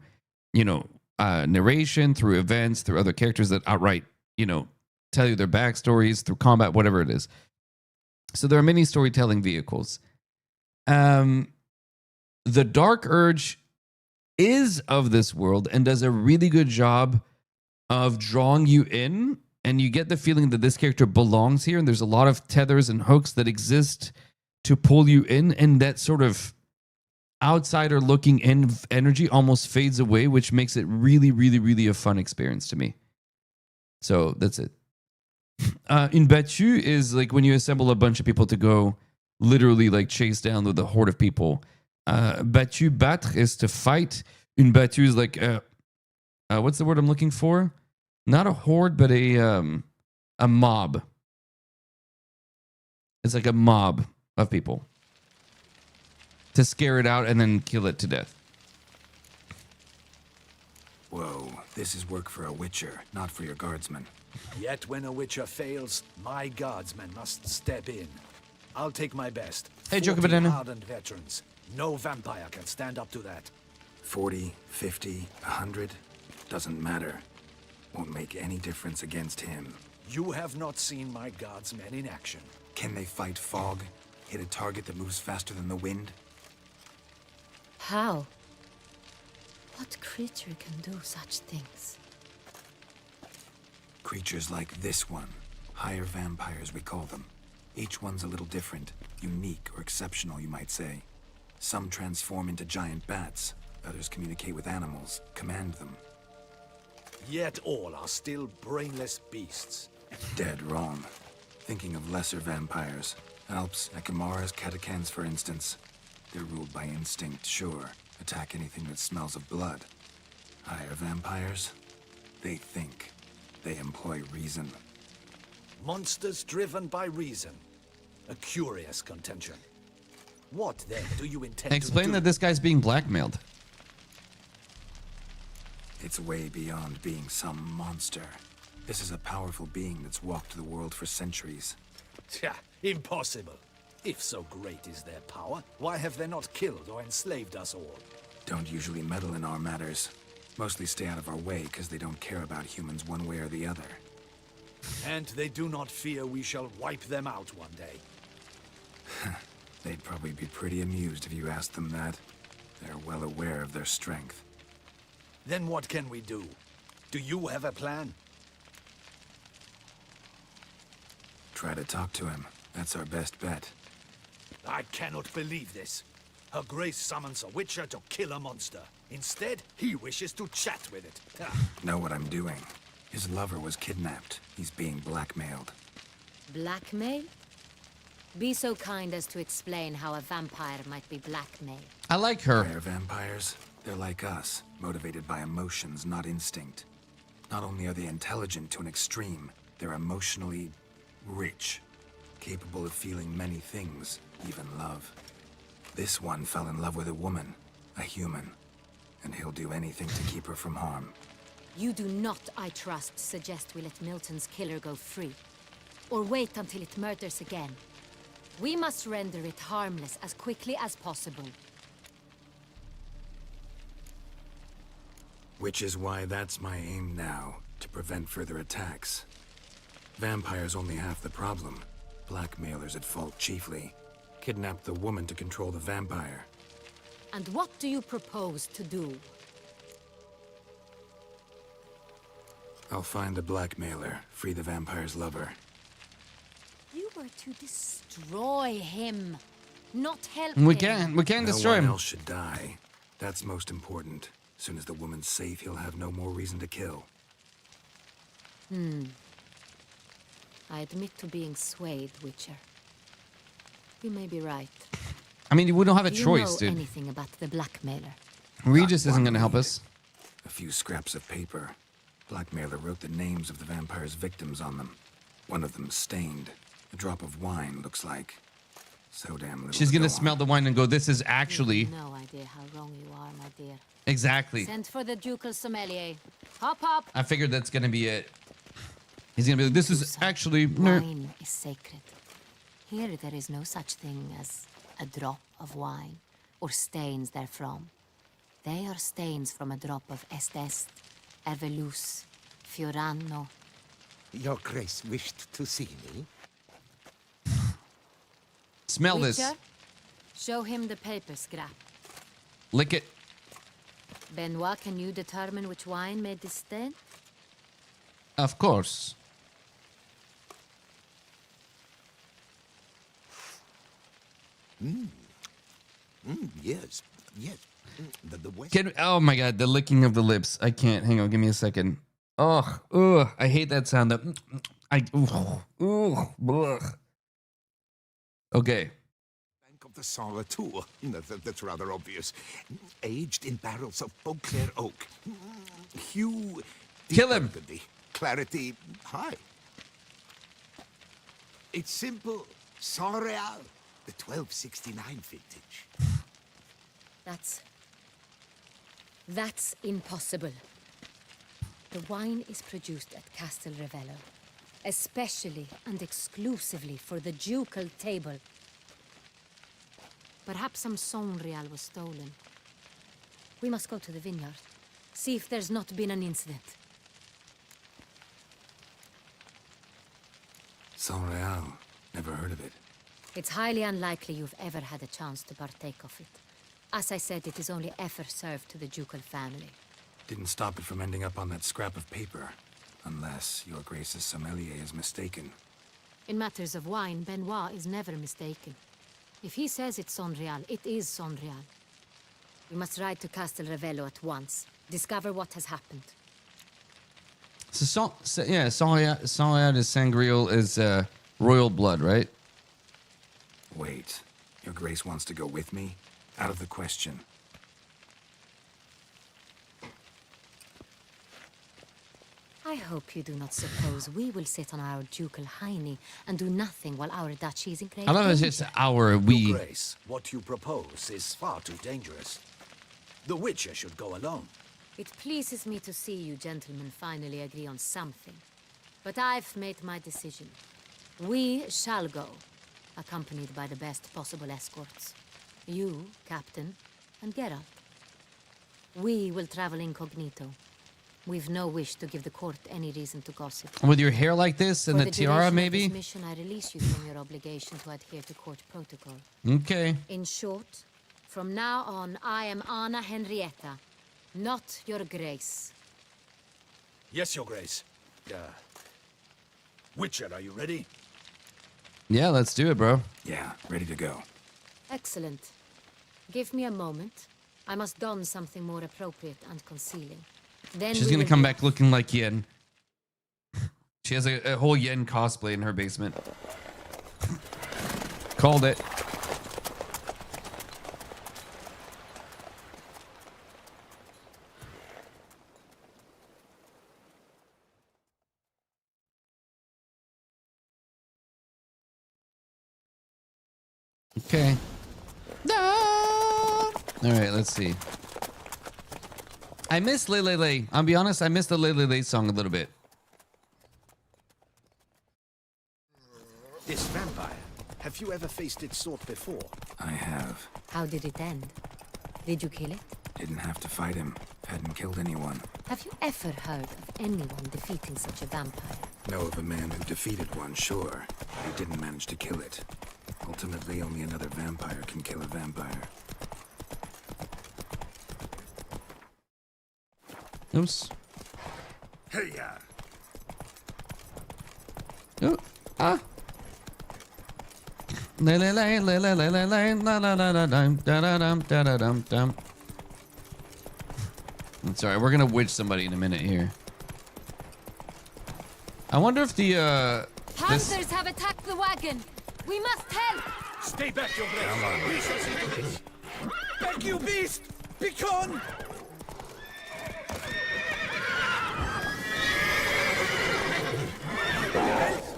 narration, through events, through other characters that outright, tell you their backstories, through combat, whatever it is. So there are many storytelling vehicles. The Dark Urge is of this world and does a really good job of drawing you in, and you get the feeling that this character belongs here, and there's a lot of tethers and hooks that exist to pull you in, and that sort of outsider looking in energy almost fades away, which makes it really, really, really a fun experience to me. So that's it. In Battu is like when you assemble a bunch of people to go literally like chase down with a horde of people. Battu, battre is to fight. Une battue is like what's the word I'm looking for? Not a horde, but a mob. It's like a mob of people to scare it out and then kill it to death. Whoa, this is work for a witcher, not for your guardsmen. Yet when a witcher fails, my guardsmen must step in. I'll take my best. Hey, 40 Joker Banana. hardened veterans. No vampire can stand up to that. 40, 50, 100, doesn't matter. Won't make any difference against him. You have not seen my guardsmen in action. Can they fight fog? Hit a target that moves faster than the wind? How? What creature can do such things? Creatures like this one. Higher vampires, we call them. Each one's a little different. Unique or exceptional, you might say. Some transform into giant bats. Others communicate with animals, command them. Yet all are still brainless beasts. Dead wrong. Thinking of lesser vampires. Alps, Ekamaras, Catechans, for instance. They're ruled by instinct, sure. Attack anything that smells of blood. Higher vampires? They think. They employ reason. Monsters driven by reason. A curious contention. What then do you intend Explain to do? that this guy's being blackmailed. It's way beyond being some monster. This is a powerful being that's walked the world for centuries. Tja, impossible. If so great is their power, why have they not killed or enslaved us all? Don't usually meddle in our matters. Mostly stay out of our way because they don't care about humans one way or the other. And they do not fear we shall wipe them out one day. They'd probably be pretty amused if you asked them that. They're well aware of their strength. Then what can we do? Do you have a plan? Try to talk to him. That's our best bet. I cannot believe this. Her Grace summons a witcher to kill a monster. Instead, he wishes to chat with it. Know what I'm doing? His lover was kidnapped. He's being blackmailed. Blackmail? Be so kind as to explain how a vampire might be blackmailed. I like her. Rare vampires? They're like us, motivated by emotions, not instinct. Not only are they intelligent to an extreme, they're emotionally rich, capable of feeling many things, even love. This one fell in love with a woman, a human, and he'll do anything to keep her from harm. You do not, I trust, suggest we let Milton's killer go free. Or wait until it murders again. We must render it harmless as quickly as possible. Which is why that's my aim now, to prevent further attacks. Vampires only half the problem. Blackmailers at fault chiefly. Kidnap the woman to control the vampire. And what do you propose to do? I'll find the blackmailer, free the vampire's lover. You were to destroy him, not help We him. can No destroy one him. else should die. That's most important. Soon as the woman's safe, he'll have no more reason to kill. I admit to being swayed, Witcher. You may be right. I mean, we don't have a Do you choice, know dude. anything about the blackmailer? Regis isn't gonna help us. A few scraps of paper. Blackmailer wrote the names of the vampire's victims on them. One of them stained. A drop of wine, looks like. So damn little. She's to gonna go smell on. the wine and go, "This is actually You have no idea how wrong you are, my dear. exactly." Send for the ducal sommelier. Hop, hop. I figured that's gonna be it. He's gonna be like, "This is Toussaint, actually." Wine is sacred. Here there is no such thing as a drop of wine, or stains therefrom. They are stains from a drop of Est, Ervelus, Fiorano. Your Grace wished to see me? Smell this. Witcher, show him the paper scrap. Lick it. Benoit, can you determine which wine made this stain? Of course. Yes, yes. The West... Oh my god, the licking of the lips. I can't. Hang on, give me a second. Ugh, I hate that sound. Okay. Bank of the Sang Retour. That's rather obvious. Aged in barrels of Beauclair oak. Hue... Kill him. burgundy. Clarity high. It's simple. Saint Real. The 1269 vintage. That's impossible. The wine is produced at Castel Revello, especially and exclusively for the ducal table. Perhaps some Sonreal was stolen. We must go to the vineyard, see if there's not been an incident. Saint Real. Never heard of it. It's highly unlikely you've ever had a chance to partake of it. As I said, it is only ever served to the ducal family. Didn't stop it from ending up on that scrap of paper. Unless your Grace's sommelier is mistaken. In matters of wine, Benoit is never mistaken. If he says it's Sonreal, it is Sonreal. We must ride to Castel Revello at once. Discover what has happened. So, Saint-Réal de Sangreal is royal blood, right? Wait. Your Grace wants to go with me? Out of the question. I hope you do not suppose we will sit on our ducal hiney and do nothing while our duchy is in great I love it's danger. just our Your we. Grace, what you propose is far too dangerous. The Witcher should go alone. It pleases me to see you gentlemen finally agree on something. But I've made my decision. We shall go, accompanied by the best possible escorts. You, Captain, and Geralt. We will travel incognito. We've no wish to give the court any reason to gossip. With your hair like this and For the the tiara, duration of maybe? this mission, I release you from your obligation to adhere to court protocol. Okay. In short, from now on, I am Anna Henrietta, not your Grace. Yes, Your Grace. Witcher, are you ready? Yeah, let's do it, bro. Yeah, ready to go. Excellent. Give me a moment. I must don something more appropriate and concealing. Then She's gonna come back looking like Yen. She has a whole Yen cosplay in her basement. Called it. Okay. All right, let's see. I miss Lay Lay Lay. I'll be honest, I missed the Lay Lay Lay song a little bit. This vampire, have you ever faced its sort before? I have. How did it end? Did you kill it? Didn't have to fight him. Hadn't killed anyone. Have you ever heard of anyone defeating such a vampire? Know of a man who defeated one, sure. But he didn't manage to kill it. Ultimately, only another vampire can kill a vampire. Oops. Hey, yeah. Oh, ah. Lay lay lay lay lay lay lay lay la la la la dum da da dum da da dum dum. I'm sorry, we're gonna witch somebody in a minute here. I wonder if the Panthers have attacked the wagon. We must help. Stay back, your blade. We shall see to this. Back, you beast! Begone!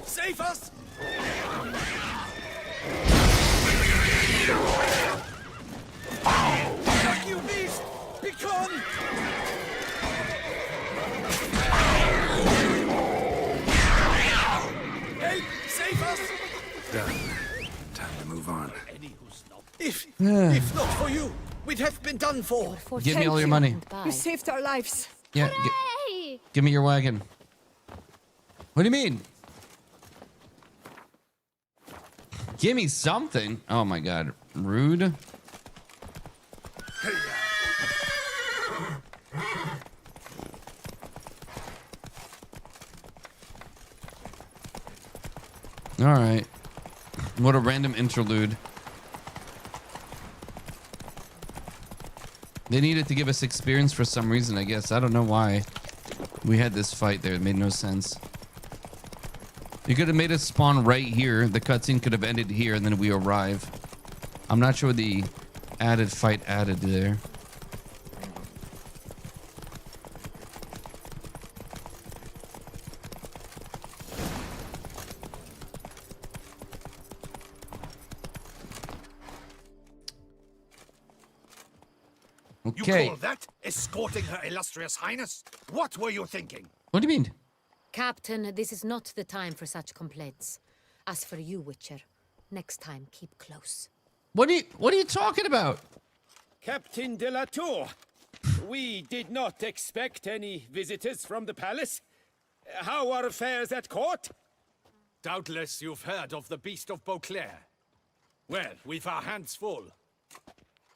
Save us! Back, you beast! Begone! Help! Save us! Done. Time to move on. If not for you, we'd have been done for. give me all your money. You saved our lives. Yeah, give me your wagon. What do you mean? Give me something. Oh my god, rude. All right. What a random interlude. They needed to give us experience for some reason, I guess. I don't know why we had this fight there. It made no sense. You could have made us spawn right here. The cutscene could have ended here, and then we arrive. I'm not sure the added fight added there. Okay. You call that escorting Her Illustrious Highness? What were you thinking? What do you mean? Captain, this is not the time for such complaints. As for you, Witcher, next time keep close. What are you talking about? Captain de la Tour, we did not expect any visitors from the palace. How are affairs at court? Doubtless you've heard of the Beast of Beauclair. Well, we've our hands full.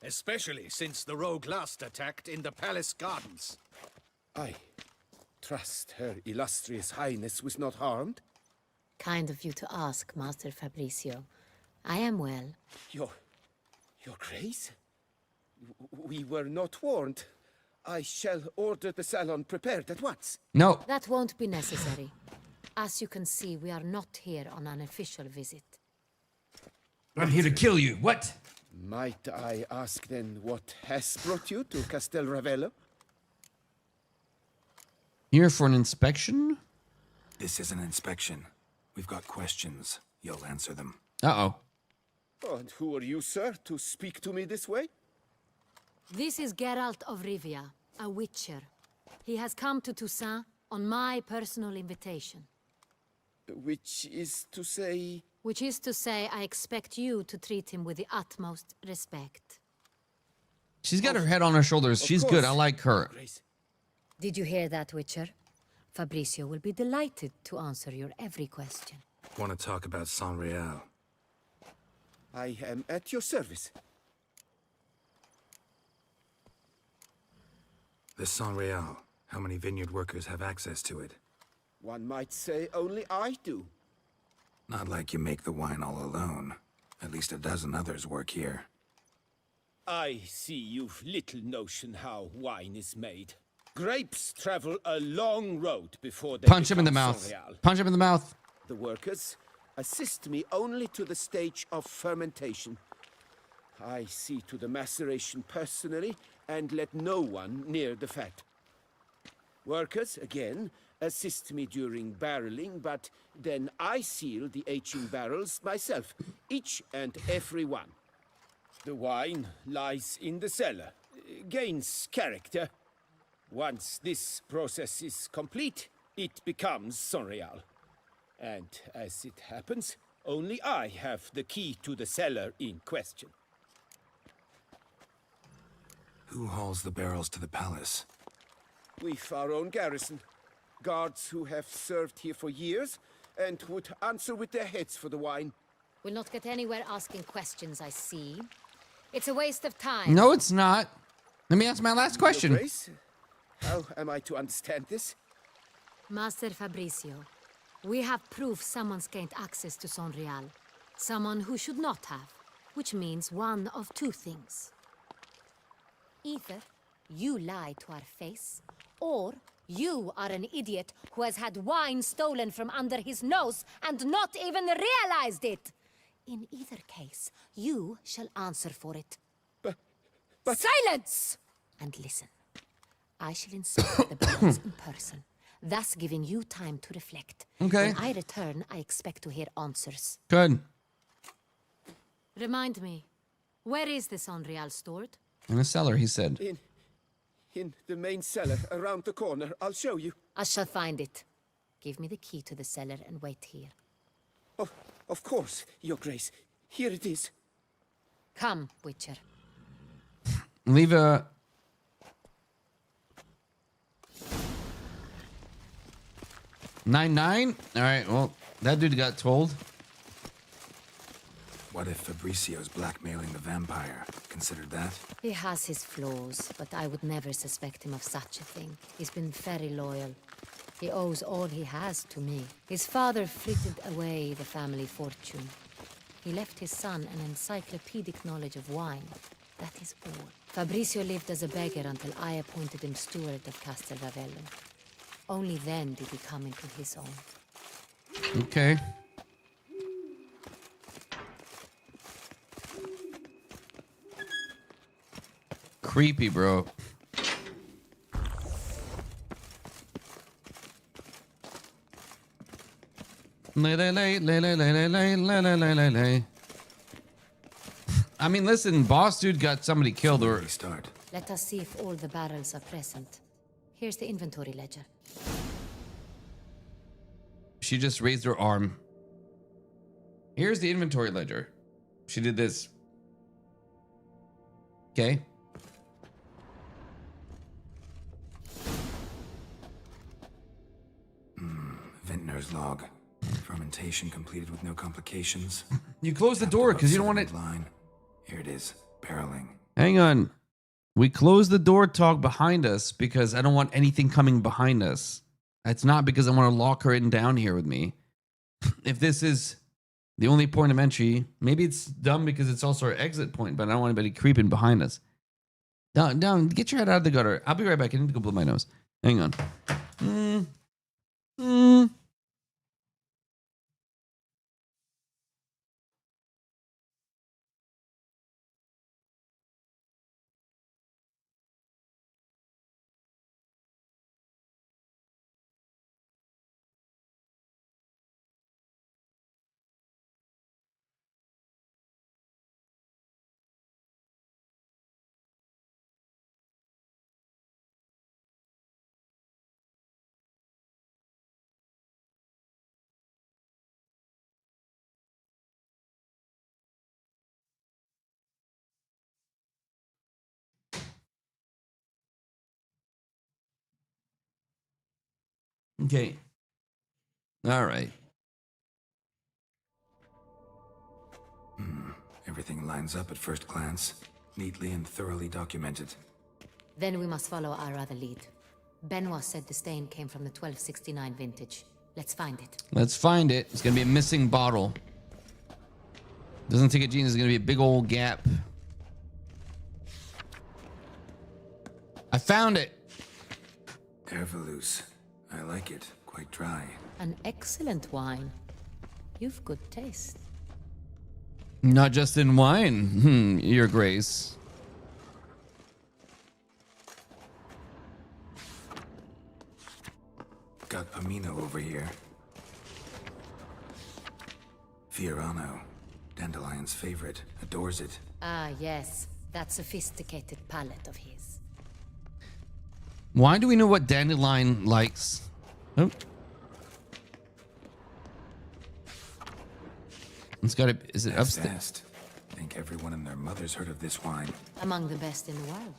Especially since the rogue last attacked in the palace gardens. I trust Her Illustrious Highness was not harmed. Kind of you to ask, Master Fabricio. I am well. Your Grace? We were not warned. I shall order the salon prepared at once. No. That won't be necessary. As you can see, we are not here on an official visit. I'm here to kill you. What? Might I ask then what has brought you to Castel Ravello? Here for an inspection? This is an inspection. We've got questions. You'll answer them. Uh-oh. Oh, and who are you, sir, to speak to me this way? This is Geralt of Rivia, a witcher. He has come to Toussaint on my personal invitation. Which is to say... Which is to say, I expect you to treat him with the utmost respect. She's got her head on her shoulders. She's good. I like her. Did you hear that, Witcher? Fabricio will be delighted to answer your every question. Want to talk about San Real? I am at your service. The San Real. How many vineyard workers have access to it? One might say only I do. Not like you make the wine all alone. At least a dozen others work here. I see you've little notion how wine is made. Grapes travel a long road before they Punch him in the become mouth. Sangreal. Punch him in the mouth. The workers assist me only to the stage of fermentation. I see to the maceration personally and let no one near the fat. Workers, again, assist me during barreling, but then I seal the aging barrels myself, each and every one. The wine lies in the cellar, gains character. Once this process is complete, it becomes Sangreal. And as it happens, only I have the key to the cellar in question. Who hauls the barrels to the palace? We've our own garrison. Guards who have served here for years and would answer with their heads for the wine. We'll not get anywhere asking questions, I see. It's a waste of time. No, it's not. Let me ask my last question. Your Grace, how am I to understand this? Master Fabricio, we have proof someone's gained access to Sangreal. Someone who should not have, which means one of two things. Either you lie to our face, or you are an idiot who has had wine stolen from under his nose and not even realized it. In either case, you shall answer for it. But... Silence! And listen. I shall inspect the barrels in person, thus giving you time to reflect. Okay. When I return, I expect to hear answers. Good. Remind me, where is the Sangreal stored? In the cellar, he said. In the main cellar, around the corner. I'll show you. I shall find it. Give me the key to the cellar and wait here. Oh, of course, Your Grace. Here it is. Come, Witcher. Leave a... $9.9? Alright, well, that dude got told. What if Fabricio's blackmailing the vampire? Considered that? He has his flaws, but I would never suspect him of such a thing. He's been very loyal. He owes all he has to me. His father frittered away the family fortune. He left his son an encyclopedic knowledge of wine. That is all. Fabricio lived as a beggar until I appointed him steward of Castel Ravello. Only then did he come into his own. Okay. Creepy, bro. I mean, listen, boss dude got somebody killed or... Start. Let us see if all the barrels are present. Here's the inventory ledger. She just raised her arm. Here's the inventory ledger. She did this. Okay. Vintner's log. Fermentation completed with no complications. You close the door because you don't want it. Line. Here it is. Barreling. Hang on. We close the door talk behind us because I don't want anything coming behind us. It's not because I want to lock her in down here with me. If this is the only point of entry, maybe it's dumb because it's also our exit point, but I don't want anybody creeping behind us. Down, get your head out of the gutter. I'll be right back. I need to go blow my nose. Hang on. Okay. All right. Everything lines up at first glance, neatly and thoroughly documented. Then we must follow our other lead. Benoit said the stain came from the 1269 vintage. Let's find it. Let's find it. It's going to be a missing bottle. Doesn't take a genius. There's gonna be a big old gap. I found it. Ervelous. I like it. Quite dry. An excellent wine. You've good taste. Not just in wine, Your Grace. Got Pomino over here. Fiorano. Dandelion's favorite. Adores it. Ah, yes. That sophisticated palate of his. Why do we know what Dandelion likes? Oh. It's gotta, is it upstairs? Think everyone and their mother's heard of this wine. Among the best in the world.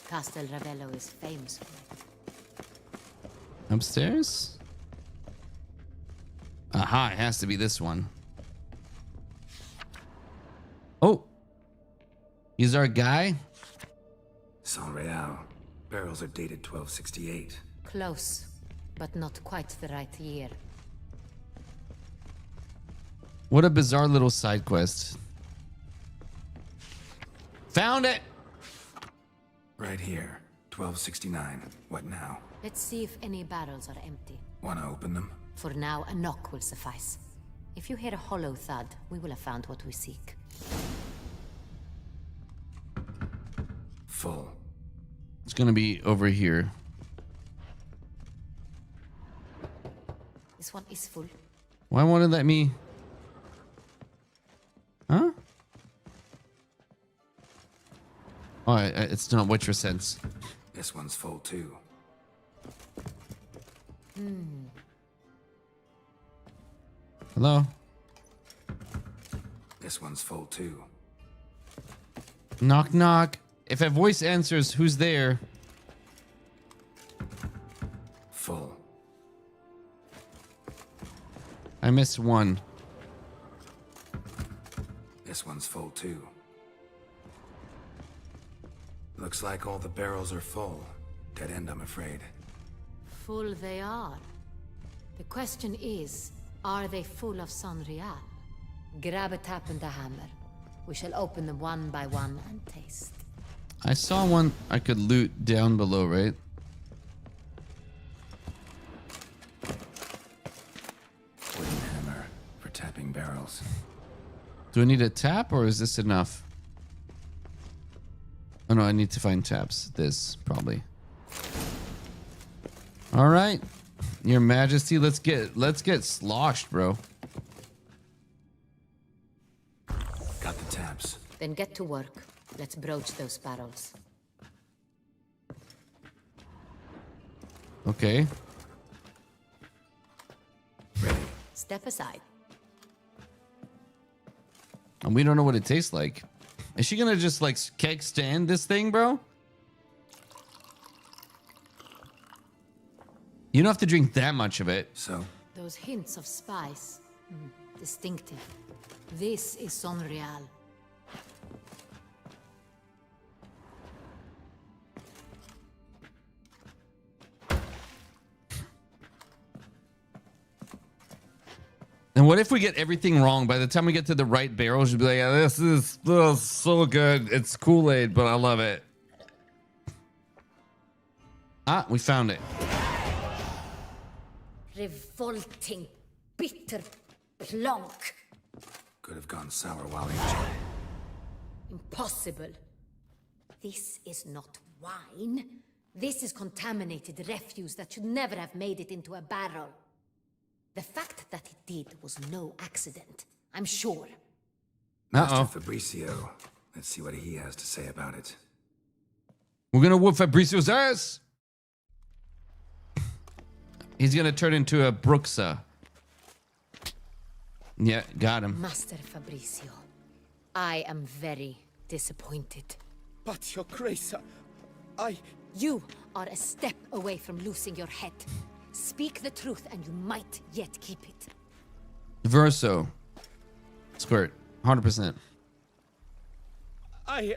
Castel Ravello is famous for it. Upstairs? Aha, it has to be this one. Oh. He's our guy? San Real. Barrels are dated 1268. Close, but not quite the right year. What a bizarre little side quest. Found it! Right here. 1269. What now? Let's see if any barrels are empty. Wanna open them? For now, a knock will suffice. If you hear a hollow thud, we will have found what we seek. Full. It's gonna be over here. This one is full. Why won't it let me? Huh? Oh, it's not Witcher sense. This one's full too. Hello? This one's full too. Knock, knock. If a voice answers, who's there? Full. I missed one. This one's full too. Looks like all the barrels are full. Dead end, I'm afraid. Full they are. The question is, are they full of San Real? Grab a tap and a hammer. We shall open them one by one and taste. I saw one I could loot down below, right? Wooden hammer for tapping barrels. Do I need a tap or is this enough? Oh no, I need to find taps. This, probably. Alright. Your Majesty, let's get sloshed, bro. Got the taps. Then get to work. Let's broach those barrels. Okay. Ready. Step aside. And we don't know what it tastes like. Is she gonna just like keg stand this thing, bro? You don't have to drink that much of it. So? Those hints of spice. Distinctive. This is San Real. And what if we get everything wrong? By the time we get to the right barrels, you'll be like, yeah, this is so good. It's Kool-Aid, but I love it. Ah, we found it. Revolting, bitter plonk. Could have gone sour while aging. Impossible. This is not wine. This is contaminated refuse that should never have made it into a barrel. The fact that it did was no accident, I'm sure. Master Fabricio. Let's see what he has to say about it. We're gonna whoop Fabricio's ass. He's gonna turn into a Bruxa. Yeah, got him. Master Fabricio, I am very disappointed. But, Your Grace, You are a step away from losing your head. Speak the truth and you might yet keep it. Verso. Squirt. 100%. I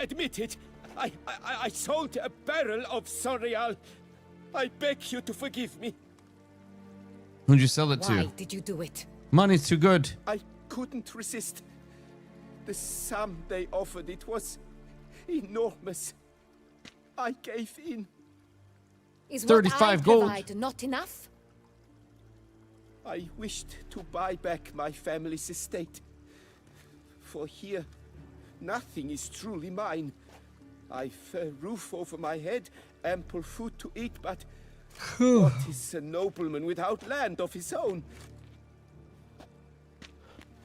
admit it. I sold a barrel of San Real. I beg you to forgive me. Who'd you sell it to? Why did you do it? Money's too good. I couldn't resist. The sum they offered, it was enormous. I gave in. Is 35 what I gold. provide not enough? I wished to buy back my family's estate. For here, nothing is truly mine. I've a roof over my head, ample food to eat, but what is a nobleman without land of his own?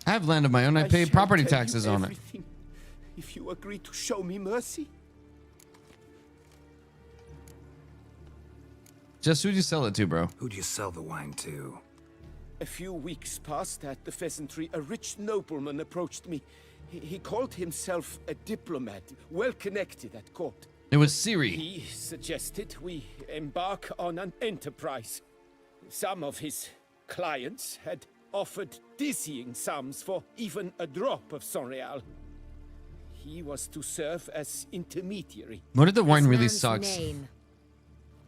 I have land of my own. I pay shall property tell you taxes on it. everything, if you agree to show me mercy. Just who'd you sell it to, bro? Who'd you sell the wine to? A few weeks past at the pheasantry, a rich nobleman approached me. He called himself a diplomat, well connected at court. It was Siri. He suggested we embark on an enterprise. Some of his clients had offered dizzying sums for even a drop of Sonreal. He was to serve as intermediary. What if the wine This really man's sucks? name.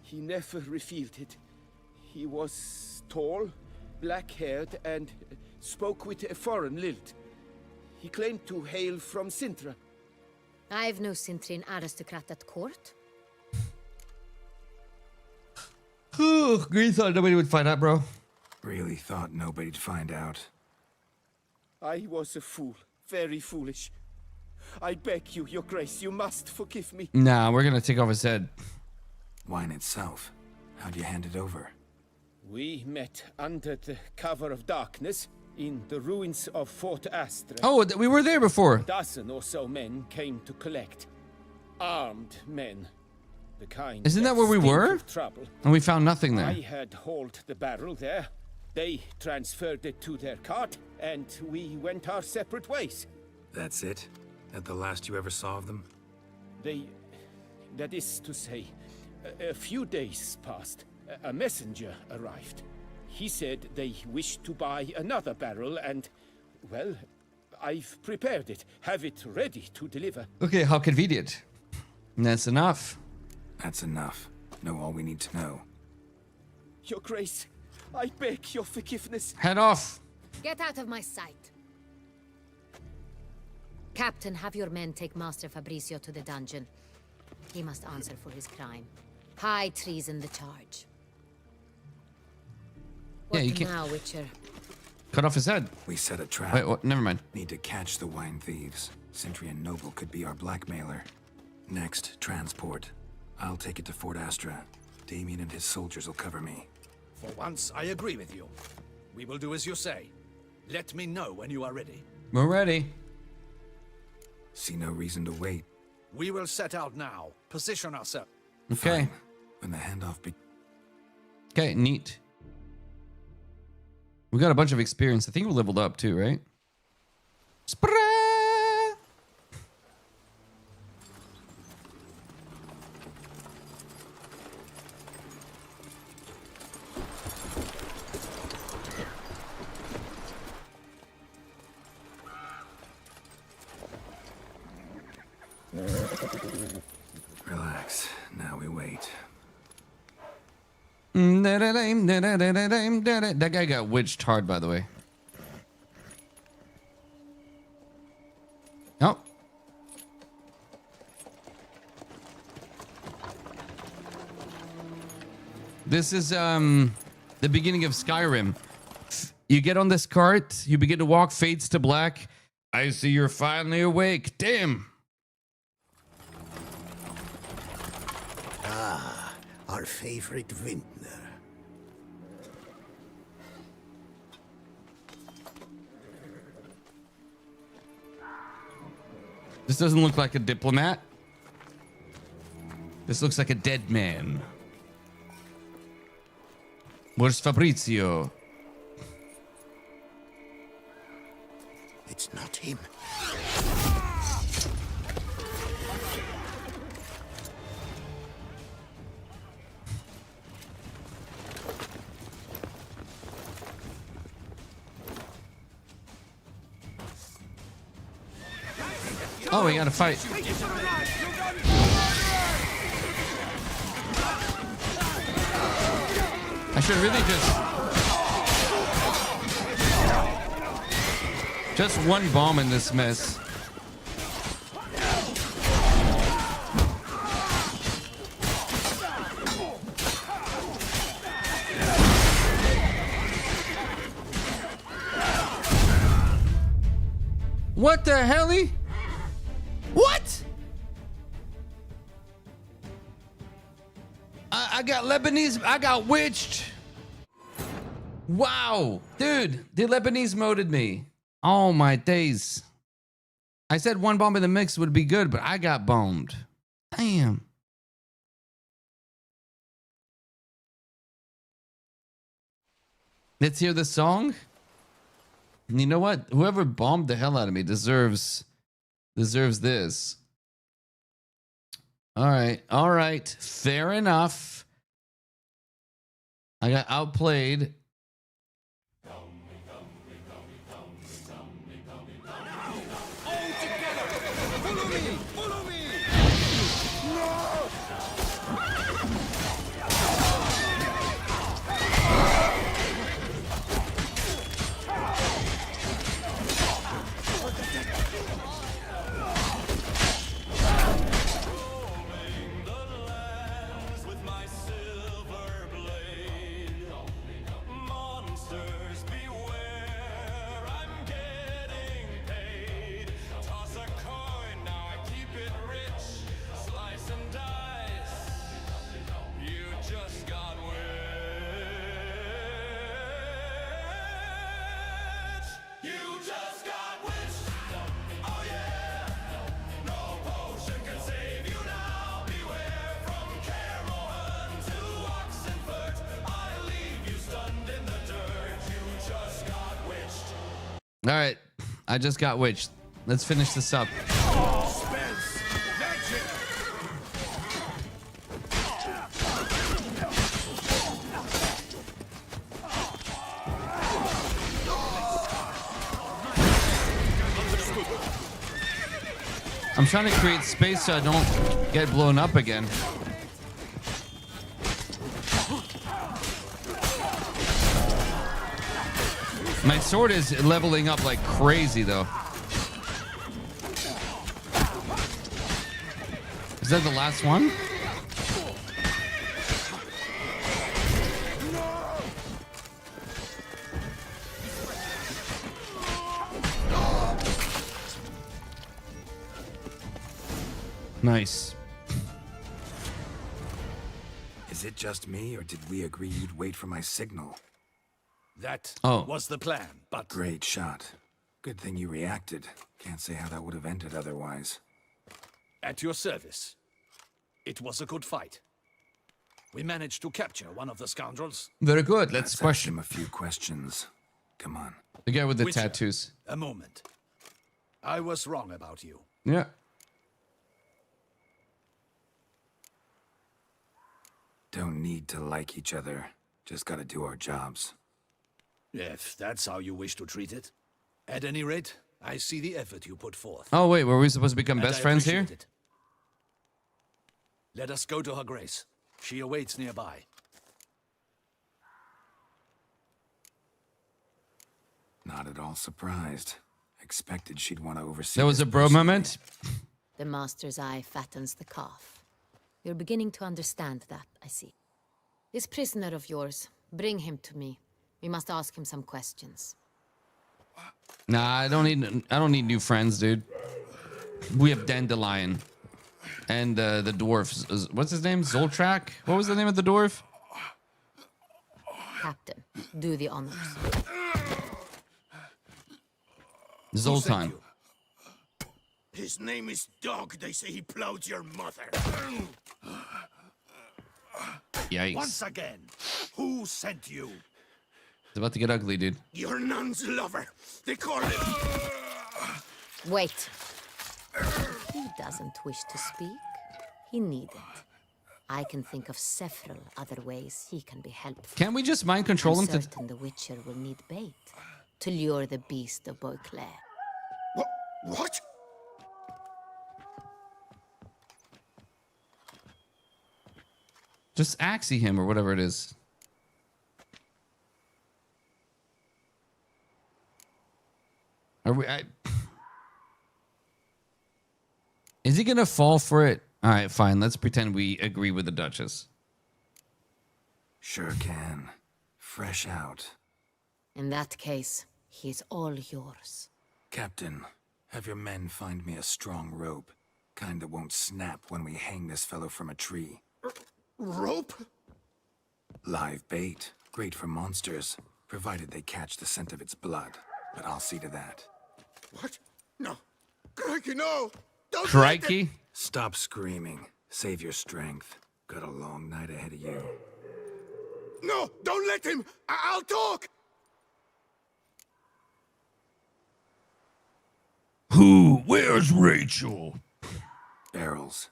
He never revealed it. He was tall, black-haired, and spoke with a foreign lilt. He claimed to hail from Sintra. I've no Cintrin aristocrat at court. You thought nobody would find out, bro? Really thought nobody'd find out. I was a fool, very foolish. I beg you, Your Grace, you must forgive me. Nah, we're gonna take off his head. Wine itself. How'd you hand it over? We met under the cover of darkness in the ruins of Fort Astra. Oh, we were there before. A dozen or so men came to collect. Armed men. The kind Isn't that where we stink were? of trouble. And we found nothing there. I had hauled the barrel there. They transferred it to their cart, and we went our separate ways. That's it? That the last you ever saw of them? That is to say, a few days passed. A messenger arrived. He said they wished to buy another barrel and, well, I've prepared it. Have it ready to deliver. Okay, how convenient. That's enough. That's enough. Know all we need to know. Your Grace, I beg your forgiveness. Head off. Get out of my sight. Captain, have your men take Master Fabrizio to the dungeon. He must answer for his crime. High treason the charge. Yeah, What you can't now, Witcher? cut off his head. We set a trap. Wait, what? Never mind. Need to catch the wine thieves. Sentry and Noble could be our blackmailer. Next, transport. I'll take it to Fort Astra. Damien and his soldiers will cover me. For once, I agree with you. We will do as you say. Let me know when you are ready. We're ready. See no reason to wait. We will set out now. Position ourselves. Okay. Fine. When the handoff Okay, neat. We got a bunch of experience. I think we leveled up too, right? Sprah! Relax. Now we wait. That guy got witched hard, by the way. Oh. This is the beginning of Skyrim. You get on this cart, you begin to walk, fades to black. I see you're finally awake. Damn. Ah, our favorite vintner. This doesn't look like a diplomat. This looks like a dead man. Where's Fabrizio? It's not him. Oh, we gotta fight. I should really just one bomb in this mess. What the hell? What? I got Lebanese. I got witched. Wow, dude, the Lebanese moded me. Oh my days. I said one bomb in the mix would be good, but I got bombed. Damn. Let's hear the song. And you know what? Whoever bombed the hell out of me deserves this. All right. Fair enough. I got outplayed. All right, I just got witched. Let's finish this up. I'm trying to create space so I don't get blown up again. My sword is leveling up like crazy, though. Is that the last one? Nice. Is it just me, or did we agree you'd wait for my signal? That Oh. was the plan, but... Great shot. Good thing you reacted. Can't say how that would have ended otherwise. At your service. It was a good fight. We managed to capture one of the scoundrels. Very good. Let's Ask question him a few questions. Come on. the guy with the Witcher, tattoos. A moment. I was wrong about you. Yeah. Don't need to like each other. Just gotta do our jobs. If that's how you wish to treat it. At any rate, I see the effort you put forth. Oh, wait. Were we supposed to become and best I friends here? appreciate it. Let us go to her grace. She awaits nearby. Not at all surprised. Expected she'd want to oversee. That was this a bro personally. moment. The master's eye fattens the calf. You're beginning to understand that, I see. This prisoner of yours, bring him to me. We must ask him some questions. Nah, I don't need new friends, dude. We have Dandelion. And the dwarf. What's his name? Zoltrak? What was the name of the dwarf? Captain, do the honors. Zoltan. His name is Dog. They say he plowed your mother. Yikes. Once again, who sent you? It's about to get ugly, dude. Your nun's lover. They call him. Wait. He doesn't wish to speak. He needn't. I can think of several other ways he can be helpful. Can't we just mind control him I'm to... certain the Witcher will need bait to lure the beast of Beauclair. What? Just axie him or whatever it is. Are we... Is he gonna fall for it? All right, fine. Let's pretend we agree with the Duchess. Sure can. Fresh out. In that case, he's all yours. Captain, Have your men find me a strong rope. Kind that won't snap when we hang this fellow from a tree. Rope? Live bait. Great for monsters, provided they catch the scent of its blood. But I'll see to that. What? No. Crikey, no! Don't Crikey? Stop screaming. Save your strength. Got a long night ahead of you. No! Don't let him! I'll talk! Where's Rachel? Barrels.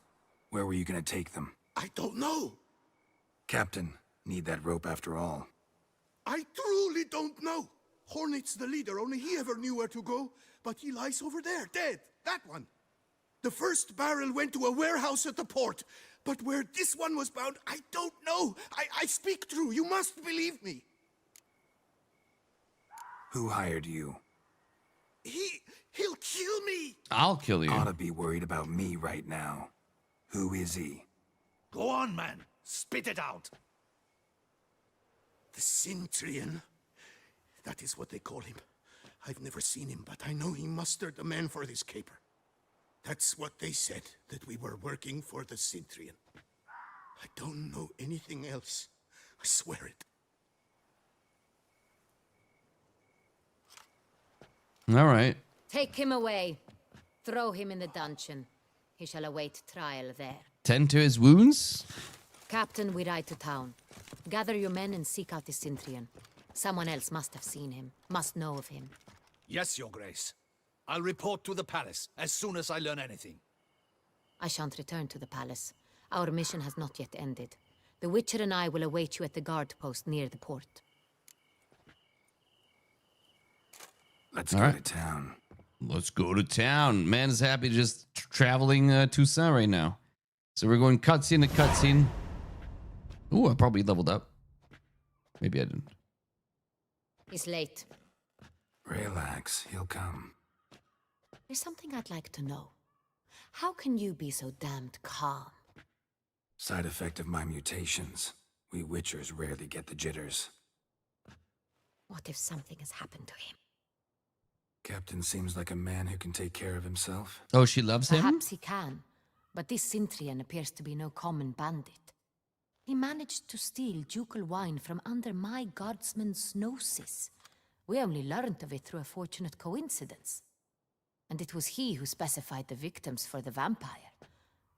Where were you gonna take them? I don't know. Captain, need that rope after all. I truly don't know. Hornet's the leader, only he ever knew where to go. But he lies over there, dead. That one. The first barrel went to a warehouse at the port. But where this one was bound, I don't know. I speak true. You must believe me. Who hired you? He'll kill me. I'll kill you. Ought to be worried about me right now. Who is he? Go on, man. Spit it out. The Cintrian. That is what they call him. I've never seen him, but I know he mustered the men for this caper. That's what they said, that we were working for the Cintrian. I don't know anything else. I swear it. All right. Take him away. Throw him in the dungeon. He shall await trial there. Tend to his wounds? Captain, we ride to town. Gather your men and seek out the Cintrian. Someone else must have seen him, must know of him. Yes, Your Grace. I'll report to the palace as soon as I learn anything. I shan't return to the palace. Our mission has not yet ended. The Witcher and I will await you at the guard post near the port. Let's go to town. Let's go to town. Man's happy just traveling Toussaint right now. So we're going cutscene to cutscene. Ooh, I probably leveled up. Maybe I didn't. He's late. Relax, he'll come. There's something I'd like to know. How can you be so damned calm? Side effect of my mutations. We Witchers rarely get the jitters. What if something has happened to him? Captain seems like a man who can take care of himself. Oh, she loves him? Perhaps he can, but this Cintrian appears to be no common bandit. He managed to steal ducal wine from under my guardsman's noses. We only learned of it through a fortunate coincidence. And it was he who specified the victims for the vampire.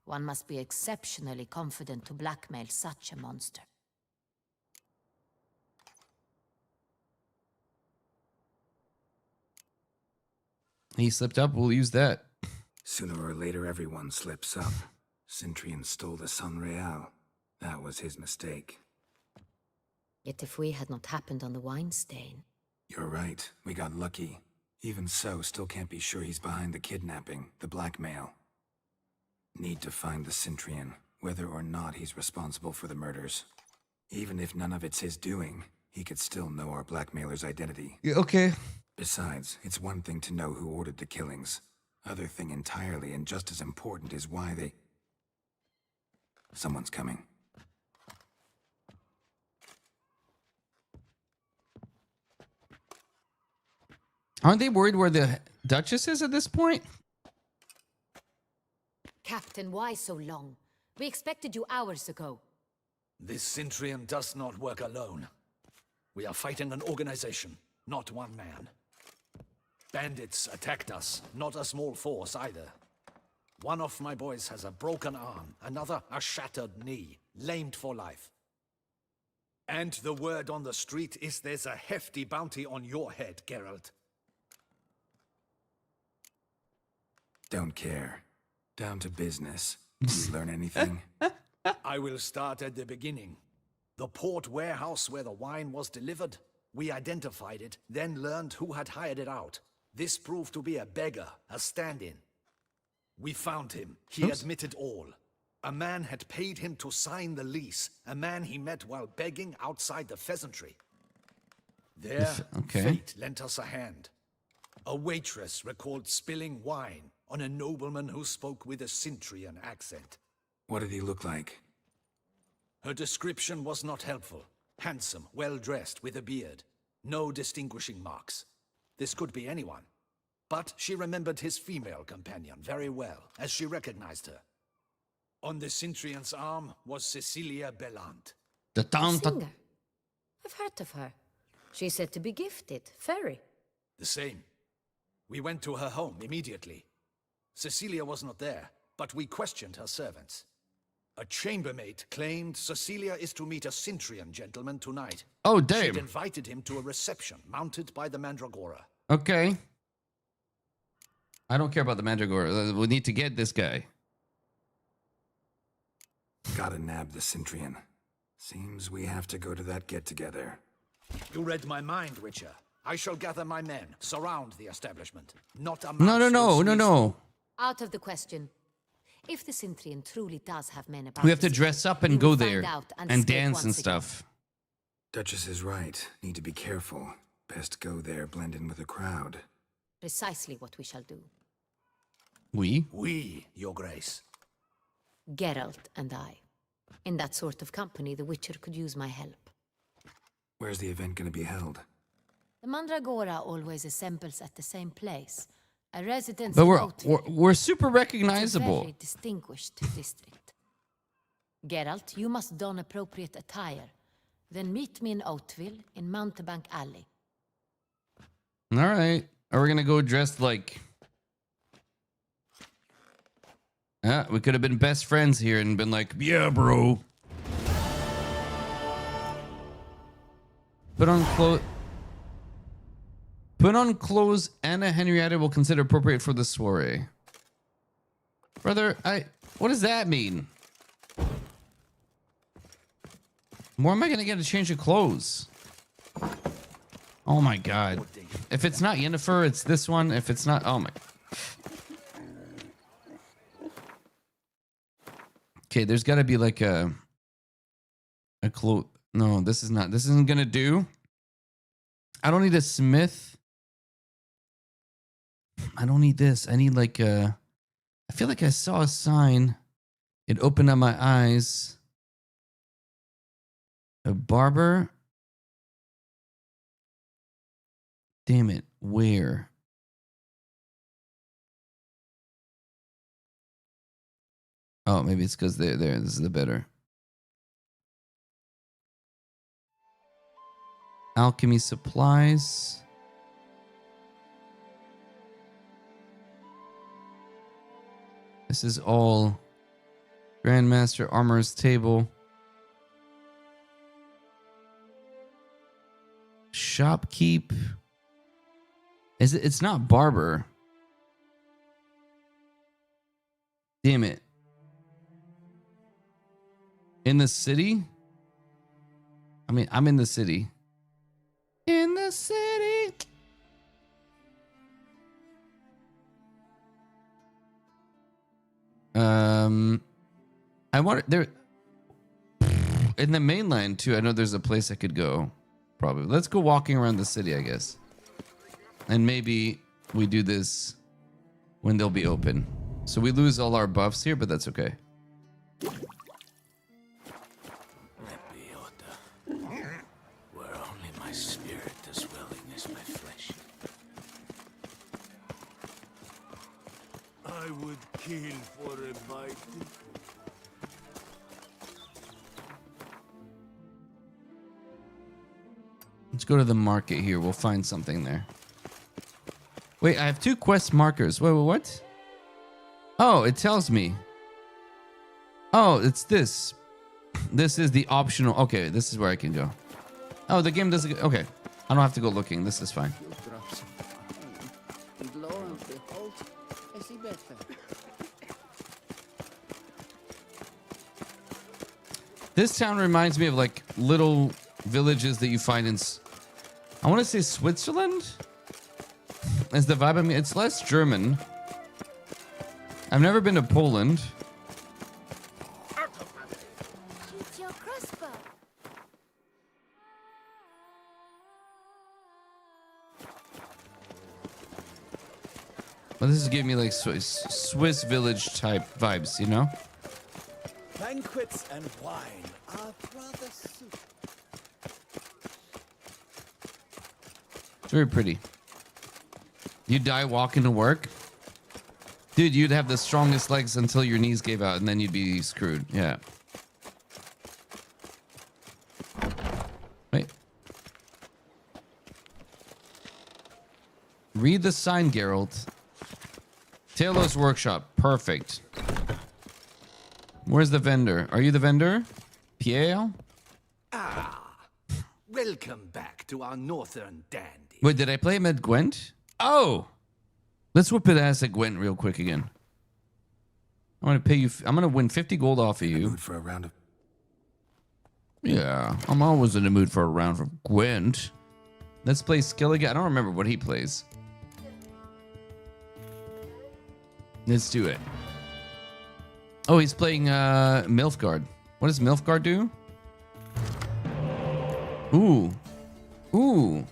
One must be exceptionally confident to blackmail such a monster. He slipped up. We'll use that. Sooner or later, everyone slips up. Cintrian stole the Sun Real. That was his mistake. Yet if we had not happened on the wine stain... You're right. We got lucky. Even so, still can't be sure he's behind the kidnapping, the blackmail. Need to find the Cintrian, whether or not he's responsible for the murders. Even if none of it's his doing, he could still know our blackmailer's identity. Yeah, okay. Besides, it's one thing to know who ordered the killings. Other thing entirely, and just as important, is why they... Someone's coming. Aren't they worried where the Duchess is at this point? Captain, why so long? We expected you hours ago. This Cintrian does not work alone. We are fighting an organization, not one man. Bandits attacked us, not a small force either. One of my boys has a broken arm, another a shattered knee, lamed for life. And the word on the street is there's a hefty bounty on your head, Geralt. Don't care. Down to business. Did you learn anything? I will start at the beginning. The port warehouse where the wine was delivered. We identified it, then learned who had hired it out. This proved to be a beggar, a stand-in. We found him. He admitted all. A man had paid him to sign the lease. A man he met while begging outside the pheasantry. There, fate lent us a hand. A waitress recalled spilling wine on a nobleman who spoke with a Cintrian accent. What did he look like? Her description was not helpful. Handsome, well-dressed, with a beard. No distinguishing marks. This could be anyone. But she remembered his female companion very well, as she recognized her. On the Cintrian's arm was Cecilia Bellant. The Singer. I've heard of her. She's said to be gifted. Fairy. The same. We went to her home immediately. Cecilia was not there, but we questioned her servants. A chambermaid claimed Cecilia is to meet a Cintrian gentleman tonight. Oh, damn. She'd invited him to a reception mounted by the Mandragora. Okay. I don't care about the Mandragora. We need to get this guy. Gotta nab the Cintrian. Seems we have to go to that get-together. You read my mind, Witcher. I shall gather my men, surround the establishment. Not a No. Out of the question. If the Cintrian truly does have men about, We have to dress up and go there and dance and stuff. Duchess is right. Need to be careful. Best go there, blend in with the crowd. Precisely what we shall do. We, Your Grace. Geralt and I. In that sort of company, the Witcher could use my help. Where's the event gonna be held? The Mandragora always assembles at the same place. A residence But in we're Oatville. super It's a recognizable. very distinguished district. Geralt, you must don appropriate attire. Then meet me in Oatville in Mountebank Alley. All right. Are we gonna go dressed like? Yeah, we could have been best friends here and been like, yeah, bro. Put on clothes Anna Henrietta will consider appropriate for the soiree. Brother, what does that mean? Where am I gonna get a change of clothes? Oh my god. If it's not Yennefer, it's this one. If it's not, oh my. Okay, there's got to be like a cloth. No, this isn't gonna do. I don't need a smith. I don't need this. I need like a. I feel like I saw a sign. It opened up my eyes. A barber. Damn it! Where? Oh, maybe it's because they're there. This is the better. Alchemy supplies. This is all Grandmaster Armor's table. Shopkeep. Is it? It's not barber. Damn it. In the city? I mean, I'm in the city. In the city. I want there in the mainland too. I know there's a place I could go. Probably. Let's go walking around the city, I guess. And maybe we do this when they'll be open. So we lose all our buffs here, but that's okay. Where only my spirit is willing is my flesh. I would kill for a bite. Let's go to the market here. We'll find something there. Wait, I have 2 quest markers. Wait, what? Oh, it tells me. Oh, it's this. This is the optional. Okay, this is where I can go. Oh, the game doesn't. Okay, I don't have to go looking. This is fine. This town reminds me of like little villages that you find in. I want to say Switzerland. Is the vibe? I mean, it's less German. I've never been to Poland. Shoot your crossbow. Well, this is giving me like Swiss village type vibes, you know? Banquets and wine are rather soup. It's very pretty. You die walking to work? Dude, you'd have the strongest legs until your knees gave out, and then you'd be screwed. Yeah. Wait. Read the sign, Geralt. Taylor's workshop. Perfect. Where's the vendor? Are you the vendor? Pierre? Welcome back to our northern dandy. Wait, did I play him at Gwent? Oh! Let's whip it ass at Gwent real quick again. I'm gonna pay you. I'm gonna win 50 gold off of you. Mood for a round of. Yeah, I'm always in the mood for a round of Gwent. Let's play Skellige. I don't remember what he plays. Let's do it. Oh, he's playing Nilfgaard. What does Nilfgaard do? Ooh. Ooh.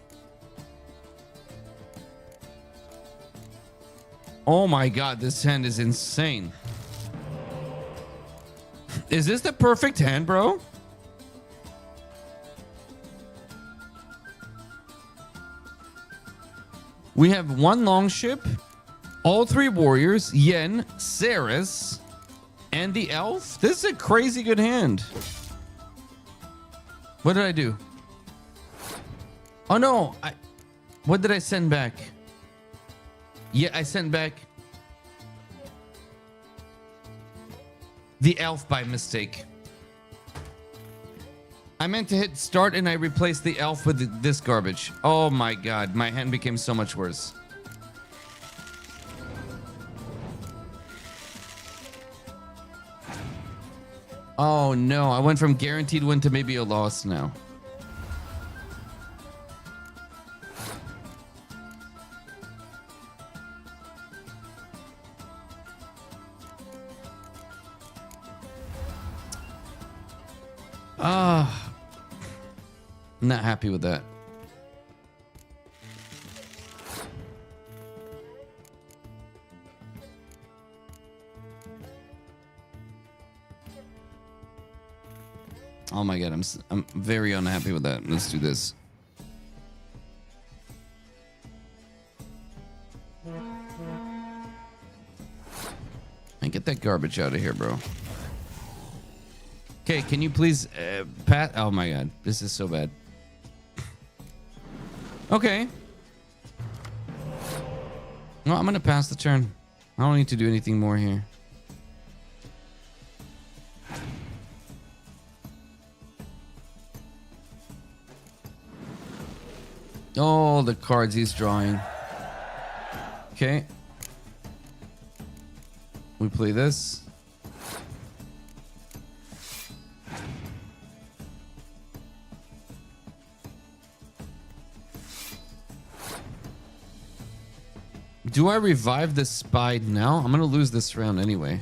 Oh my god, this hand is insane. Is this the perfect hand, bro? We have one longship, all three warriors, Yen, Ceres, and the elf. This is a crazy good hand. What did I do? Oh no, what did I send back? Yeah, I sent back the elf by mistake. I meant to hit start and I replaced the elf with this garbage. Oh my god, my hand became so much worse. Oh no, I went from guaranteed win to maybe a loss now. I'm not happy with that. Oh my god, I'm very unhappy with that. Let's do this. And get that garbage out of here, bro. Okay, can you please pat? Oh my god, this is so bad. Okay. No, I'm gonna pass the turn. I don't need to do anything more here. Oh, the cards he's drawing. Okay. We play this. Do I revive the spy now? I'm gonna lose this round anyway.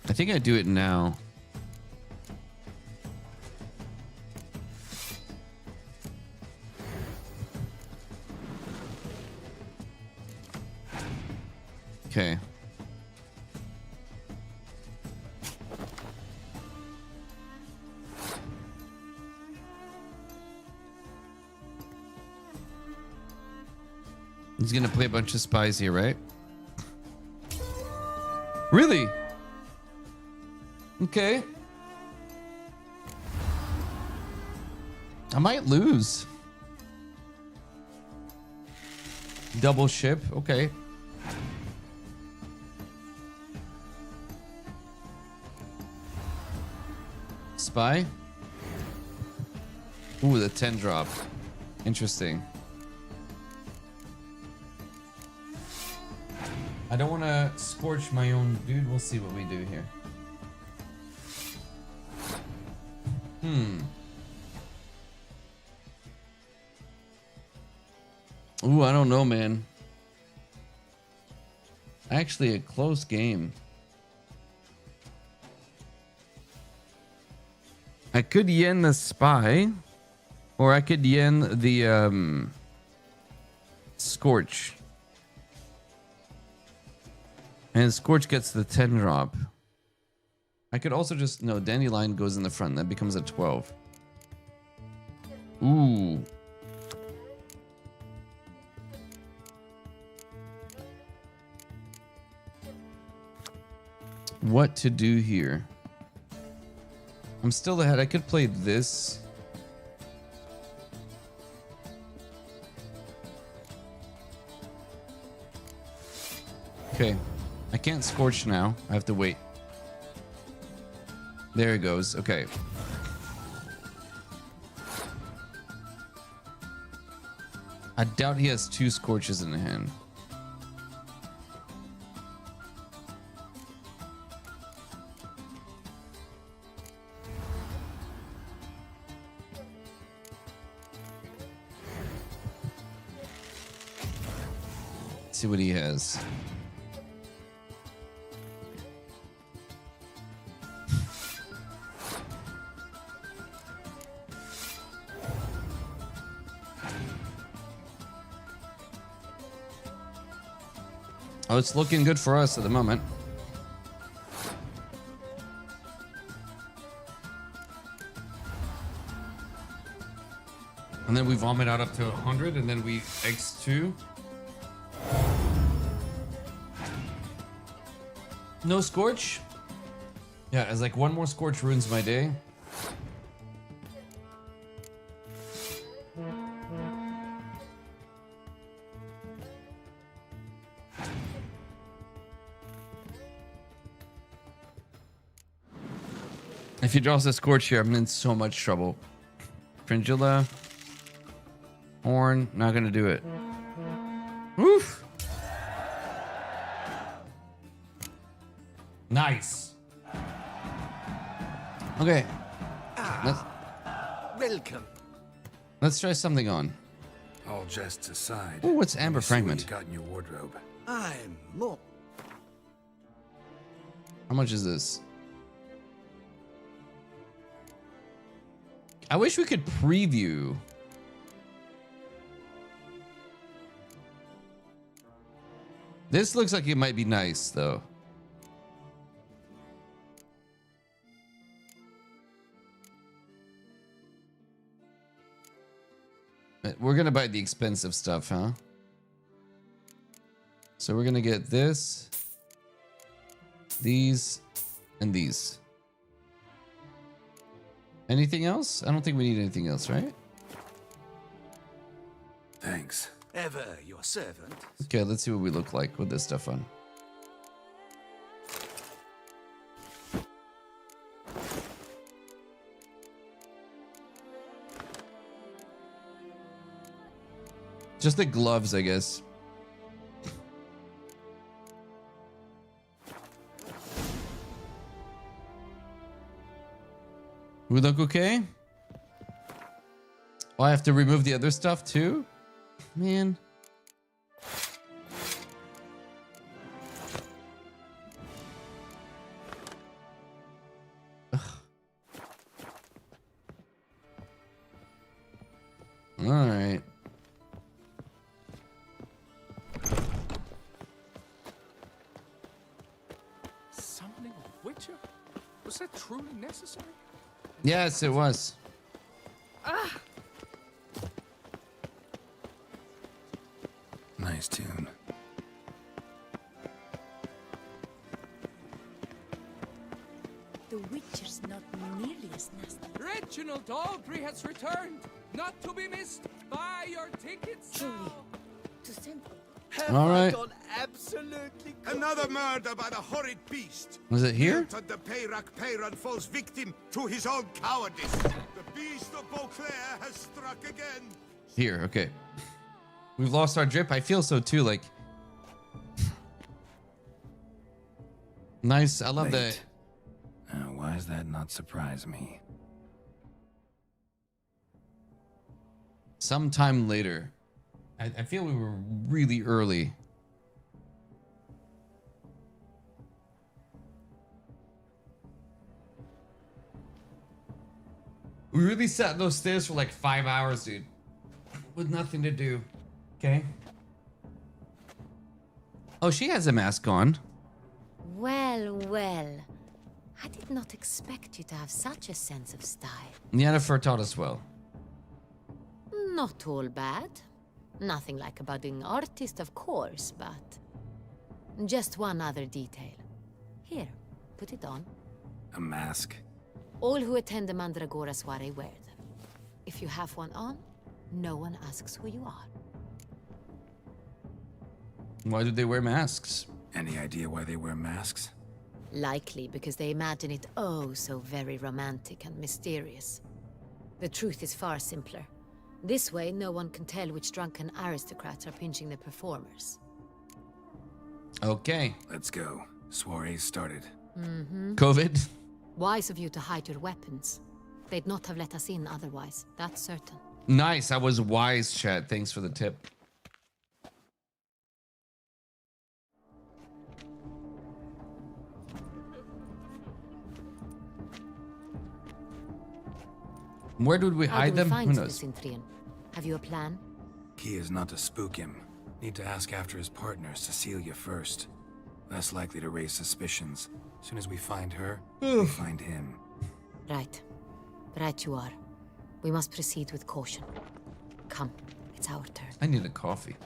I think I do it now. Okay. He's gonna play a bunch of spies here, right? Really? Okay. I might lose. Double ship, okay. Spy. Ooh, the 10 drop. Interesting. I don't want to scorch my own dude. We'll see what we do here. Ooh, I don't know, man. Actually, a close game. I could yen the spy, or I could yen the scorch. And Scorch gets the 10 drop. I could also just... No, Dandelion goes in the front. That becomes a 12. Ooh. what to do here. I'm still ahead. I could play this. Okay. I can't scorch now. I have to wait. There it goes. Okay. I doubt he has 2 scorches in hand. Let's see what he has. Oh, it's looking good for us at the moment. And then we vomit out up to 100, and then we X2. No scorch? Yeah, it's like one more scorch ruins my day. If he draws a scorch here, I'm in so much trouble. Fringilla. Horn. Not gonna do it. Oof. Nice. Okay. Welcome. Let's try something on. All jests aside. Oh, what's Amber let me see what Fragment? you got in your wardrobe. I'm more. How much is this? I wish we could preview. This looks like it might be nice, though. We're gonna buy the expensive stuff, huh? So we're gonna get this, these, and these. Anything else? I don't think we need anything else, right? Thanks. Ever your servant. Okay, let's see what we look like with this stuff on. Just the gloves, I guess. We look okay? Oh, I have to remove the other stuff too? Man. Ugh. All right. Summoning a Witcher? Was that truly necessary? Yes, it was. Ah! Nice tune. The Witcher's not nearly as nasty. Reginald Dalbury has returned, not to be missed. Buy your tickets Truly. now. Toussaint. All right. Absolutely. Another murder by the horrid beast. Was it here? The Peyrak Peyran falls victim to his own cowardice. The beast of Beauclair has struck again. Here, okay. We've lost our drip. I feel so too, like. Nice. I love that. Why does that not surprise me? Sometime later. I feel we were really early. We really sat in those stairs for like 5 hours, dude. With nothing to do. Okay. Oh, she has a mask on. Well, well. I did not expect you to have such a sense of style. Yennefer taught us well. Not all bad. Nothing like a budding artist, of course, but... just one other detail. Here, Put it on. A mask? All who attend the Mandragora soiree wear them. If you have one on, no one asks who you are. Why do they wear masks? Any idea why they wear masks? Likely because they imagine it oh so very romantic and mysterious. The truth is far simpler. This way, no one can tell which drunken aristocrats are pinching the performers. Okay. Let's go. Soiree's started. COVID? Wise of you to hide your weapons. They'd not have let us in otherwise, that's certain. Nice, I was wise, chat. Thanks for the tip. Where did we hide them? How do we Who find knows? the Cintrian? Have you a plan? Key is not to spook him. Need to ask after his partner, Cecilia, first. Less likely to raise suspicions. As soon as we find her, we find him. Right. Right you are. We must proceed with caution. Come, it's our turn. I need a coffee.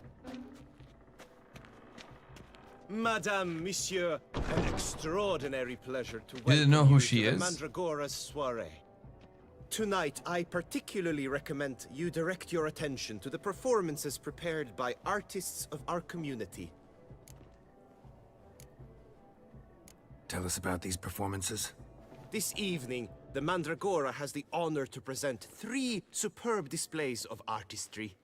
Madame, Monsieur, an extraordinary pleasure to You welcome didn't know who you she to the is? Mandragora's soiree. Tonight, I particularly recommend you direct your attention to the performances prepared by artists of our community. Tell us about these performances. This evening, the Mandragora has the honor to present 3 superb displays of artistry.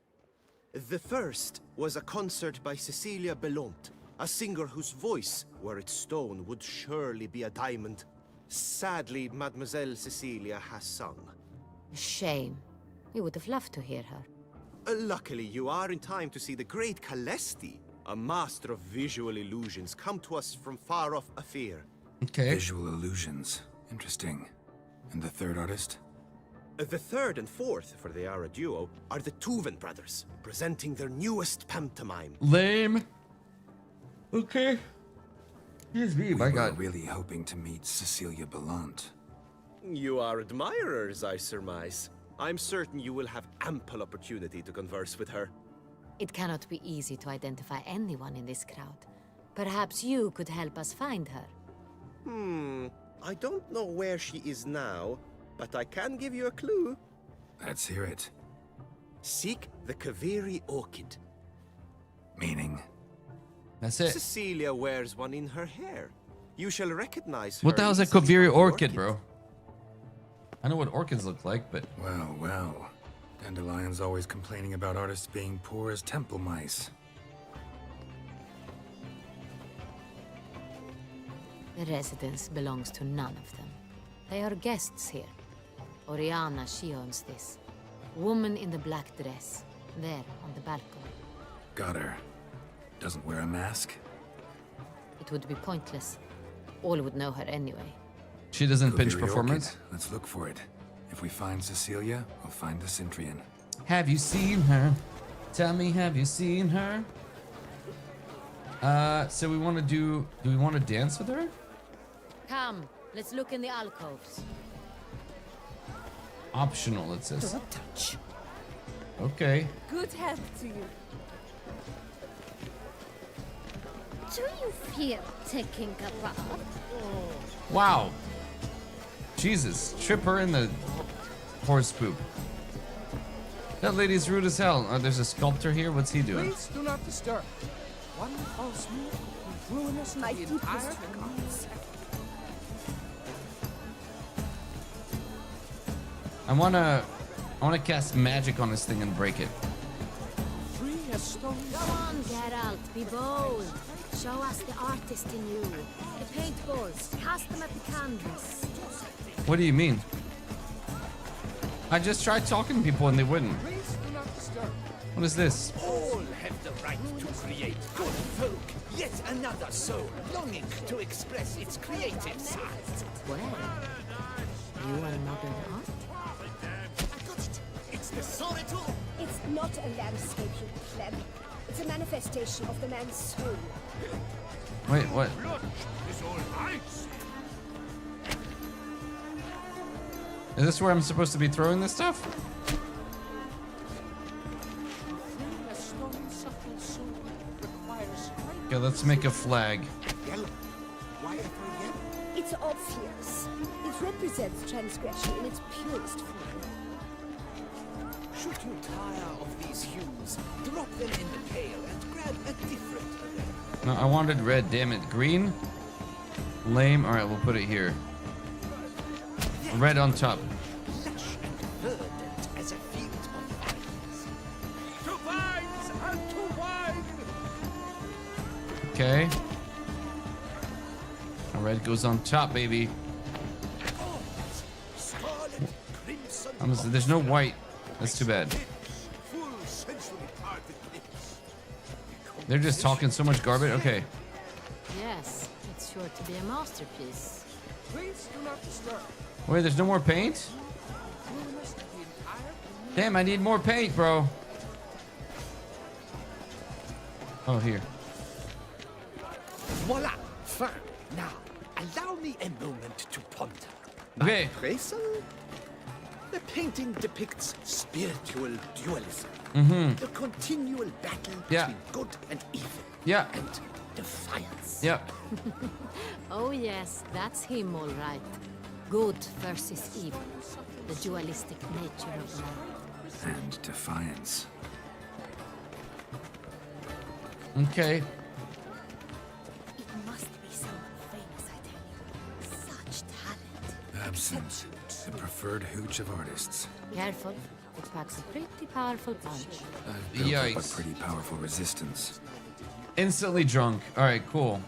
The first was a concert by Cecilia Belont, a singer whose voice, were it stone, would surely be a diamond. Sadly, Mademoiselle Cecilia has sung. Shame. We would have loved to hear her. Luckily, you are in time to see the great Calesti, a master of visual illusions, come to us from far off Afir. Okay. Visual illusions. Interesting. And the third artist? The third and fourth, for they are a duo, are the Tuven brothers, presenting their newest pantomime. Lame. Okay. Excuse me, my We were God. really hoping to meet Cecilia Bellant. You are admirers, I surmise. I'm certain you will have ample opportunity to converse with her. It cannot be easy to identify anyone in this crowd. Perhaps you could help us find her. I don't know where she is now, but I can give you a clue. Let's hear it. Seek the Kaviri orchid. Meaning? That's it. Cecilia wears one in her hair. You shall recognize her. What the hell's a easily Kaviri by the orchid, bro? I know what orchids look like, but... Well, well. Dandelion's always complaining about artists being poor as temple mice. The residence belongs to none of them. They are guests here. Oriana, she owns this. Woman in the black dress. There, on the balcony. Got her. Doesn't wear a mask? It would be pointless. All would know her anyway. She doesn't pinch Kaviri performance? orchid. Let's look for it. If we find Cecilia, we'll find the Cintrian. Have you seen her? Tell me, have you seen her? So we want to do we want to dance with her? Come, let's look in the alcoves. Optional, it says. Don't touch. Okay. Good health to you. Do you feel taking a bath? Wow. Jesus, trip her in the horse poop. That lady's rude as hell. There's a sculptor here. What's he doing? Please do not disturb. One false move will ruin us to the entire cause. I wanna cast magic on this thing and break it. Free as stones. Go on, Geralt, be bold. Show us the artist in you. The paintballs, cast them at the canvas. What do you mean? I just tried talking to people and they wouldn't. Please do not disturb. What is this? All have the right to create. Good folk, yet another soul longing to express its creative side. Well, you are modern art? I got it. It's the Solitude. It's not a landscape, you pleb. It's a manifestation of the man's soul. Wait, what? Look, it's all ice. Is this where I'm supposed to be throwing this stuff? Free as stone, subtle soul requires Okay, let's make a flag. Yell. Why ever yell? It's obvious. It represents transgression in its purest form. Should you tire of these hues, drop them in the pail and grab a different array. No, I wanted red, damn it. Green? Lame. Alright, we'll put it here. Red on top. Lush and verdant as a field of vines. To vines and to wine! Okay. Red goes on top, baby. There's no white. That's too bad. They're just talking so much garbage. Okay. Yes, it's sure to be a masterpiece. Please do not disturb. Wait, there's no more paint? Damn, I need more paint, bro. Oh, here. Voila! Fine. Now, allow me a moment to ponder. Okay. Appraisal? The painting depicts spiritual dualism. Mm-hmm. The continual battle Yeah. between good and evil. Yeah. And defiance. Yep. Oh yes, that's him all right. Good versus evil. The dualistic nature of man. And defiance. Okay. It must be someone famous, I tell you. Such talent. Absent. The preferred hooch of artists. Careful, it packs a pretty powerful punch. I've built up Yikes. a pretty powerful resistance. Instantly drunk. All right, cool.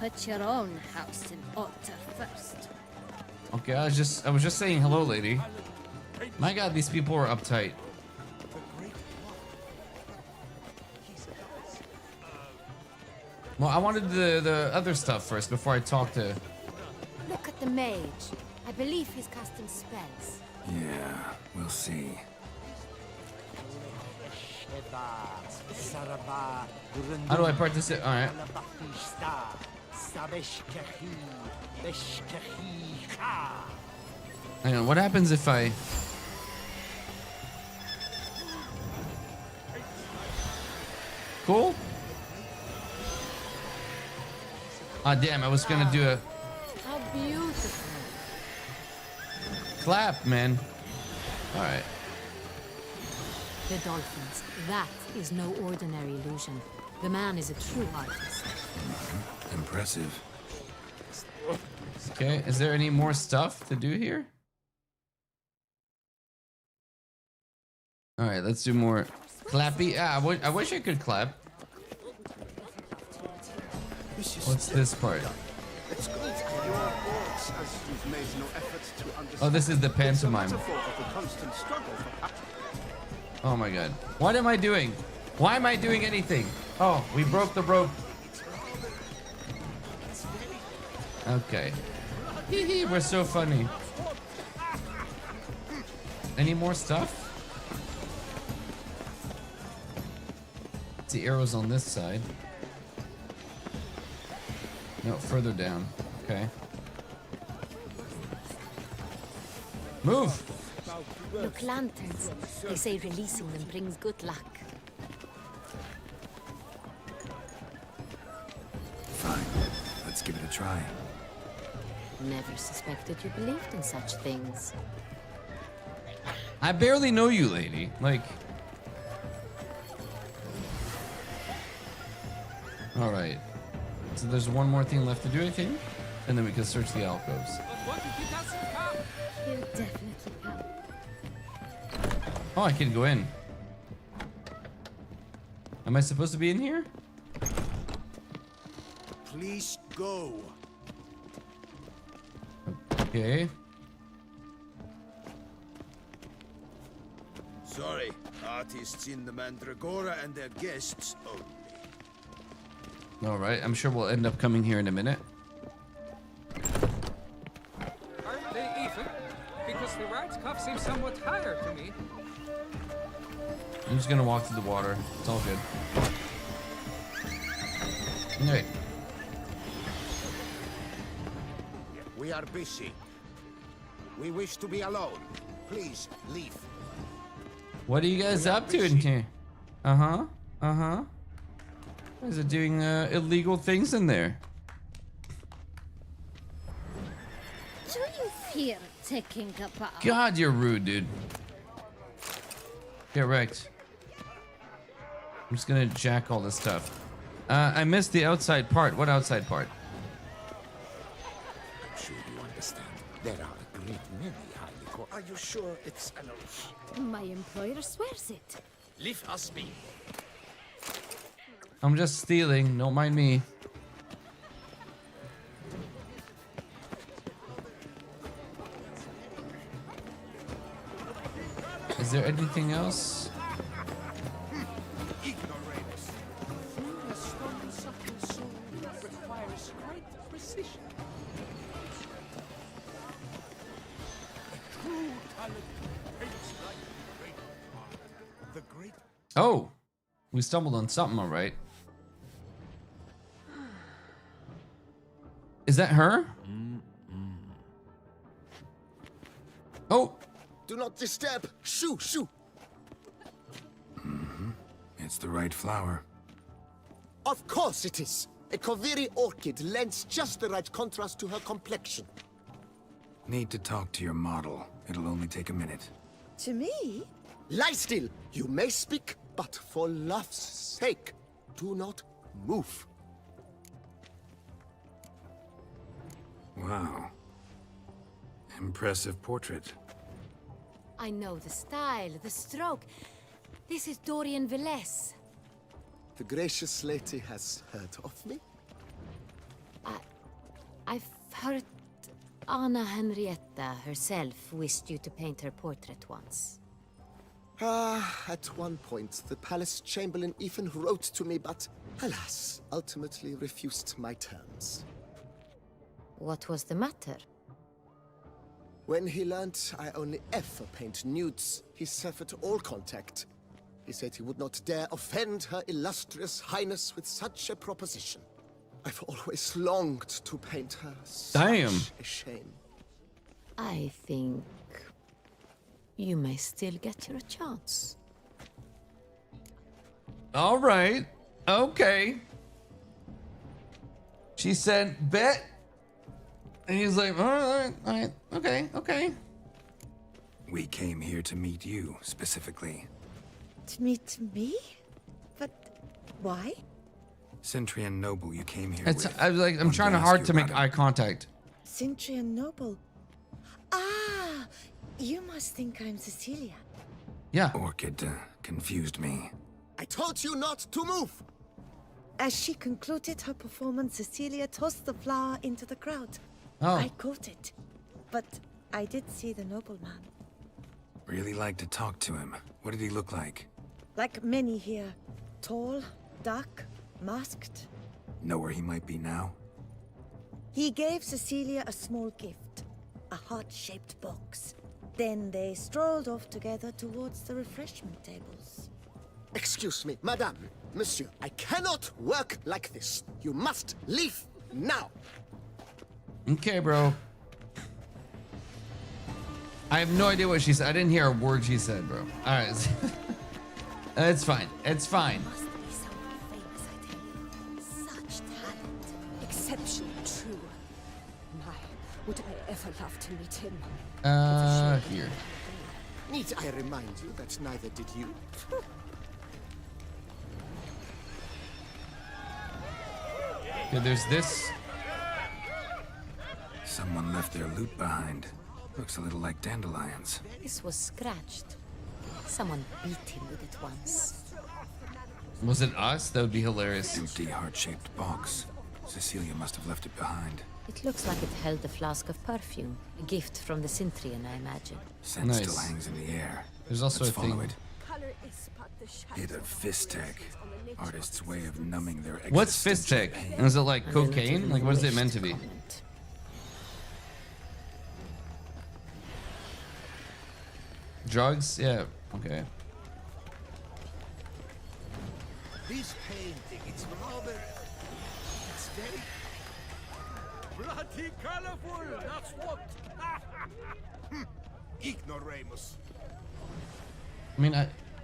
Put your own house in order first. Okay, I was just saying hello, lady. My God, these people are uptight. Well, I wanted the other stuff first before I talk to. Look at the mage. I believe he's casting spells. Yeah, we'll see. How do I participate? All right. Hang on. What happens if I? Cool. Ah, damn! I was gonna do a How beautiful. clap, man. All right. The dolphins. That is no ordinary illusion. The man is a true artist. Impressive. Okay. Is there any more stuff to do here? All right. Let's do more clappy. Ah, I wish I could clap. What's this part? It's good to your thoughts, as you've made no effort to understand. Oh, this is the pantomime. It's a metaphor of the constant struggle for Oh my God. What am I doing? Why am I doing anything? Oh, we broke the rope. Okay. Hee hee, we're so funny. Any more stuff? The arrows on this side. No, further down. Okay. Move! Look, lanterns. They say releasing them brings good luck. Fine. Let's give it a try. Never suspected you believed in such things. I barely know you, lady. Like... Alright. So there's one more thing left to do, I think? And then we can search the alcoves. He'll definitely come. Oh, I can go in. Am I supposed to be in here? Please go. Okay. Sorry, artists in the Mandragora and their guests only. Alright, I'm sure we'll end up coming here in a minute. Aren't they even? Because the right cuff seems somewhat higher to me. I'm just gonna walk through the water. It's all good. Okay. We are busy. We wish to be alone. Please, leave. What are you guys up to in here? Uh-huh. Uh-huh. Guys are doing illegal things in there. Do you fear taking a bath? God, you're rude, dude. Get wrecked. I'm just gonna jack all this stuff. I missed the outside part. What outside part? I'm sure you understand. There are a great many highly. Are you sure it's an oath? My employer swears it. Leave us be. I'm just stealing. Don't mind me. Is there anything else? Oh, we stumbled on something, all right. Is that her? Oh. Do not disturb. Shoo, shoo. It's the right flower. Of course it is. A Koviri orchid lends just the right contrast to her complexion. Need to talk to your model. It'll only take a minute. To me? Lie still. You may speak, but for love's sake, do not move. Wow. Impressive portrait. I know the style, the stroke. This is Dorian Velez. The gracious lady has heard of me? I've heard Anna Henrietta herself wished you to paint her portrait once. At one point, the palace chamberlain even wrote to me, but alas, ultimately refused my terms. What was the matter? When he learned I only ever paint nudes, he severed all contact. He said he would not dare offend her illustrious highness with such a proposition. I've always longed to paint her. Damn. Such a shame. I think you may still get your chance. All right. Okay. She said, bet. And he's like, all right, okay. We came here to meet you, specifically. To meet me? But why? Centrian noble you came here It's, with. I'm trying hard to make eye contact. Centrian noble. Ah, you must think I'm Cecilia. Yeah. Orchid confused me. I told you not to move! As she concluded her performance, Cecilia tossed the flower into the crowd. Oh. I caught it, but I did see the nobleman. Really like to talk to him. What did he look like? Like many here. Tall, dark, masked. Know where he might be now? He gave Cecilia a small gift, a heart-shaped box. Then they strolled off together towards the refreshment tables. Excuse me, madame, monsieur, I cannot work like this. You must leave now. Okay, bro. I have no idea what she said. I didn't hear a word she said, bro. All right. It's fine. It's fine. Such talent. Exceptional, true. My, would I ever love to meet him? Here. Need I remind you that neither did you? Okay, there's this. Someone left their loot behind. Looks a little like dandelions. This was scratched. Someone beat him with it once. Was it us? That would be hilarious. Empty heart-shaped box. Cecilia must have left it behind. It looks like it held a flask of perfume. A gift from the Cintrian, I imagine. Scent Nice. still hangs in the air. There's also Let's a follow thing. it. Hit of fist tech. Artist's way of numbing their What's fist tech? existential pain. And is it like cocaine? Like, what is it meant to be? Drugs? Yeah. Okay. This painting, it's rather... It's very... Bloody colorful, that's what! Ignoramus. I mean,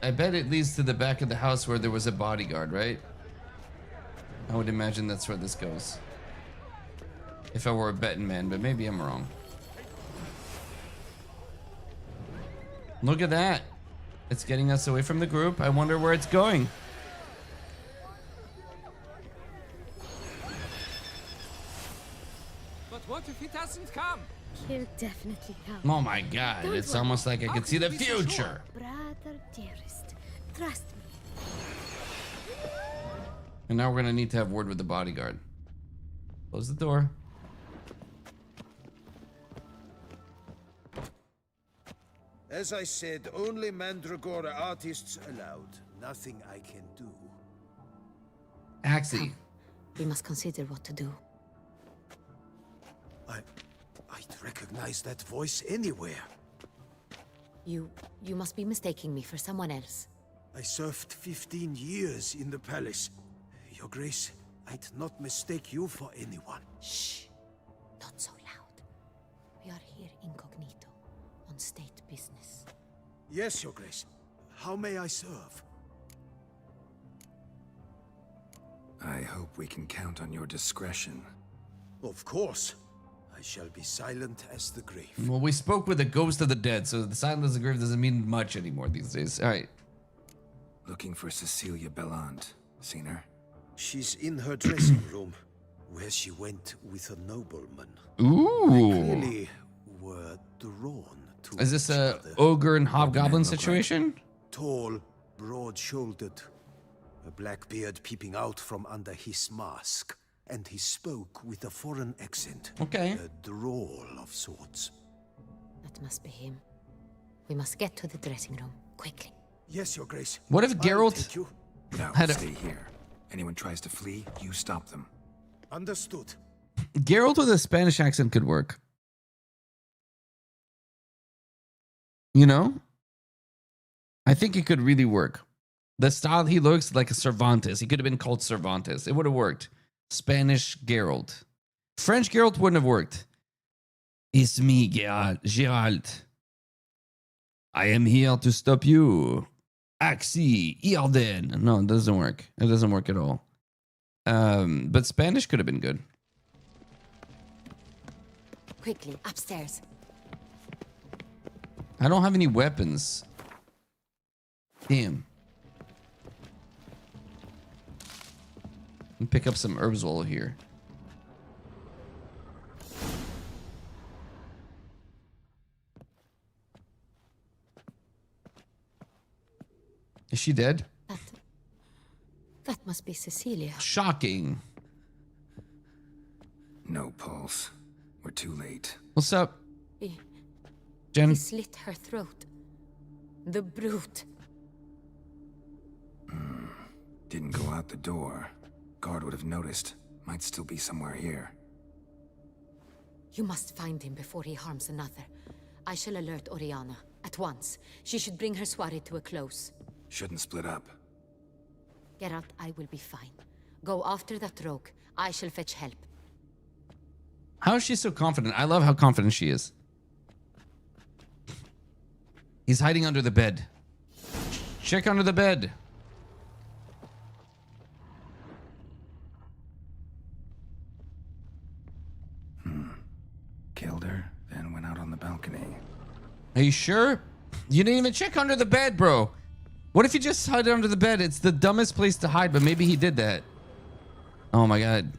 I bet it leads to the back of the house where there was a bodyguard, right? I would imagine that's where this goes. If I were a betting man, but maybe I'm wrong. Look at that. It's getting us away from the group. I wonder where it's going. But what if he doesn't come? He'll definitely come. Oh my god, Don't it's worry. almost like I How could see can the you be so sure? future. Brother dearest, trust me. And now we're gonna need to have word with the bodyguard. Close the door. As I said, only Mandragora artists allowed. Nothing I can do. Axie. We must consider what to do. I'd recognize that voice anywhere. You must be mistaking me for someone else. I served 15 years in the palace. Your Grace, I'd not mistake you for anyone. Shh. Not so loud. We are here incognito, on state business. Yes, Your Grace. How may I serve? I hope we can count on your discretion. Of course. I shall be silent as the grave. Well, we spoke with the ghost of the dead, so the silence of the grave doesn't mean much anymore these days. All right. Looking for Cecilia Bellant. Seen her? She's in her dressing room, where she went with a nobleman. Ooh. They clearly were drawn to Is this each a other. ogre and hobgoblin situation? Tall, broad-shouldered, a black beard peeping out from under his mask, and he spoke with a foreign accent. Okay. A drawl of sorts. That must be him. We must get to the dressing room, quickly. Yes, Your Grace. What if I'll Geralt take you. No, had a... stay here. Anyone tries to flee, you stop them. Understood. Geralt with a Spanish accent could work. You know? I think it could really work. The style he looks like a Cervantes. He could have been called Cervantes. It would have worked. Spanish Geralt. French Geralt wouldn't have worked. It's me, Geralt. I am here to stop you. Axie, Earden. No, it doesn't work. It doesn't work at all. But Spanish could have been good. Quickly, upstairs. I don't have any weapons. Damn. Pick up some herbs while here. Is she dead? That must be Cecilia. Shocking. No pulse. We're too late. What's up, He Jen? slit her throat. The brute. Didn't go out the door. Guard would have noticed. Might still be somewhere here. You must find him before he harms another. I shall alert Oriana at once. She should bring her soirée to a close. Shouldn't split up. Geralt, I will be fine. Go after that rogue. I shall fetch help. How is she so confident? I love how confident she is. He's hiding under the bed. Check under the bed. Killed her, then went out on the balcony. Are you sure? You didn't even check under the bed, bro. What if you just hid under the bed? It's the dumbest place to hide, but maybe he did that. Oh my god.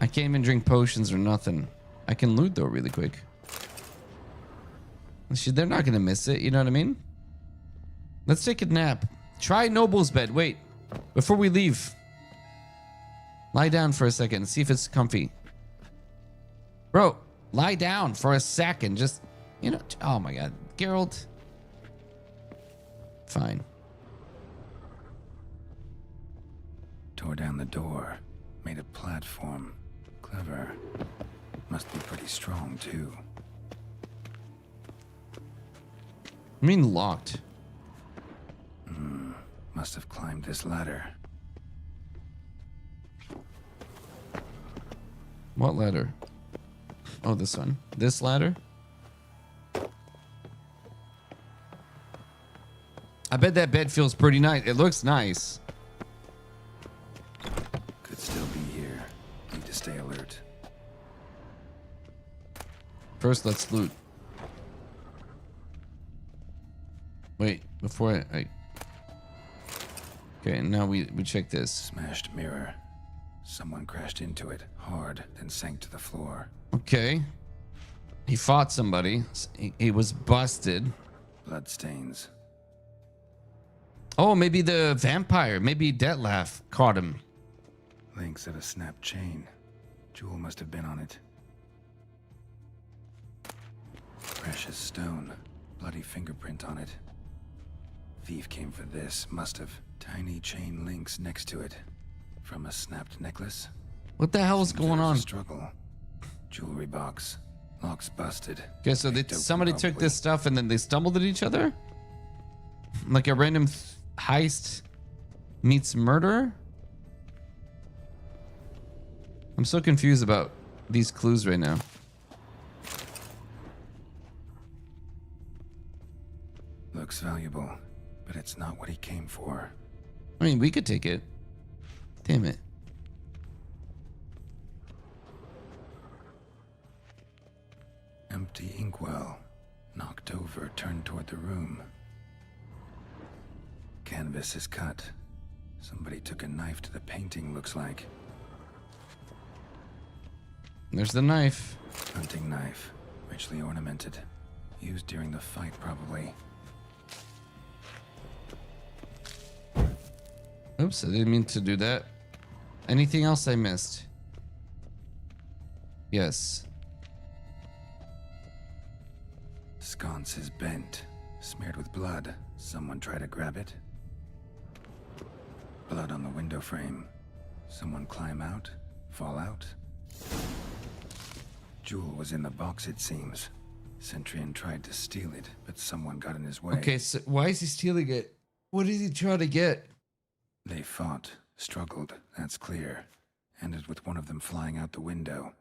I can't even drink potions or nothing. I can loot though really quick. They're not gonna miss it, you know what I mean? Let's take a nap. Try Noble's bed. Wait, before we leave. Lie down for a second and see if it's comfy. Bro, lie down for a second. Just, you know, oh my god. Geralt. Fine. Tore down the door. Made a platform. Clever. Must be pretty strong, too. I mean locked. Must have climbed this ladder. What ladder? Oh, this one. This ladder? I bet that bed feels pretty nice. It looks nice. Could still be here. Need to stay alert. First, let's loot. Wait, before I... Okay, now we check this. Smashed mirror. Someone crashed into it hard, then sank to the floor. Okay. He fought somebody. He was busted. Bloodstains. Oh, maybe the vampire. Maybe Detlef caught him. Links of a snapped chain. Jewel must have been on it. Precious stone. Bloody fingerprint on it. Thief came for this. Must have. Tiny chain links next to it. From a snapped necklace. What the hell is going on? Struggle. Jewelry box. Locks busted. Okay, so somebody took this stuff and then they stumbled at each other? Like a random heist meets murder? I'm so confused about these clues right now. Looks valuable, but it's not what he came for. I mean, we could take it. Damn it. Empty inkwell. Knocked over, turned toward the room. Canvas is cut. Somebody took a knife to the painting, looks like. There's the knife. Hunting knife. Richly ornamented. Used during the fight, probably. Oops, I didn't mean to do that. Anything else I missed? Yes. Sconce is bent. Smeared with blood. Someone try to grab it. Blood on the window frame. Someone climb out? Fall out? Jewel was in the box, it seems. Centurion tried to steal it, but someone got in his way. Okay, so why is he stealing it? What did he try to get? They fought, struggled, that's clear. Ended with one of them flying out the window.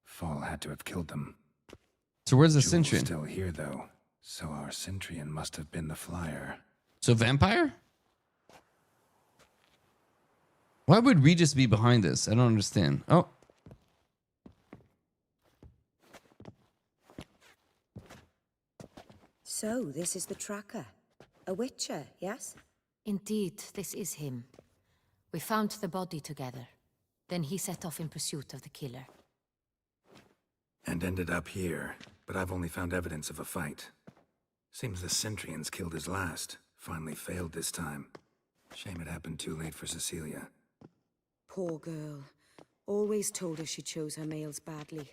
Fall had to have killed them. So where's the Jewel's Centurion? Still here, though. So our Centurion must have been the flyer. So vampire? Why would Regis be behind this? I don't understand. Oh. So, this is the tracker. A witcher, yes? Indeed, this is him. We found the body together. Then he set off in pursuit of the killer. And ended up here, but I've only found evidence of a fight. Seems the Centurions killed his last. Finally failed this time. Shame it happened too late for Cecilia. Poor girl. Always told her she chose her males badly.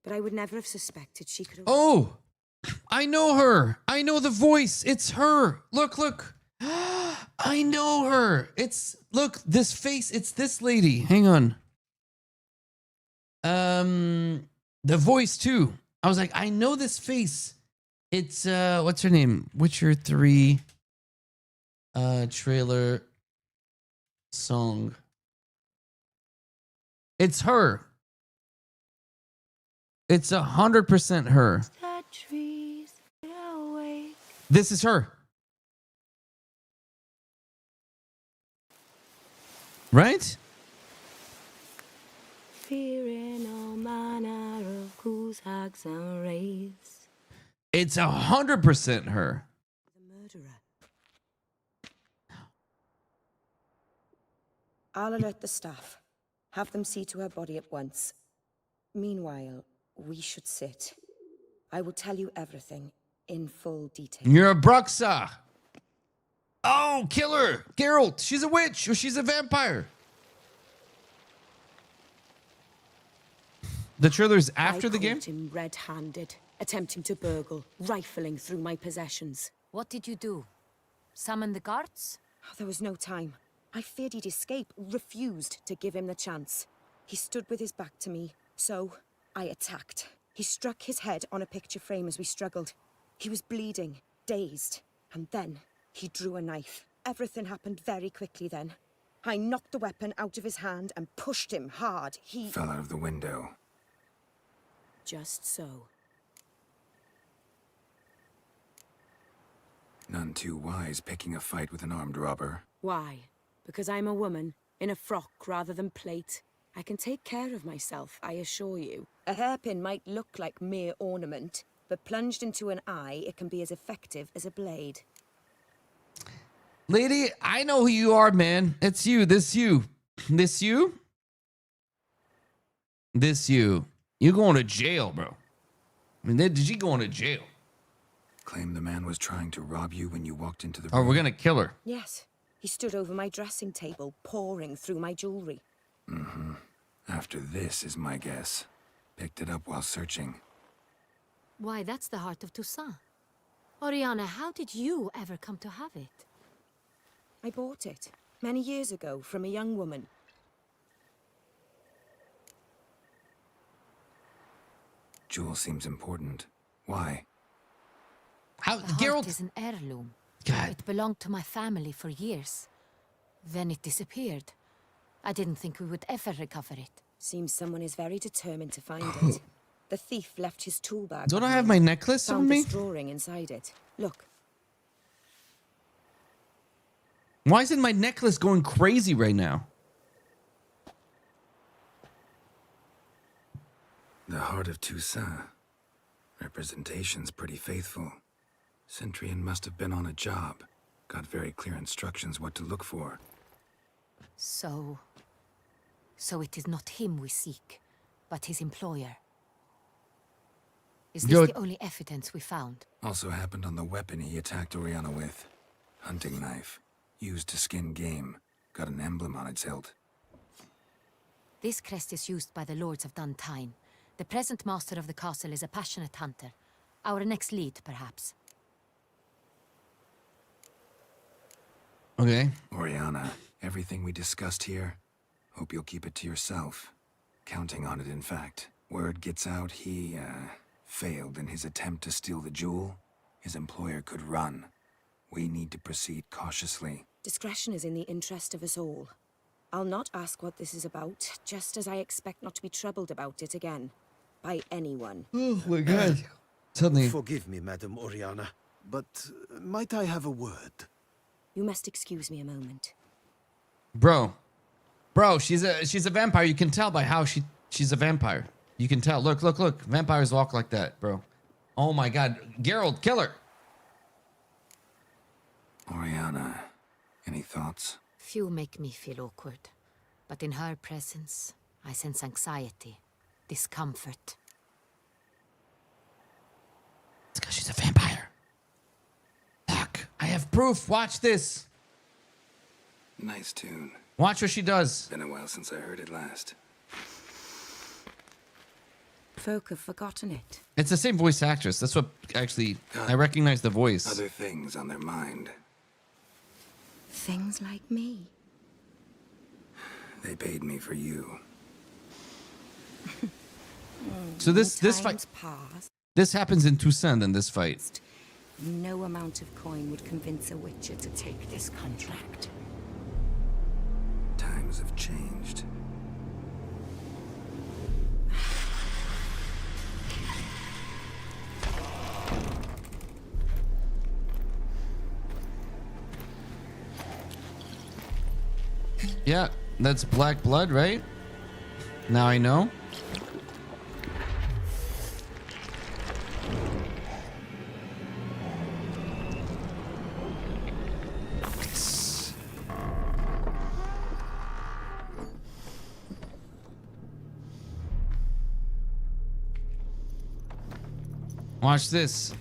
But I would never have suspected she could have... Oh! I know her! I know the voice! It's her! Look, look! I know her! It's... Look, this face, it's this lady. Hang on. The voice, too. I was like, I know this face. It's, what's her name? Witcher 3 trailer song. It's her. It's 100% her. This is her. Right? Fearing all manner of ghouls, hags, and wraiths. It's 100% her. The murderer. I'll alert the staff. Have them see to her body at once. Meanwhile, we should sit. I will tell you everything in full detail. You're a Bruxa. Oh, kill her. Geralt, she's a witch or she's a vampire. The trailer's after the game? I caught him red-handed, attempting to burgle, rifling through my possessions. What did you do? Summon the guards? Oh, there was no time. I feared he'd escape, refused to give him the chance. He stood with his back to me, so I attacked. He struck his head on a picture frame as we struggled. He was bleeding, dazed, and then he drew a knife. Everything happened very quickly then. I knocked the weapon out of his hand and pushed him hard. He fell out of the window. Just so. None too wise picking a fight with an armed robber. Why? Because I'm a woman, in a frock rather than plate. I can take care of myself, I assure you. A hairpin might look like mere ornament, but plunged into an eye, it can be as effective as a blade. Lady, I know who you are, man. It's you. This you. This you? This you. You going to jail, bro. I mean, did you going to jail? Claim the man was trying to rob you when you walked into the room. Oh, we're gonna kill her. Yes. He stood over my dressing table, pouring through my jewelry. Mm-hmm. After this is my guess. Picked it up while searching. Why, that's the heart of Toussaint. Oriana, how did you ever come to have it? I bought it, many years ago, from a young woman. Jewel seems important. Why? How, the heart is an heirloom. God. It belonged to my family for years. Then it disappeared. I didn't think we would ever recover it. Seems someone is very determined to find it. The thief left his tool bag. Don't I have my necklace on me? Found this drawing inside it. Look. Why isn't my necklace going crazy right now? The heart of Toussaint. Representation's pretty faithful. Centurion must have been on a job. Got very clear instructions what to look for. So it is not him we seek, but his employer. Is this the only evidence we found? Also happened on the weapon he attacked Oriana with. Hunting knife. Used to skin game. Got an emblem on its hilt. This crest is used by the Lords of Duntine. The present master of the castle is a passionate hunter. Our next lead, perhaps. Okay. Oriana, everything we discussed here, hope you'll keep it to yourself. Counting on it, in fact. Word gets out he, failed in his attempt to steal the jewel. His employer could run. We need to proceed cautiously. Discretion is in the interest of us all. I'll not ask what this is about, just as I expect not to be troubled about it again. By anyone. Oh my god. Suddenly. Forgive me, Madam Oriana, but might I have a word? You must excuse me a moment. Bro, she's a vampire. You can tell by how she's a vampire. You can tell. Look. Vampires walk like that, bro. Oh my god. Geralt, kill her. Oriana, any thoughts? Few make me feel awkward, but in her presence, I sense anxiety, discomfort. It's because she's a vampire. Look, I have proof. Watch this. Nice tune. Watch what she does. Been a while since I heard it last. Folk have forgotten it. It's the same voice actress. That's what actually, I recognize the voice. Other things on their mind. Things like me. They paid me for you. So this fight, this happens in Toussaint in this fight. No amount of coin would convince a witcher to take this contract. Times have changed. Yeah, that's black blood, right? Now I know. Watch this.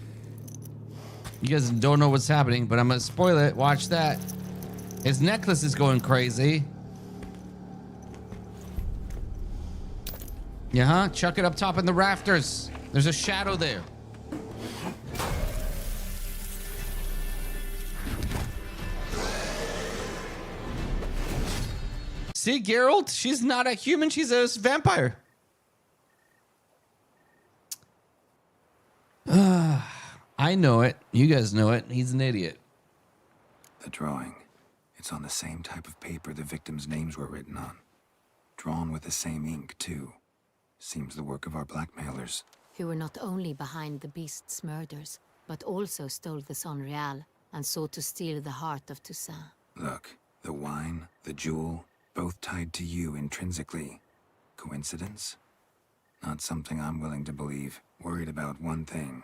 You guys don't know what's happening, but I'm gonna spoil it. Watch that. His necklace is going crazy. Yeah, chuck it up top in the rafters. There's a shadow there. See, Geralt? She's not a human, she's a vampire. I know it. You guys know it. He's an idiot. The drawing. It's on the same type of paper the victims' names were written on. Drawn with the same ink, too. Seems the work of our blackmailers. Who were not only behind the beast's murders, but also stole the Son Real. and so to steal the heart of Toussaint. Look, the wine, the jewel, both tied to you intrinsically. Coincidence? Not something I'm willing to believe. Worried about one thing.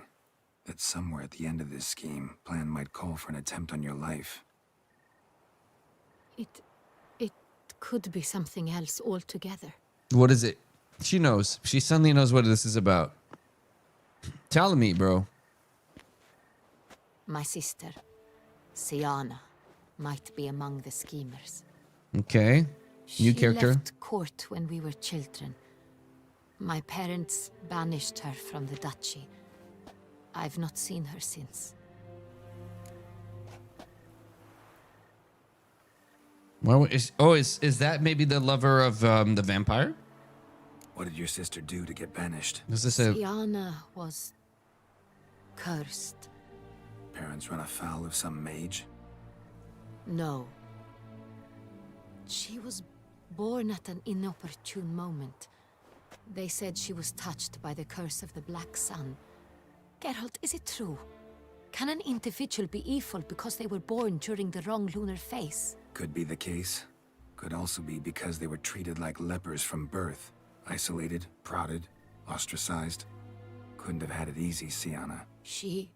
That somewhere at the end of this scheme, plan might call for an attempt on your life. It could be something else altogether. What is it? She knows. She suddenly knows what this is about. Tell me, bro. My sister, Siana, might be among the schemers. Okay. New character. She left court when we were children. My parents banished her from the duchy. I've not seen her since. Well, is that maybe the lover of the vampire? What did your sister do to get banished? Is this a... Siana was cursed. Parents run afoul of some mage? No. She was born at an inopportune moment. They said she was touched by the curse of the Black Sun. Geralt, is it true? Can an individual be evil because they were born during the wrong lunar phase? Could be the case. Could also be because they were treated like lepers from birth. Isolated, prodded, ostracized. Couldn't have had it easy, Siana. She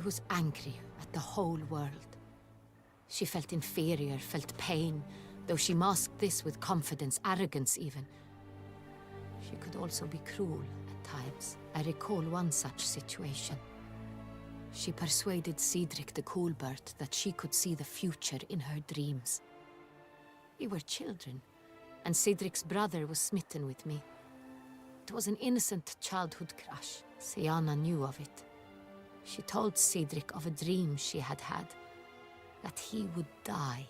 was angry at the whole world. She felt inferior, felt pain, though she masked this with confidence, arrogance even. She could also be cruel at times. I recall one such situation. She persuaded Cedric the Coolbird that she could see the future in her dreams. We were children, and Cedric's brother was smitten with me. It was an innocent childhood crush. Siana knew of it. She told Cedric of a dream she had had, that he would die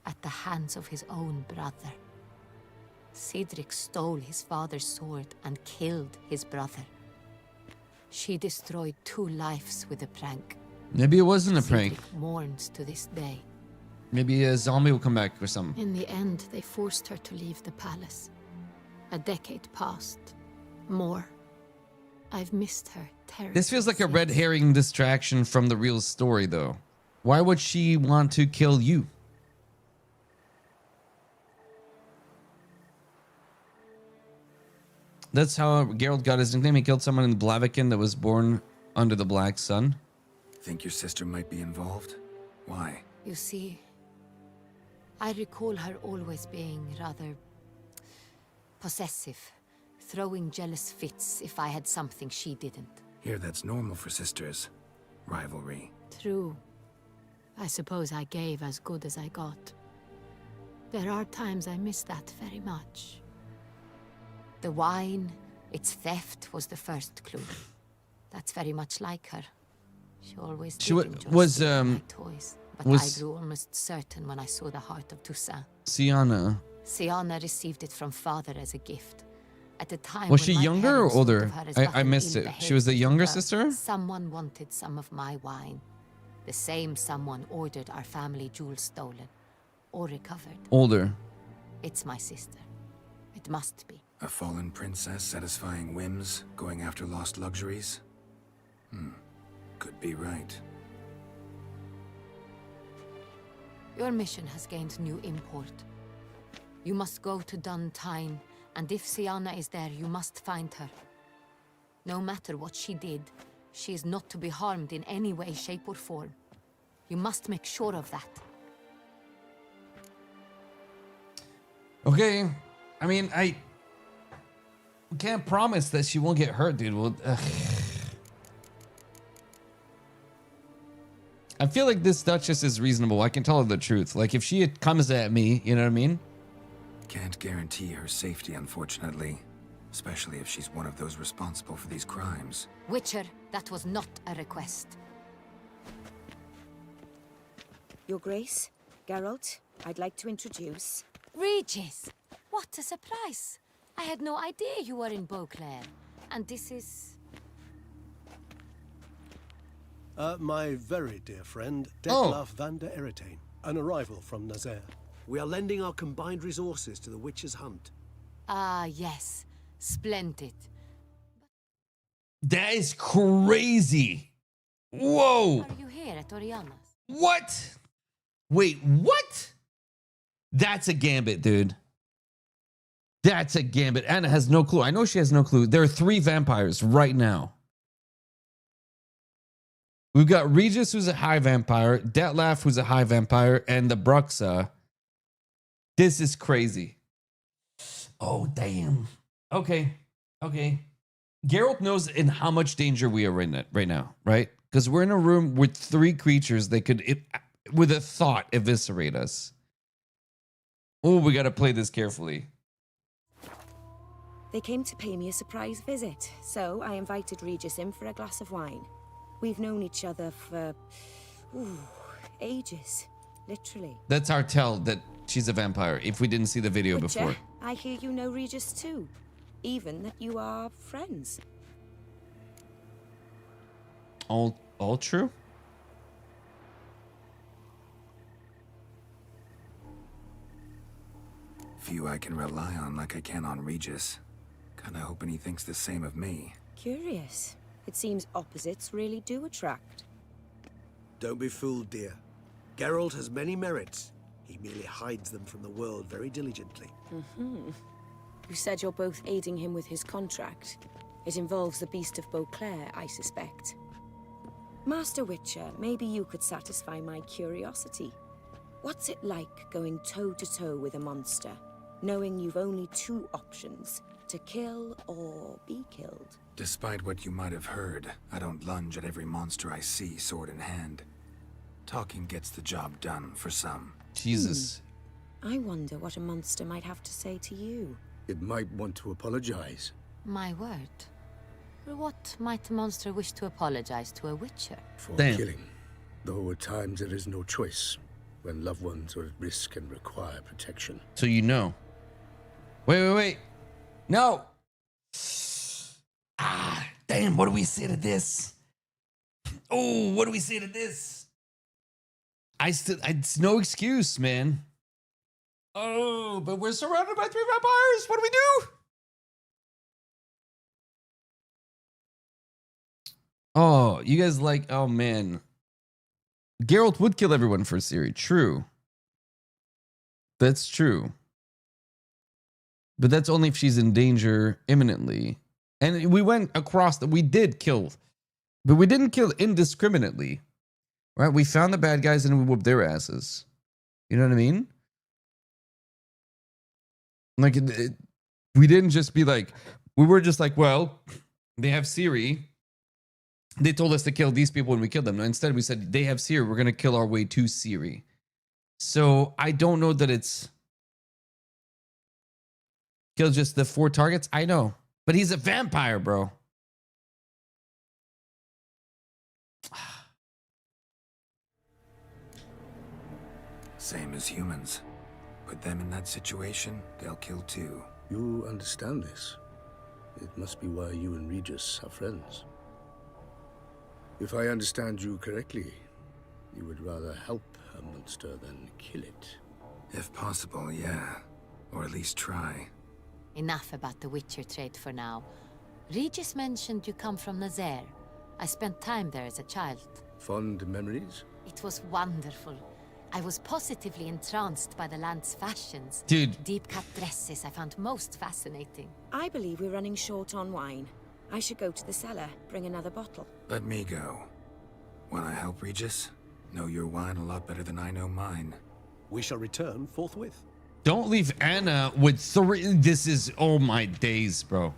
at the hands of his own brother. Cedric stole his father's sword and killed his brother. She destroyed 2 lives with a prank. Maybe it wasn't a prank. Cedric mourns to this day. Maybe a zombie will come back or something. In the end, they forced her to leave the palace. A decade passed. More. I've missed her terribly. This feels like a red herring distraction from the real story, though. Why would she want to kill you? That's how Geralt got his nickname. He killed someone in Blaviken that was born under the Black Sun. Think your sister might be involved? Why? You see, I recall her always being rather possessive, throwing jealous fits if I had something she didn't. Here, that's normal for sisters. Rivalry. True. I suppose I gave as good as I got. There are times I miss that very much. The wine, its theft was the first clue. That's very much like her. She always did enjoy stealing my toys, but I grew almost certain when I saw the heart of Toussaint. Siana. Siana received it from father as a gift. At the time, Was she younger or older? I missed it. She was the younger sister? Someone wanted some of my wine. The same someone ordered our family jewels stolen or recovered. Older. It's my sister. It must be. A fallen princess satisfying whims, going after lost luxuries? Could be right. Your mission has gained new import. You must go to Duntine, and if Siana is there, you must find her. No matter what she did, she is not to be harmed in any way, shape, or form. You must make sure of that. Okay. I mean, I can't promise that she won't get hurt, dude. Well, I feel like this Duchess is reasonable. I can tell her the truth. Like, if she comes at me, you know what I mean? Can't guarantee her safety, unfortunately. Especially if she's one of those responsible for these crimes. Witcher, that was not a request. Your Grace, Geralt, I'd like to introduce... Regis! What a surprise! I had no idea you were in Beauclair. And this is... My very dear friend, Detlaf van der Eretain, an arrival from Nazaire. We are lending our combined resources to the Witcher's hunt. Ah, yes. Splendid. That is crazy. Whoa! Are you here at Oriana's? What? Wait, what? That's a gambit, dude. That's a gambit. Anna has no clue. I know she has no clue. There are 3 vampires right now. We've got Regis, who's a high vampire, Detlef, who's a high vampire, and the Bruxa. This is crazy. Oh, damn. Okay. Geralt knows in how much danger we are in right now, right? Because we're in a room with 3 creatures that could, with a thought, eviscerate us. Oh, we got to play this carefully. They came to pay me a surprise visit, so I invited Regis in for a glass of wine. We've known each other for ages, literally. That's our tell that she's a vampire, if we didn't see the video Butcher, before. I hear you know Regis too, even that you are friends. All true? Few I can rely on like I can on Regis. Kinda hoping he thinks the same of me. Curious. It seems opposites really do attract. Don't be fooled, dear. Geralt has many merits. He merely hides them from the world very diligently. You said you're both aiding him with his contract. It involves the Beast of Beauclair, I suspect. Master Witcher, maybe you could satisfy my curiosity. What's it like going toe-to-toe with a monster, knowing you've only 2 options, to kill or be killed? Despite what you might have heard, I don't lunge at every monster I see sword in hand. Talking gets the job done for some. Jesus. I wonder what a monster might have to say to you. It might want to apologize. My word. What might a monster wish to apologize to a witcher? For killing. Though at times there is no choice, when loved ones are at risk and require protection. So you know. Wait. No! Ah, damn, what do we say to this? Oh, what do we say to this? It's no excuse, man. Oh, but we're surrounded by 3 vampires. What do we do? Oh, you guys like, oh man. Geralt would kill everyone for Ciri. True. That's true. But that's only if she's in danger imminently. And we went across we did kill. But we didn't kill indiscriminately. Right? We found the bad guys and we whooped their asses. You know what I mean? Like, we didn't just be like, we were just like, well, they have Ciri. They told us to kill these people when we killed them. No, instead, we said, they have Ciri. We're going to kill our way to Ciri. So I don't know that it's kill just the 4 targets. I know. But he's a vampire, bro. Same as humans. Put them in that situation, they'll kill too. You understand this. It must be why you and Regis are friends. If I understand you correctly, you would rather help a monster than kill it. If possible, yeah. Or at least try. Enough about the Witcher trade for now. Regis mentioned you come from Nazaire. I spent time there as a child. Fond memories? It was wonderful. I was positively entranced by the land's fashions. Dude. Deep-cut dresses I found most fascinating. I believe we're running short on wine. I should go to the cellar, bring another bottle. Let me go. Wanna help, Regis? Know your wine a lot better than I know mine. We shall return forthwith. Don't leave Anna with 3. This is, oh my days, bro.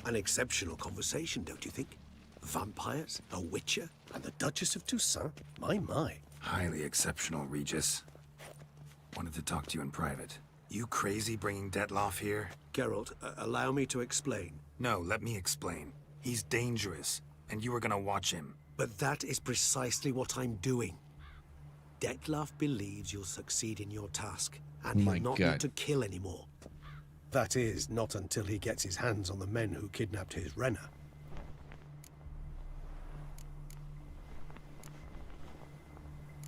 An exceptional conversation, don't you think? Vampires, a witcher, and the Duchess of Toussaint? My. Highly exceptional, Regis. Wanted to talk to you in private. You crazy bringing Detlef here? Geralt, allow me to explain. No, let me explain. He's dangerous, and you were gonna watch him. But that is precisely what I'm doing. Detlef believes you'll succeed in your task, and he'll not need to kill anymore. That is, not until he gets his hands on the men who kidnapped his Renner.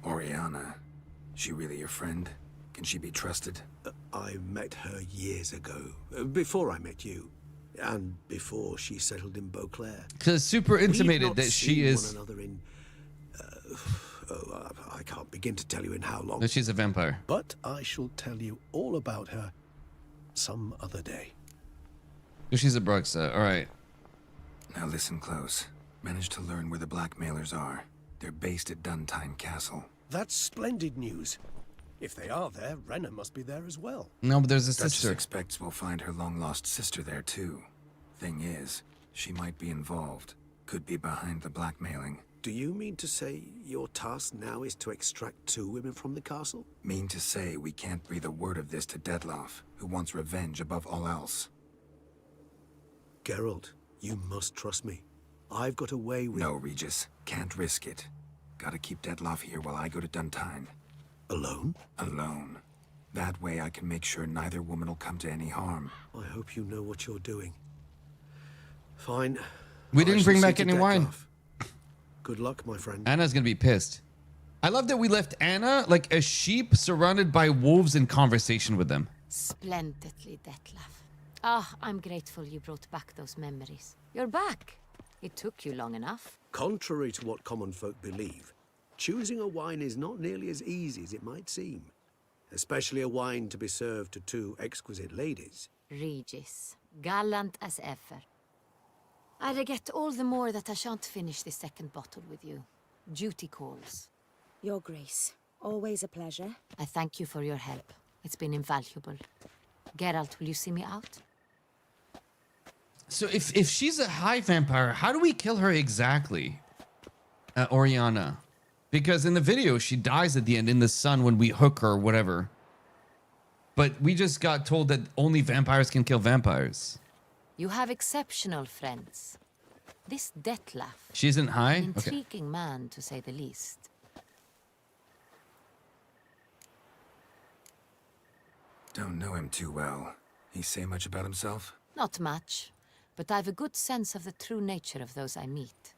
Oriana, she really your friend? Can she be trusted? I met her years ago, before I met you. And before she settled in Beauclair. Because super intimated that she is. One another in, I can't begin to tell you in how long. That she's a vampire. But I shall tell you all about her some other day. She's a Bruxa. All right. Now listen close. Managed to learn where the blackmailers are. They're based at Duntine Castle. That's splendid news. If they are there, Renna must be there as well. No, but there's a Duchess sister. expects we'll find her long-lost sister there, too. Thing is, she might be involved. Could be behind the blackmailing. Do you mean to say your task now is to extract 2 women from the castle? Mean to say we can't breathe a word of this to Dettlaff, who wants revenge above all else. Geralt, you must trust me. I've got a way with... No, Regis. Can't risk it. Gotta keep Dettlaff here while I go to Duntine. Alone? Alone. That way I can make sure neither woman will come to any harm. I hope you know what you're doing. Fine. We didn't bring back any wine. Good luck, my friend. Anna's gonna be pissed. I love that we left Anna like a sheep surrounded by wolves in conversation with them. Splendidly, Dettlaff. Ah, I'm grateful you brought back those memories. You're back. It took you long enough. Contrary to what common folk believe, choosing a wine is not nearly as easy as it might seem. Especially a wine to be served to 2 exquisite ladies. Regis, gallant as ever. I regret all the more that I shan't finish this 2nd bottle with you. Duty calls. Your Grace, always a pleasure. I thank you for your help. It's been invaluable. Geralt, will you see me out? So if she's a high vampire, how do we kill her exactly? Oriana. Because in the video, she dies at the end in the sun when we hook her or whatever. But we just got told that only vampires can kill vampires. You have exceptional friends. This Dettlaff. She isn't high? An Okay. intriguing man, to say the least. Don't know him too well. He say much about himself? Not much, but I've a good sense of the true nature of those I meet.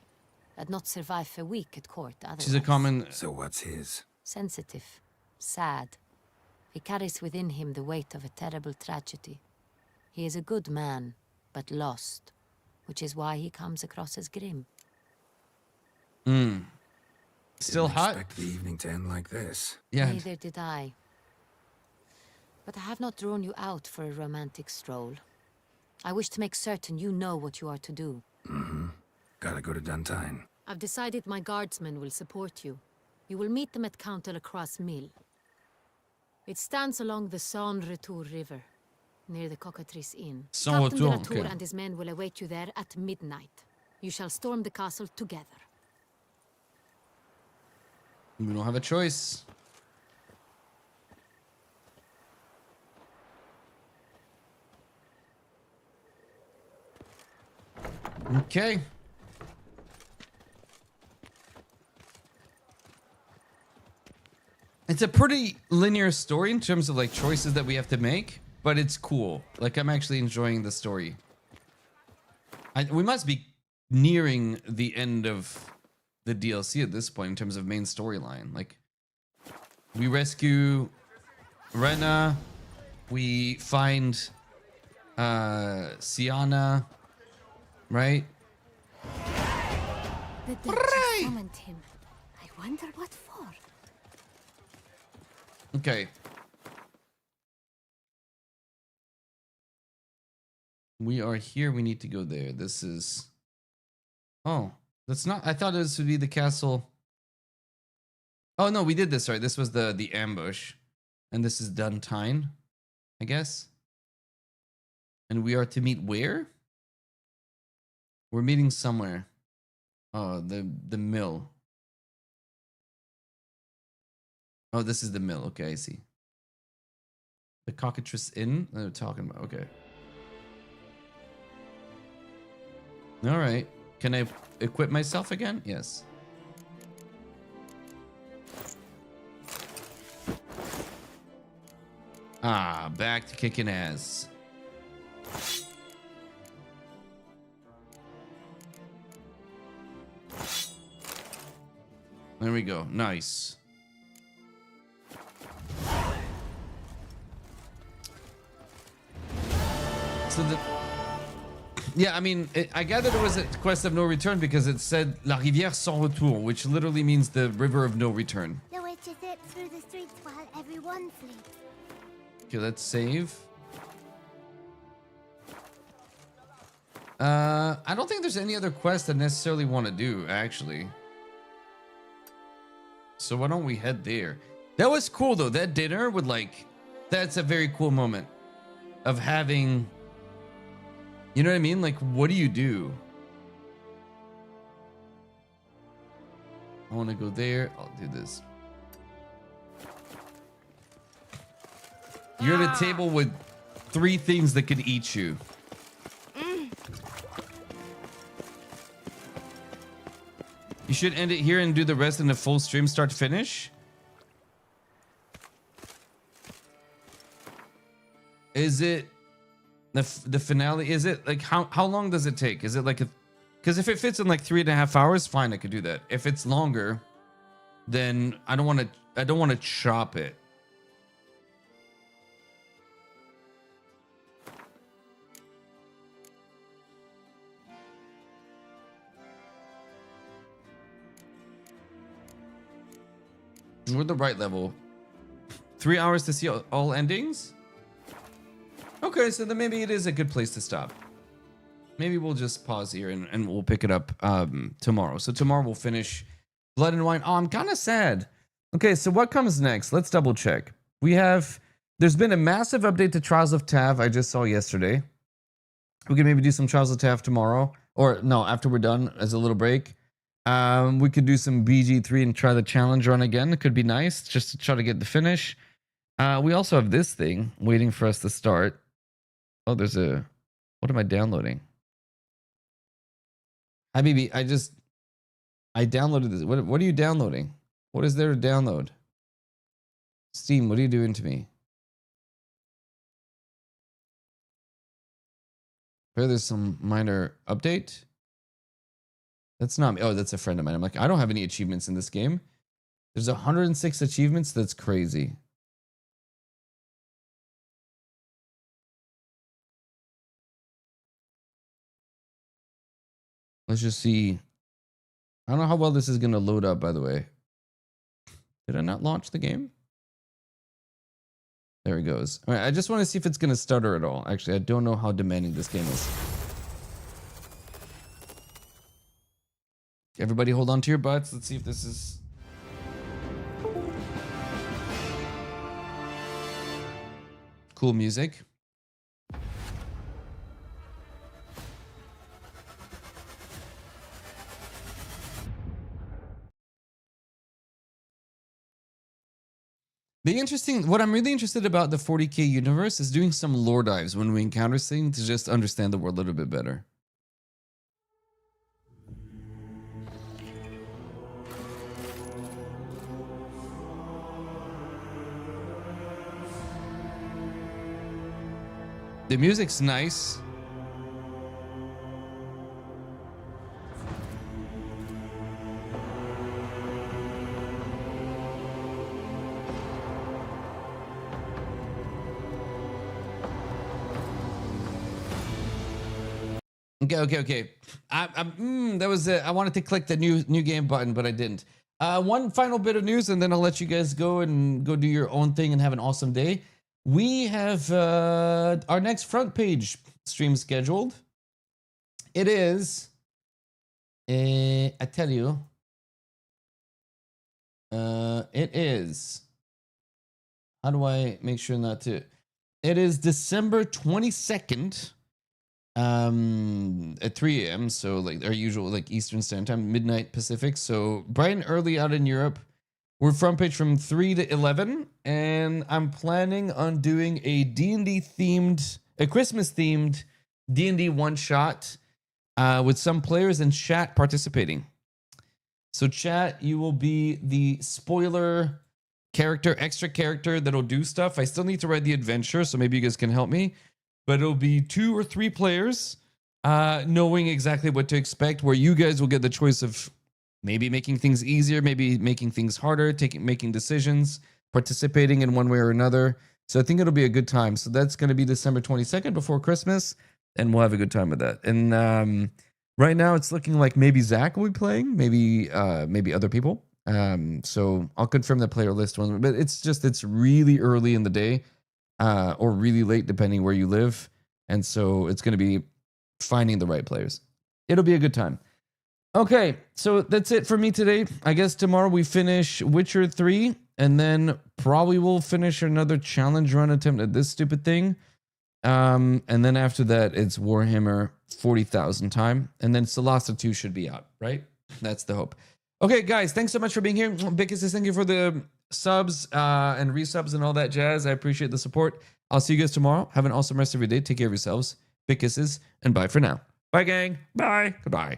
I'd not survive a week at court otherwise. She's a common... So what's his? Sensitive. Sad. He carries within him the weight of a terrible tragedy. He is a good man, but lost, which is why he comes across as grim. Still Didn't hot? Expect the evening to end like this. Yeah. Neither did I. But I have not drawn you out for a romantic stroll. I wish to make certain you know what you are to do. Mm-hmm. Gotta go to Duntine. I've decided my guardsmen will support you. You will meet them at Count Delacroix' mill. It stands along the Saint-Retour River, near the Cockatrice Inn. Captain Saint-Retour, Delatour okay. and his men will await you there at midnight. You shall storm the castle together. We don't have a choice. Okay. It's a pretty linear story in terms of like choices that we have to make, but it's cool. Like I'm actually enjoying the story. We must be nearing the end of the DLC at this point in terms of main storyline. Like we rescue Renna, we find Sienna, right? The Duchess summoned him. I wonder what for. Okay. We are here. We need to go there. This is... Oh, that's not... I thought this would be the castle. Oh, no, we did this, right? This was the ambush. And this is Duntine, I guess. And we are to meet where? We're meeting somewhere. Oh, the mill. Oh, this is the mill. Okay, I see. The Cockatrice Inn? They're talking about. Okay. All right. Can I equip myself again? Yes. Ah, back to kicking ass. There we go. Nice. So Yeah, I mean, I gathered it was a quest of no return because it said La Rivière sans retour, which literally means the river of no return. The witches zip through the streets while everyone sleeps. Okay, let's save. I don't think there's any other quest I necessarily want to do, actually. So why don't we head there? That was cool, though. That dinner would, like... That's a very cool moment of having... You know what I mean? Like, what do you do? I want to go there. I'll do this. You're at a table with 3 things that could eat you. You should end it here and do the rest in the full stream, start to finish. Is it the finale? Is it like how long does it take? Is it like a? Because if it fits in like 3.5 hours, fine, I could do that. If it's longer, then I don't want to chop it. We're the right level. 3 hours to see all endings? Okay, so then maybe it is a good place to stop. Maybe we'll just pause here and we'll pick it up tomorrow. So tomorrow we'll finish Blood and Wine. Oh, I'm kind of sad. Okay, so what comes next? Let's double check. There's been a massive update to Trials of Tav I just saw yesterday. We can maybe do some Trials of Tav tomorrow. Or no, after we're done as a little break. We could do some BG3 and try the challenge run again. It could be nice just to try to get the finish. We also have this thing waiting for us to start. Oh, there's a... What am I downloading? Habibi, I downloaded this. What are you downloading? What is there to download? Steam, what are you doing to me? There's some minor update. That's not me. Oh, that's a friend of mine. I'm like, I don't have any achievements in this game. There's 106 achievements. That's crazy. Let's just see. I don't know how well this is going to load up, by the way. Did I not launch the game? There it goes. All right, I just want to see if it's going to stutter at all. Actually, I don't know how demanding this game is. Everybody hold on to your butts. Let's see if this is... Cool music. What I'm really interested about the 40k universe is doing some lore dives when we encounter things to just understand the world a little bit better. The music's nice. Okay. That was it. I wanted to click the new game button, but I didn't. One final bit of news, and then I'll let you guys go and go do your own thing and have an awesome day. We have our next front page stream scheduled. It is, I tell you, it is. How do I make sure not to? It is December 22nd. At 3 a.m. So like our usual like Eastern Standard Time, midnight Pacific. So bright and early out in Europe. We're front page from 3 to 11, and I'm planning on doing a D&D themed, a Christmas themed D&D one shot with some players and chat participating. So chat, you will be the spoiler character, extra character that'll do stuff. I still need to write the adventure, so maybe you guys can help me. But it'll be 2 or 3 players knowing exactly what to expect, where you guys will get the choice of maybe making things easier, maybe making things harder, making decisions, participating in one way or another. So I think it'll be a good time. So that's going to be December 22nd before Christmas and we'll have a good time with that. And right now, it's looking like maybe Zach will be playing, maybe other people. So I'll confirm the player list one, but it's really early in the day, or really late, depending where you live, and so it's going to be finding the right players. It'll be a good time. Okay, so that's it for me today. I guess tomorrow we finish Witcher 3, and then probably we'll finish another challenge run attempt at this stupid thing. And then after that, it's Warhammer 40,000 time, and then Solasta 2 should be out, right? That's the hope. Okay, guys, thanks so much for being here. Bickus says thank you for the subs and resubs and all that jazz. I appreciate the support. I'll see you guys tomorrow. Have an awesome rest of your day. Take care of yourselves. Big kisses, and bye for now. Bye, gang. Bye. Goodbye.